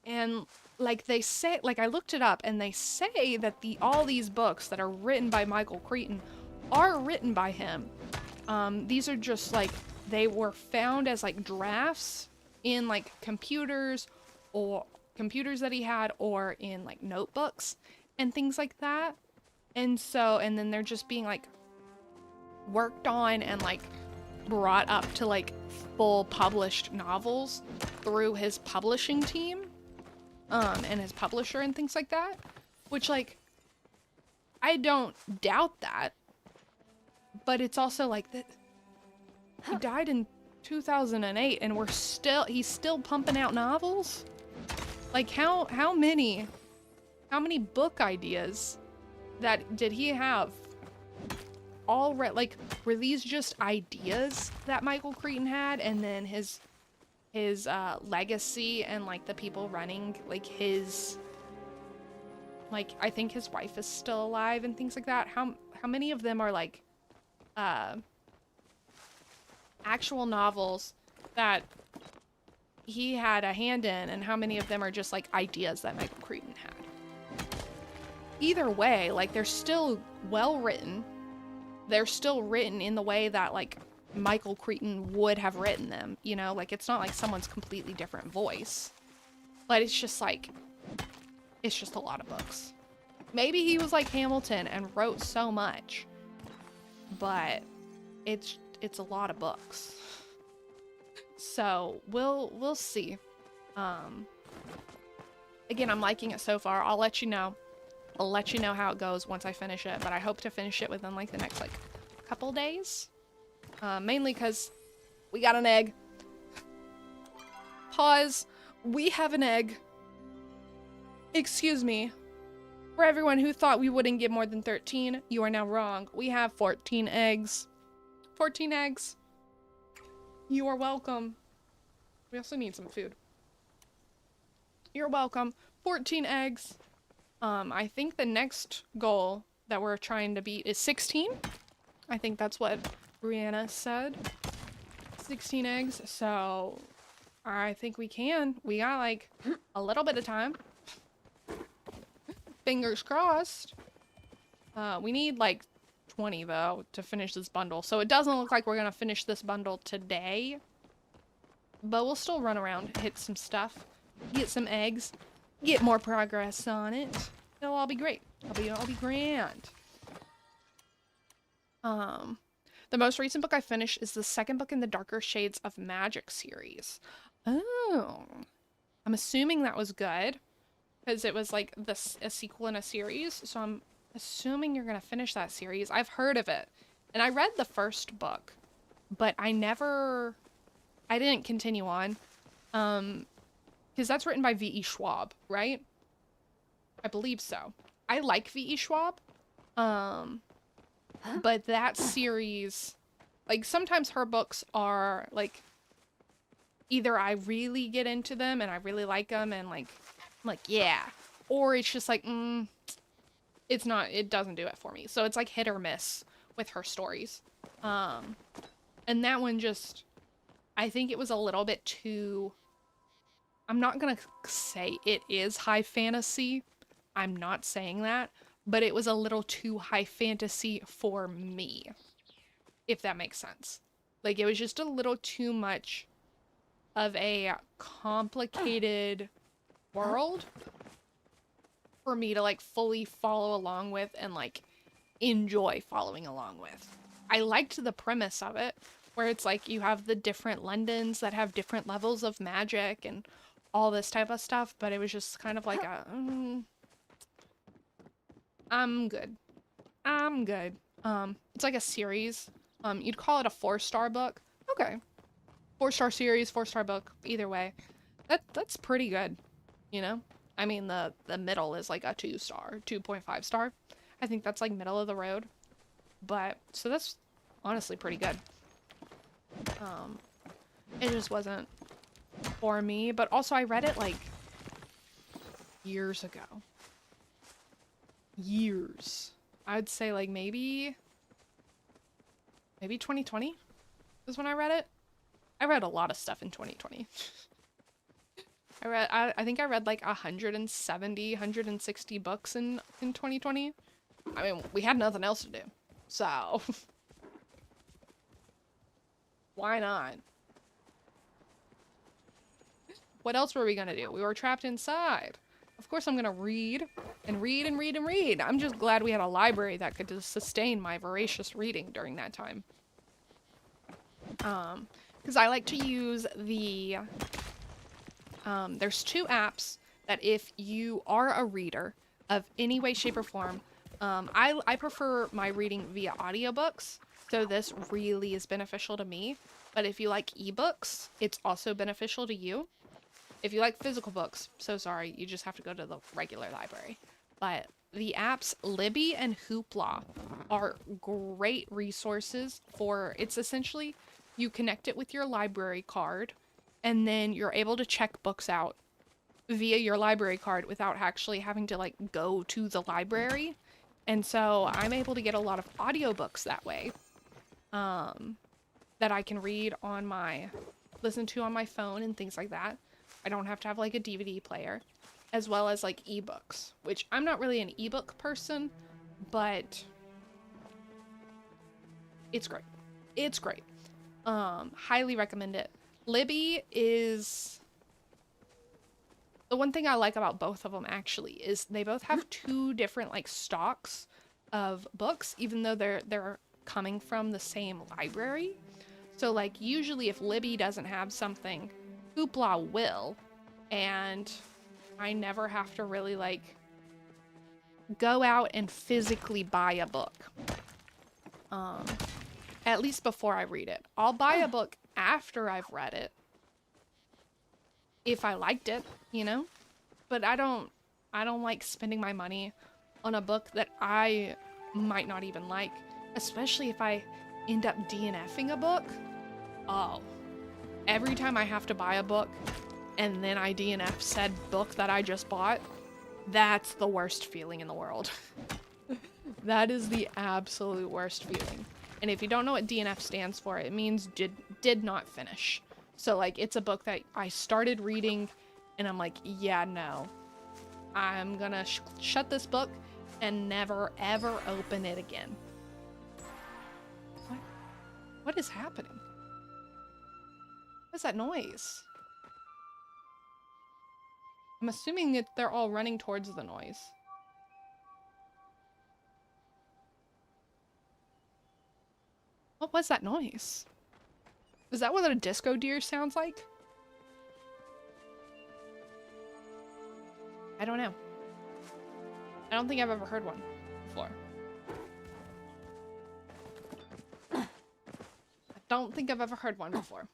And like they say, like I looked it up and they say that all these books that are written by Michael Crichton are written by him. These are just like, they were found as like drafts in like computers that he had, or in like notebooks and things like that. And then they're just being like worked on and like brought up to like full published novels through his publishing team, and his publisher and things like that, which like I don't doubt that, but it's also like that he died in 2008 and he's still pumping out novels. Like how many book ideas that did he have all like, were these just ideas that Michael Crichton had, and then his legacy and like the people running like his, like I think his wife is still alive and things like that. How many of them are like actual novels that he had a hand in, and how many of them are just like ideas that Michael Crichton had? Either way, like they're still well written. They're still written in the way that like Michael Crichton would have written them, you know? Like it's not like someone's completely different voice, but it's just like, it's just a lot of books. Maybe he was like Hamilton and wrote so much, but it's a lot of books. So we'll see. Again, I'm liking it so far. I'll let you know how it goes once I finish it, but I hope to finish it within like the next like couple days. Mainly because we got an egg. Pause. We have an egg. Excuse me. For everyone who thought we wouldn't get more than 13, you are now wrong. We have 14 eggs. 14 eggs. You are welcome. We also need some food. You're welcome. 14 eggs. I think the next goal that we're trying to beat is 16. I think that's what Brianna said. 16 eggs. So I think we can. We got like a little bit of time. Fingers crossed. We need like 20 though to finish this bundle. So it doesn't look like we're gonna finish this bundle today. But we'll still run around, hit some stuff, get some eggs, get more progress on it. It'll all be great. I'll be grand. The most recent book I finished is the second book in the Darker Shades of Magic series. Oh. I'm assuming that was good. Because it was like a sequel in a series. So I'm assuming you're going to finish that series. I've heard of it. And I read the first book. But I didn't continue on. Because that's written by V.E. Schwab, right? I believe so. I like V.E. Schwab. But that series, like, sometimes her books are, like, either I really get into them and I really like them and, like, I'm like, yeah. Or it's just like, it doesn't do it for me. So it's, like, hit or miss with her stories. And that one just, I think it was a little bit too, I'm not gonna say it is high fantasy. I'm not saying that. But it was a little too high fantasy for me, if that makes sense. Like, it was just a little too much of a complicated world for me to, like, fully follow along with and, like, enjoy following along with. I liked the premise of it, where it's like you have the different Londons that have different levels of magic and all this type of stuff, but it was just kind of like a... I'm good. I'm good. It's like a series. You'd call it a 4-star book. Okay. 4-star series, 4-star book. Either way. That's pretty good. You know? I mean, the middle is like a 2-star, 2.5 star. I think that's like middle of the road. But, so that's honestly pretty good. It just wasn't for me. But also I read it like years ago. Years. I'd say like maybe 2020 is when I read it. I read a lot of stuff in 2020. I think I read like 170, 160 books in 2020. I mean, we had nothing else to do. So why not? What else were we gonna do? We were trapped inside. Of course I'm gonna read and read and read and read. I'm just glad we had a library that could just sustain my voracious reading during that time. Because I like to use the, there's 2 apps that if you are a reader of any way, shape, or form, I prefer my reading via audiobooks, so this really is beneficial to me. But if you like ebooks, it's also beneficial to you. If you like physical books, so sorry, you just have to go to the regular library. But the apps Libby and Hoopla are great resources for, it's essentially, you connect it with your library card, and then you're able to check books out via your library card without actually having to, like, go to the library. And so I'm able to get a lot of audiobooks that way, that I can read on my, listen to on my phone and things like that. I don't have to have like a DVD player, as well as like ebooks, which I'm not really an ebook person, but it's great. It's great. Highly recommend it. Libby is, the one thing I like about both of them actually is they both have 2 different like stocks of books, even though they're coming from the same library. So like usually if Libby doesn't have something, Hoopla will, and I never have to really like go out and physically buy a book. At least before I read it. I'll buy a book after I've read it if I liked it, you know? But I don't like spending my money on a book that I might not even like, especially if I end up DNFing a book. Oh, every time I have to buy a book and then I DNF said book that I just bought, that's the worst feeling in the world. That is the absolute worst feeling. And if you don't know what DNF stands for, it means did not finish. So like it's a book that I started reading and I'm like, yeah, no. I'm gonna shut this book and never ever open it again. What is happening? What's that noise? I'm assuming that they're all running towards the noise. What was that noise? Is that what a disco deer sounds like? I don't know. I don't think I've ever heard one before. I don't think I've ever heard one before.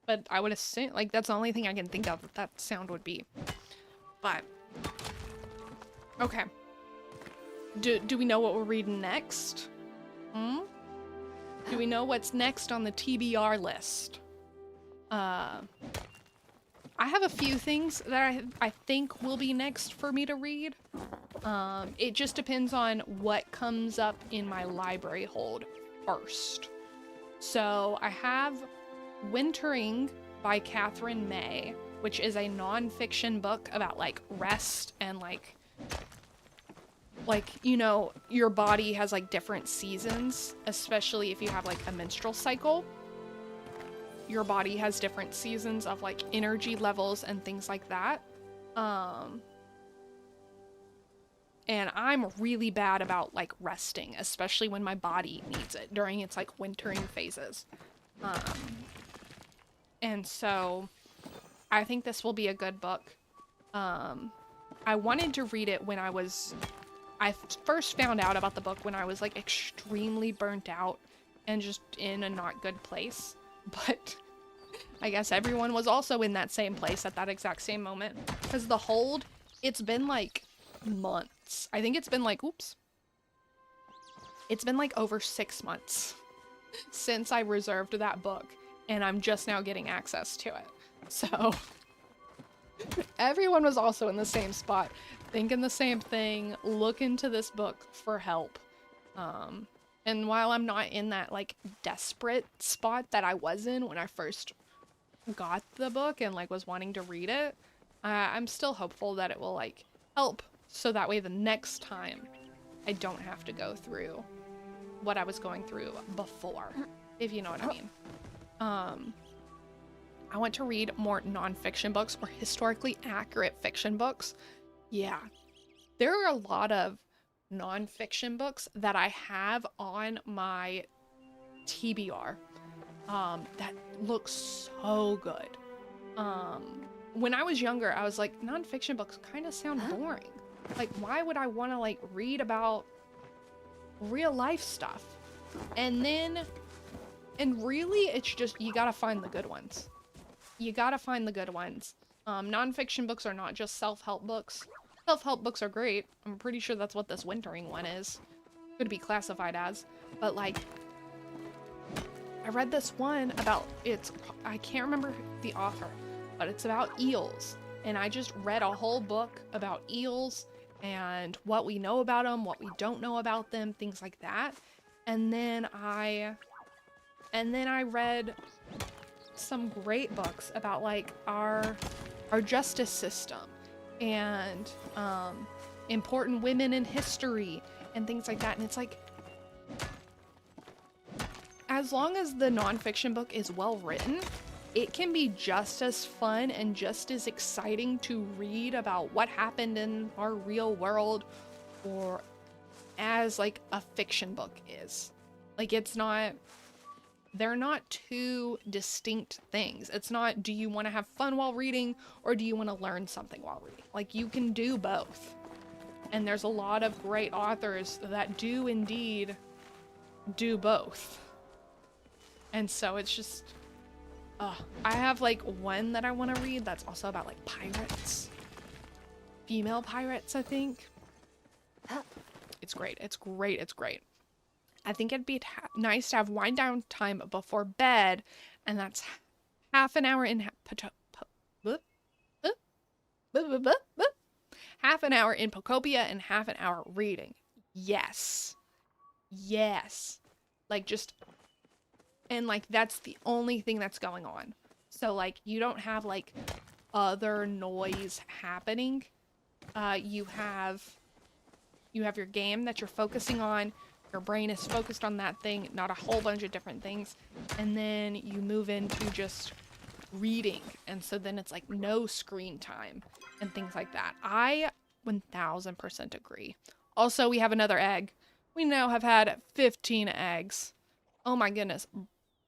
But I would assume, like, that's the only thing I can think of that sound would be. But, okay. Do we know what we're reading next? Hmm? Do we know what's next on the TBR list? I have a few things that I think will be next for me to read. It just depends on what comes up in my library hold first. So I have Wintering by Catherine May, which is a non-fiction book about like rest and like, you know, your body has like different seasons, especially if you have like a menstrual cycle. Your body has different seasons of like energy levels and things like that. And I'm really bad about like resting, especially when my body needs it during its like wintering phases. And so I think this will be a good book. I wanted to read it when I first found out about the book when I was like extremely burnt out and just in a not good place. But I guess everyone was also in that same place at that exact same moment. Because the hold, it's been like months. I think it's been like, oops. It's been like over 6 months since I reserved that book. And I'm just now getting access to it. So everyone was also in the same spot, thinking the same thing, looking to this book for help. And while I'm not in that like desperate spot that I was in when I first got the book and like was wanting to read it, I'm still hopeful that it will like help so that way the next time I don't have to go through what I was going through before, if you know what I mean. I want to read more nonfiction books or historically accurate fiction books. Yeah, there are a lot of nonfiction books that I have on my TBR that look so good. When I was younger, I was like, nonfiction books kind of sound boring. Like, why would I want to like read about real life stuff? And really, it's just, you gotta find the good ones. You gotta find the good ones. Nonfiction books are not just self-help books. Self-help books are great. I'm pretty sure that's what this wintering one is. Could be classified as. But like, I read this one about, I can't remember the author, but it's about eels. And I just read a whole book about eels and what we know about them, what we don't know about them, things like that. And then I read some great books about like our justice system and important women in history and things like that. And it's like, as long as the nonfiction book is well written, it can be just as fun and just as exciting to read about what happened in our real world or as like a fiction book is. Like, they're not two distinct things. It's not, do you want to have fun while reading or do you want to learn something while reading? Like, you can do both. And there's a lot of great authors that do indeed do both. And so it's just, I have like one that I want to read that's also about like pirates. Female pirates, I think. It's great. It's great. It's great. I think it'd be nice to have wind down time before bed, and that's half an hour in half an hour in Pocopia and half an hour reading. Yes. Yes. Like, just, and like that's the only thing that's going on. So like you don't have like other noise happening. You have You have your game that you're focusing on. Your brain is focused on that thing, not a whole bunch of different things. And then you move into just reading. And so then it's like no screen time and things like that. I 1000% agree. Also, we have another egg. We now have had 15 eggs. Oh my goodness.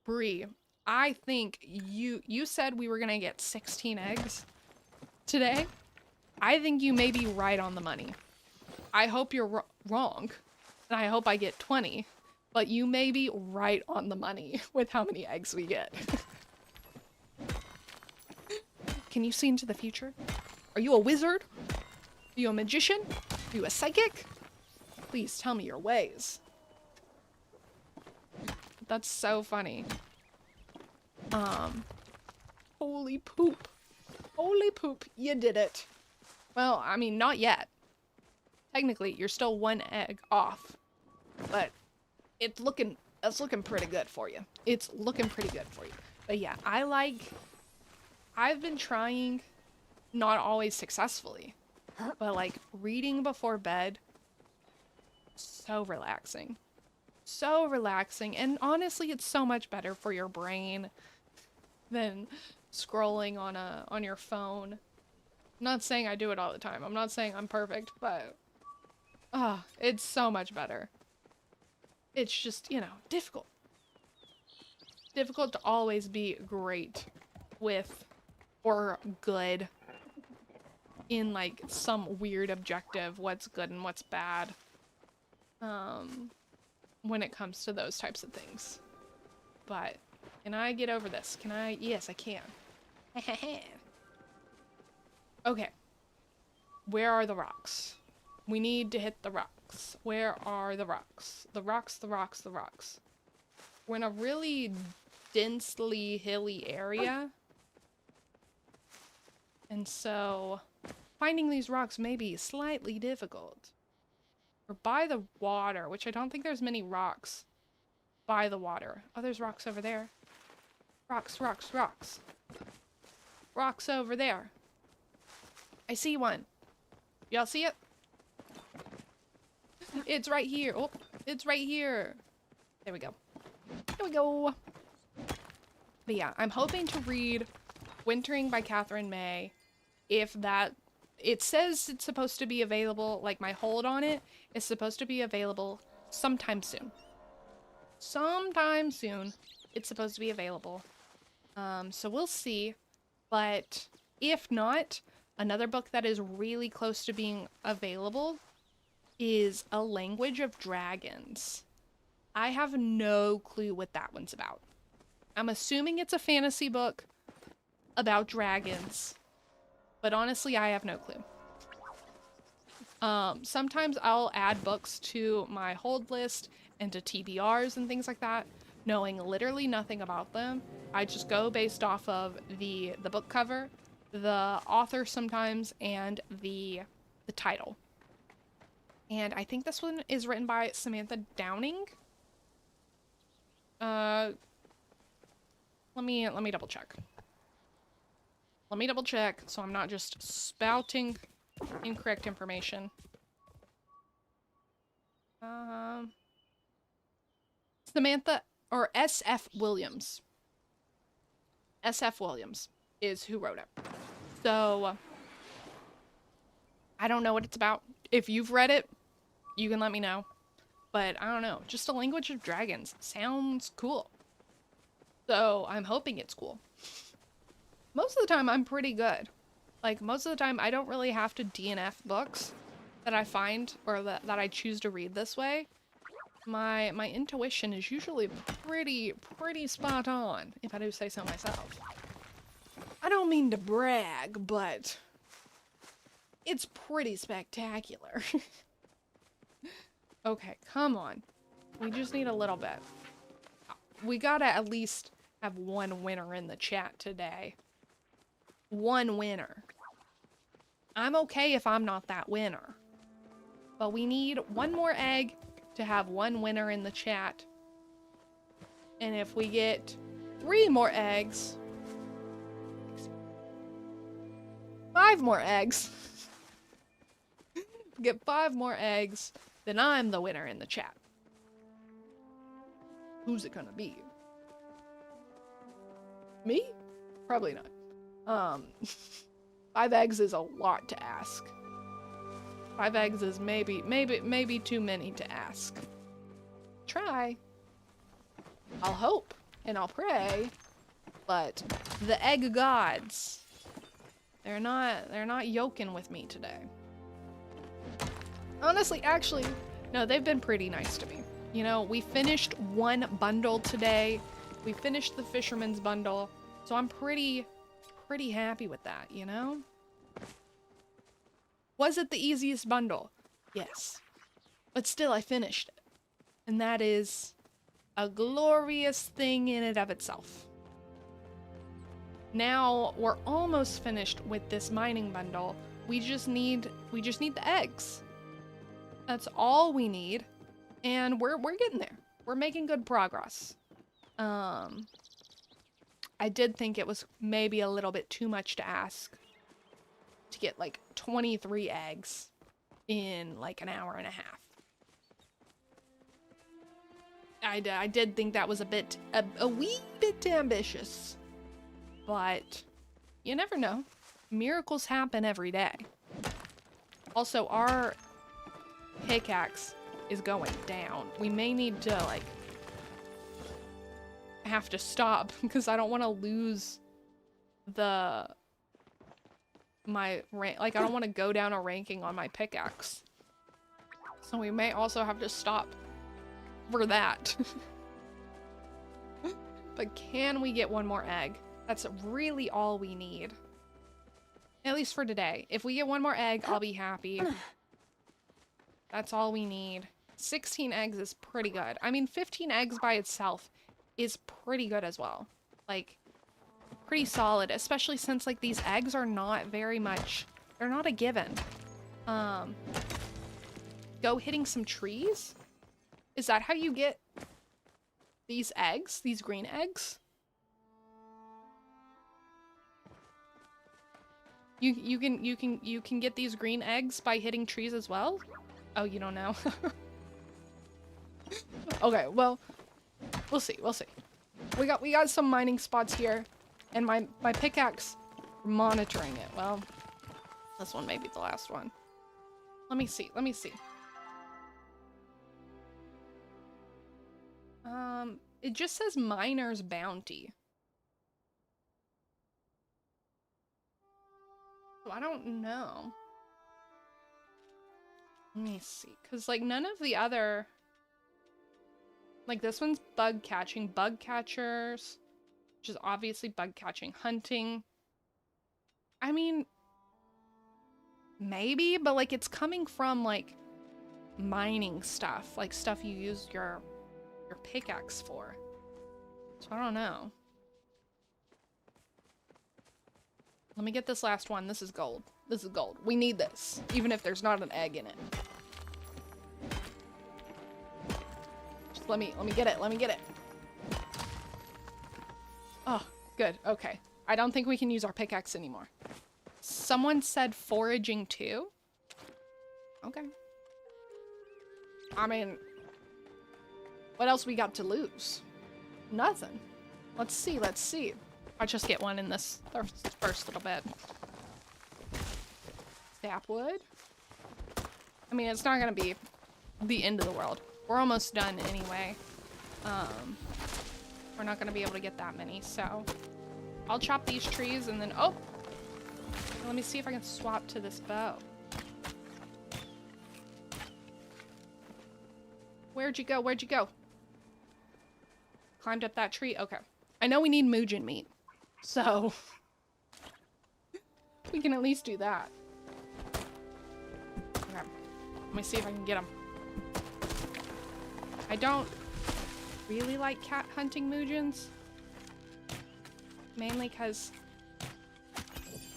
Bree, I think you said we were going to get 16 eggs today. I think you may be right on the money. I hope you're wrong. And I hope I get 20. But you may be right on the money with how many eggs we get. Can you see into the future? Are you a wizard? Are you a magician? Are you a psychic? Please tell me your ways. That's so funny. Holy poop. Holy poop, you did it. Well, I mean, not yet. Technically, you're still one egg off. But it's looking pretty good for you. It's looking pretty good for you. But yeah, I've been trying, not always successfully, but like reading before bed, so relaxing. So relaxing. And honestly, it's so much better for your brain than scrolling on your phone. I'm not saying I do it all the time. I'm not saying I'm perfect, but it's so much better. It's just, you know, difficult. Difficult to always be great with or good in like some weird objective, what's good and what's bad. When it comes to those types of things. But can I get over this? Can I? Yes, I can. Okay. Where are the rocks? We need to hit the rocks. Where are the rocks? The rocks, the rocks, the rocks. We're in a really densely hilly area. And so finding these rocks may be slightly difficult. We're by the water, which I don't think there's many rocks by the water. Oh, there's rocks over there. Rocks, rocks, rocks. Rocks over there. I see one. Y'all see it? It's right here. Oh, it's right here. There we go. There we go. But yeah, I'm hoping to read Wintering by Catherine May. If that... It says it's supposed to be available, like my hold on it is supposed to be available sometime soon. Sometime soon, it's supposed to be available. So we'll see. But if not, another book that is really close to being available is A Language of Dragons. I have no clue what that one's about. I'm assuming it's a fantasy book about dragons. But honestly, I have no clue. Sometimes I'll add books to my hold list and to TBRs and things like that, knowing literally nothing about them. I just go based off of the book cover, the author sometimes, and the title. And I think this one is written by Samantha Downing. Let me double check. Let me double check so I'm not just spouting incorrect information. Samantha, or S.F. Williams. S.F. Williams is who wrote it. So, I don't know what it's about. If you've read it, you can let me know. But I don't know. Just A Language of Dragons sounds cool. So, I'm hoping it's cool. Most of the time, I'm pretty good. Like, most of the time, I don't really have to DNF books that I find, or that I choose to read this way. My intuition is usually pretty spot on, if I do say so myself. I don't mean to brag, but it's pretty spectacular. Okay, come on. We just need a little bit. We gotta at least have one winner in the chat today. One winner. I'm okay if I'm not that winner. But we need one more egg to have one winner in the chat. And if we get 3 more eggs... 5 more eggs. get 5 more eggs, then I'm the winner in the chat. Who's it gonna be? Me? Probably not. 5 eggs is a lot to ask. 5 eggs is maybe too many to ask. Try. I'll hope and I'll pray, but the egg gods, they're not yoking with me today. Honestly, actually, no, they've been pretty nice to me. You know, we finished 1 bundle today. We finished the fisherman's bundle, so I'm pretty happy with that, you know? Was it the easiest bundle? Yes. But still, I finished it. And that is a glorious thing in and of itself. Now, we're almost finished with this mining bundle. We just need the eggs. That's all we need. And we're getting there. We're making good progress. I did think it was maybe a little bit too much to ask to get like 23 eggs in like an hour and a half. I did think that was a wee bit ambitious, but you never know. Miracles happen every day. Also, our pickaxe is going down. We may need to like have to stop because I don't want to lose my rank. Like, I don't want to go down a ranking on my pickaxe. So we may also have to stop for that. But can we get 1 more egg? That's really all we need. At least for today. If we get 1 more egg, I'll be happy. That's all we need. 16 eggs is pretty good. I mean, 15 eggs by itself is pretty good as well. Like, pretty solid, especially since, like, these eggs are not very much... They're not a given. Go hitting some trees? Is that how you get these eggs? These green eggs? You can get these green eggs by hitting trees as well? Oh, you don't know? Okay, well, we'll see. We got some mining spots here, and my pickaxe, monitoring it. Well, this one may be the last one. Let me see. It just says Miner's Bounty. So I don't know. Let me see, because like none of the other, like this one's bug catching, bug catchers, which is obviously bug catching, hunting. I mean, maybe, but like it's coming from like mining stuff, like stuff you use your pickaxe for. So I don't know. Let me get this last one. This is gold. This is gold. We need this, even if there's not an egg in it. Just let me get it. Let me get it. Oh, good. Okay. I don't think we can use our pickaxe anymore. Someone said foraging too? Okay. I mean, what else we got to lose? Nothing. Let's see. I'll just get one in this first little bit. Sapwood? I mean, it's not gonna be the end of the world. We're almost done anyway. We're not gonna be able to get that many, so I'll chop these trees and then, oh! Let me see if I can swap to this bow. Where'd you go? Where'd you go? Climbed up that tree? Okay. I know we need Muujin meat, so we can at least do that. Okay. Let me see if I can get them. I don't really like cat hunting Muujins. Mainly because...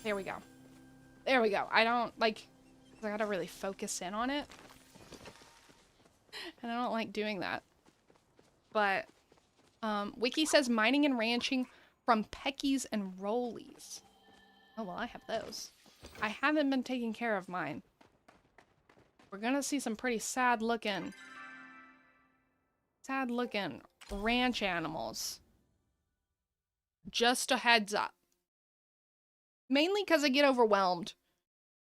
There we go. There we go. I don't like... I gotta really focus in on it. And I don't like doing that. But... Wiki says mining and ranching from peckies and rollies. Oh, well, I have those. I haven't been taking care of mine. we're gonna see some pretty sad looking ranch animals. Just a heads up. Mainly because I get overwhelmed.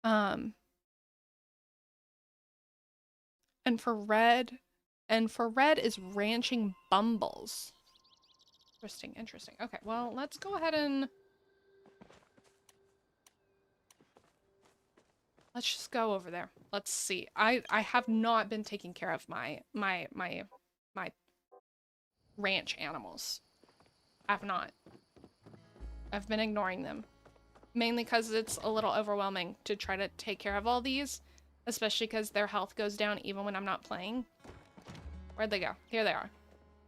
And for red is ranching bumbles. Interesting. Okay, well, let's go ahead and let's just go over there. Let's see. I have not been taking care of my ranch animals. I've not. I've been ignoring them. Mainly because it's a little overwhelming to try to take care of all these. Especially because their health goes down even when I'm not playing. Where'd they go? Here they are.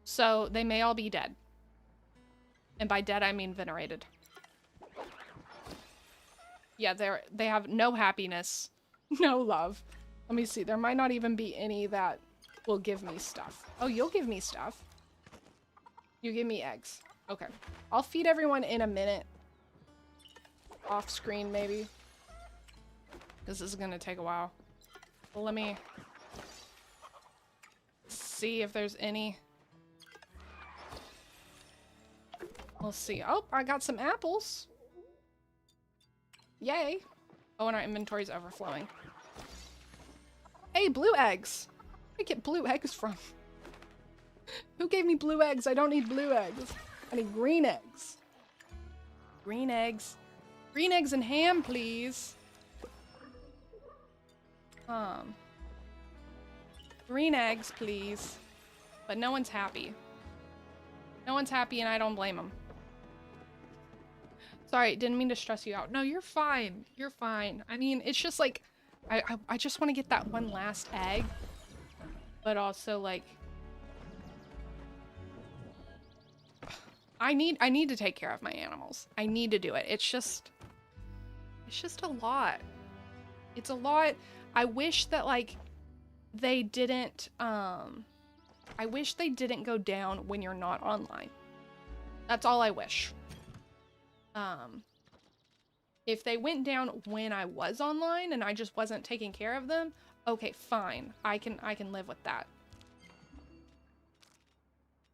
So they may all be dead. And by dead I mean venerated. Yeah, they have no happiness. No love. Let me see. There might not even be any that will give me stuff. Oh, you'll give me stuff. You give me eggs. Okay. I'll feed everyone in a minute. Off screen, maybe. This is gonna take a while. Well, let me see if there's any. We'll see. Oh, I got some apples. Yay. Oh, and our inventory's overflowing. Hey, blue eggs. Where did I get blue eggs from? Who gave me blue eggs? I don't need blue eggs. I need green eggs. Green eggs. Green eggs and ham, please. Green eggs, please. But no one's happy. No one's happy and I don't blame them. Sorry, didn't mean to stress you out. No, you're fine. You're fine. I mean, it's just like, I just want to get that one last egg. But also, like, I need to take care of my animals. I need to do it. It's just a lot. It's a lot. I wish that, like, they didn't, I wish they didn't go down when you're not online. That's all I wish. If they went down when I was online and I just wasn't taking care of them, okay, fine. I can live with that.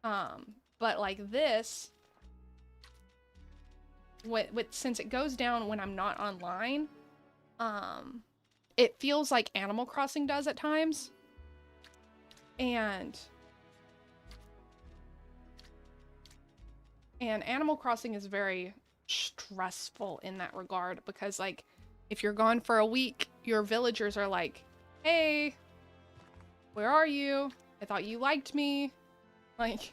But like this, since it goes down when I'm not online, it feels like Animal Crossing does at times. And Animal Crossing is very stressful in that regard because, like, if you're gone for a week, your villagers are like, hey, where are you? I thought you liked me. Like,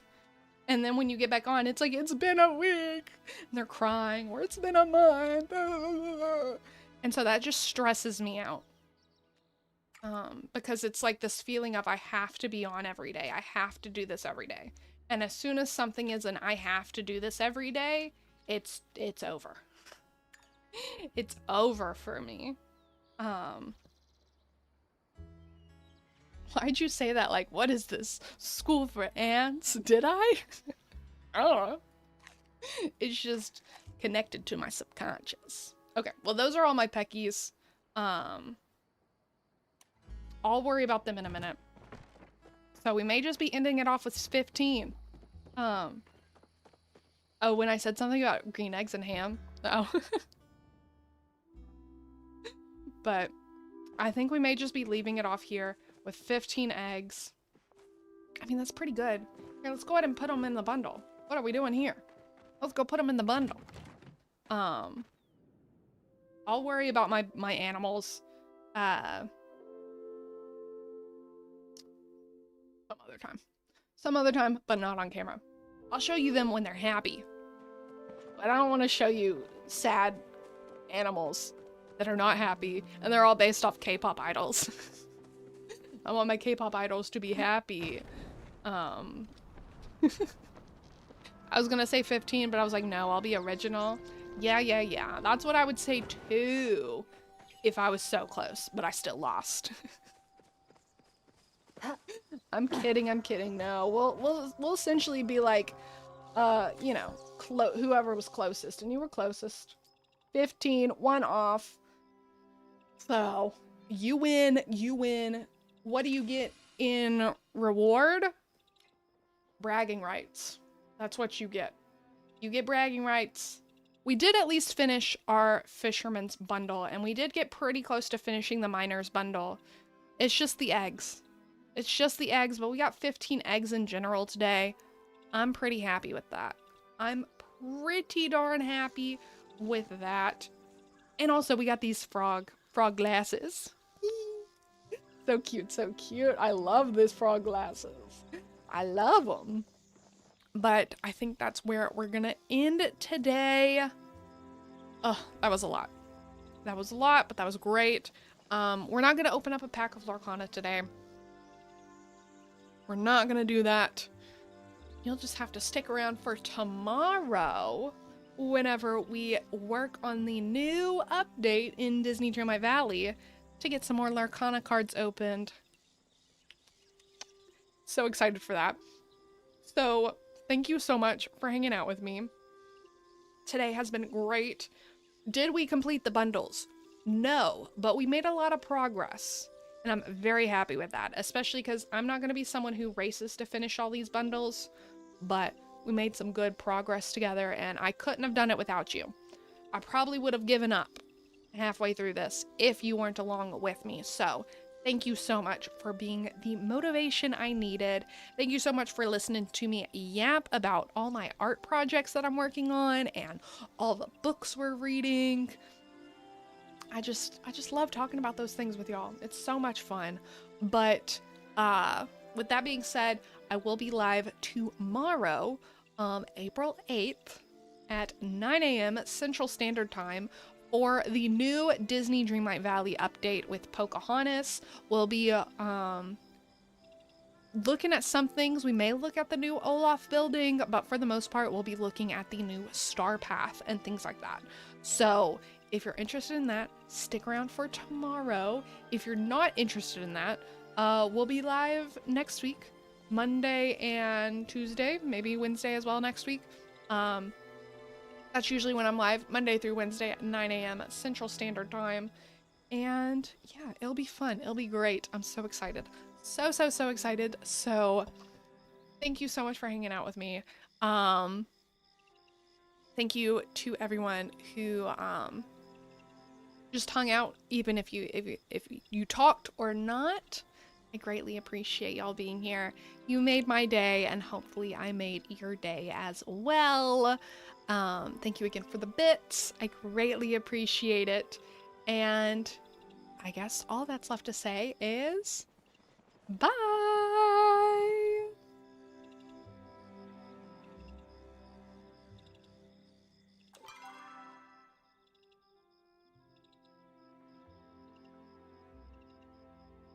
and then when you get back on, it's like, it's been a week. And they're crying, or it's been a month. And so that just stresses me out. Because it's like this feeling of I have to be on every day. I have to do this every day. And as soon as something is an I have to do this every day, it's over. It's over for me. Why'd you say that? Like, what is this? School for ants? Did I? I don't know. It's just connected to my subconscious. Okay, well, those are all my peckies. I'll worry about them in a minute. So we may just be ending it off with 15. Oh, when I said something about green eggs and ham. Oh. But I think we may just be leaving it off here with 15 eggs. I mean, that's pretty good. Here, let's go ahead and put them in the bundle. What are we doing here? Let's go put them in the bundle. I'll worry about my animals. Some other time, but not on camera. I'll show you them when they're happy. But I don't want to show you sad animals that are not happy, and they're all based off K-pop idols. I want my K-pop idols to be happy. I was gonna say 15, but I was like, no, I'll be original. Yeah. That's what I would say too, if I was so close, but I still lost. I'm kidding. No, we'll essentially be like, you know, whoever was closest, and you were closest. 15, one off. So, You win, you win. What do you get in reward? Bragging rights. That's what you get. You get bragging rights. We did at least finish our fisherman's bundle, and we did get pretty close to finishing the miner's bundle. It's just the eggs. It's just the eggs, but we got 15 eggs in general today. I'm pretty happy with that. I'm pretty darn happy with that. And also we got these frog glasses. So cute, so cute. I love these frog glasses. I love them. But I think that's where we're gonna end today. Oh, that was a lot. That was a lot, but that was great. We're not gonna open up a pack of Lorcana today. We're not gonna do that. You'll just have to stick around for tomorrow whenever we work on the new update in Disney Dreamlight Valley to get some more Lorcana cards opened. So excited for that. So thank you so much for hanging out with me. Today has been great. Did we complete the bundles? No, but we made a lot of progress. And I'm very happy with that, especially because I'm not going to be someone who races to finish all these bundles, but we made some good progress together, and I couldn't have done it without you. I probably would have given up halfway through this if you weren't along with me. So thank you so much for being the motivation I needed. Thank you so much for listening to me yap about all my art projects that I'm working on and all the books we're reading. I just love talking about those things with y'all. It's so much fun. But with that being said, I will be live tomorrow, April 8th at 9 a.m. Central Standard Time for the new Disney Dreamlight Valley update with Pocahontas. We'll be looking at some things. We may look at the new Olaf building, but for the most part, we'll be looking at the new Star Path and things like that. So if you're interested in that, stick around for tomorrow. If you're not interested in that, we'll be live next week, Monday and Tuesday, maybe Wednesday as well next week. That's usually when I'm live, Monday through Wednesday at 9 a.m. Central Standard Time. And yeah, it'll be fun. It'll be great. I'm so excited. So excited. So thank you so much for hanging out with me. Thank you to everyone who just hung out, even if you talked or not. I greatly appreciate y'all being here. You made my day, and hopefully I made your day as well. Thank you again for the bits. I greatly appreciate it. And I guess all that's left to say is bye.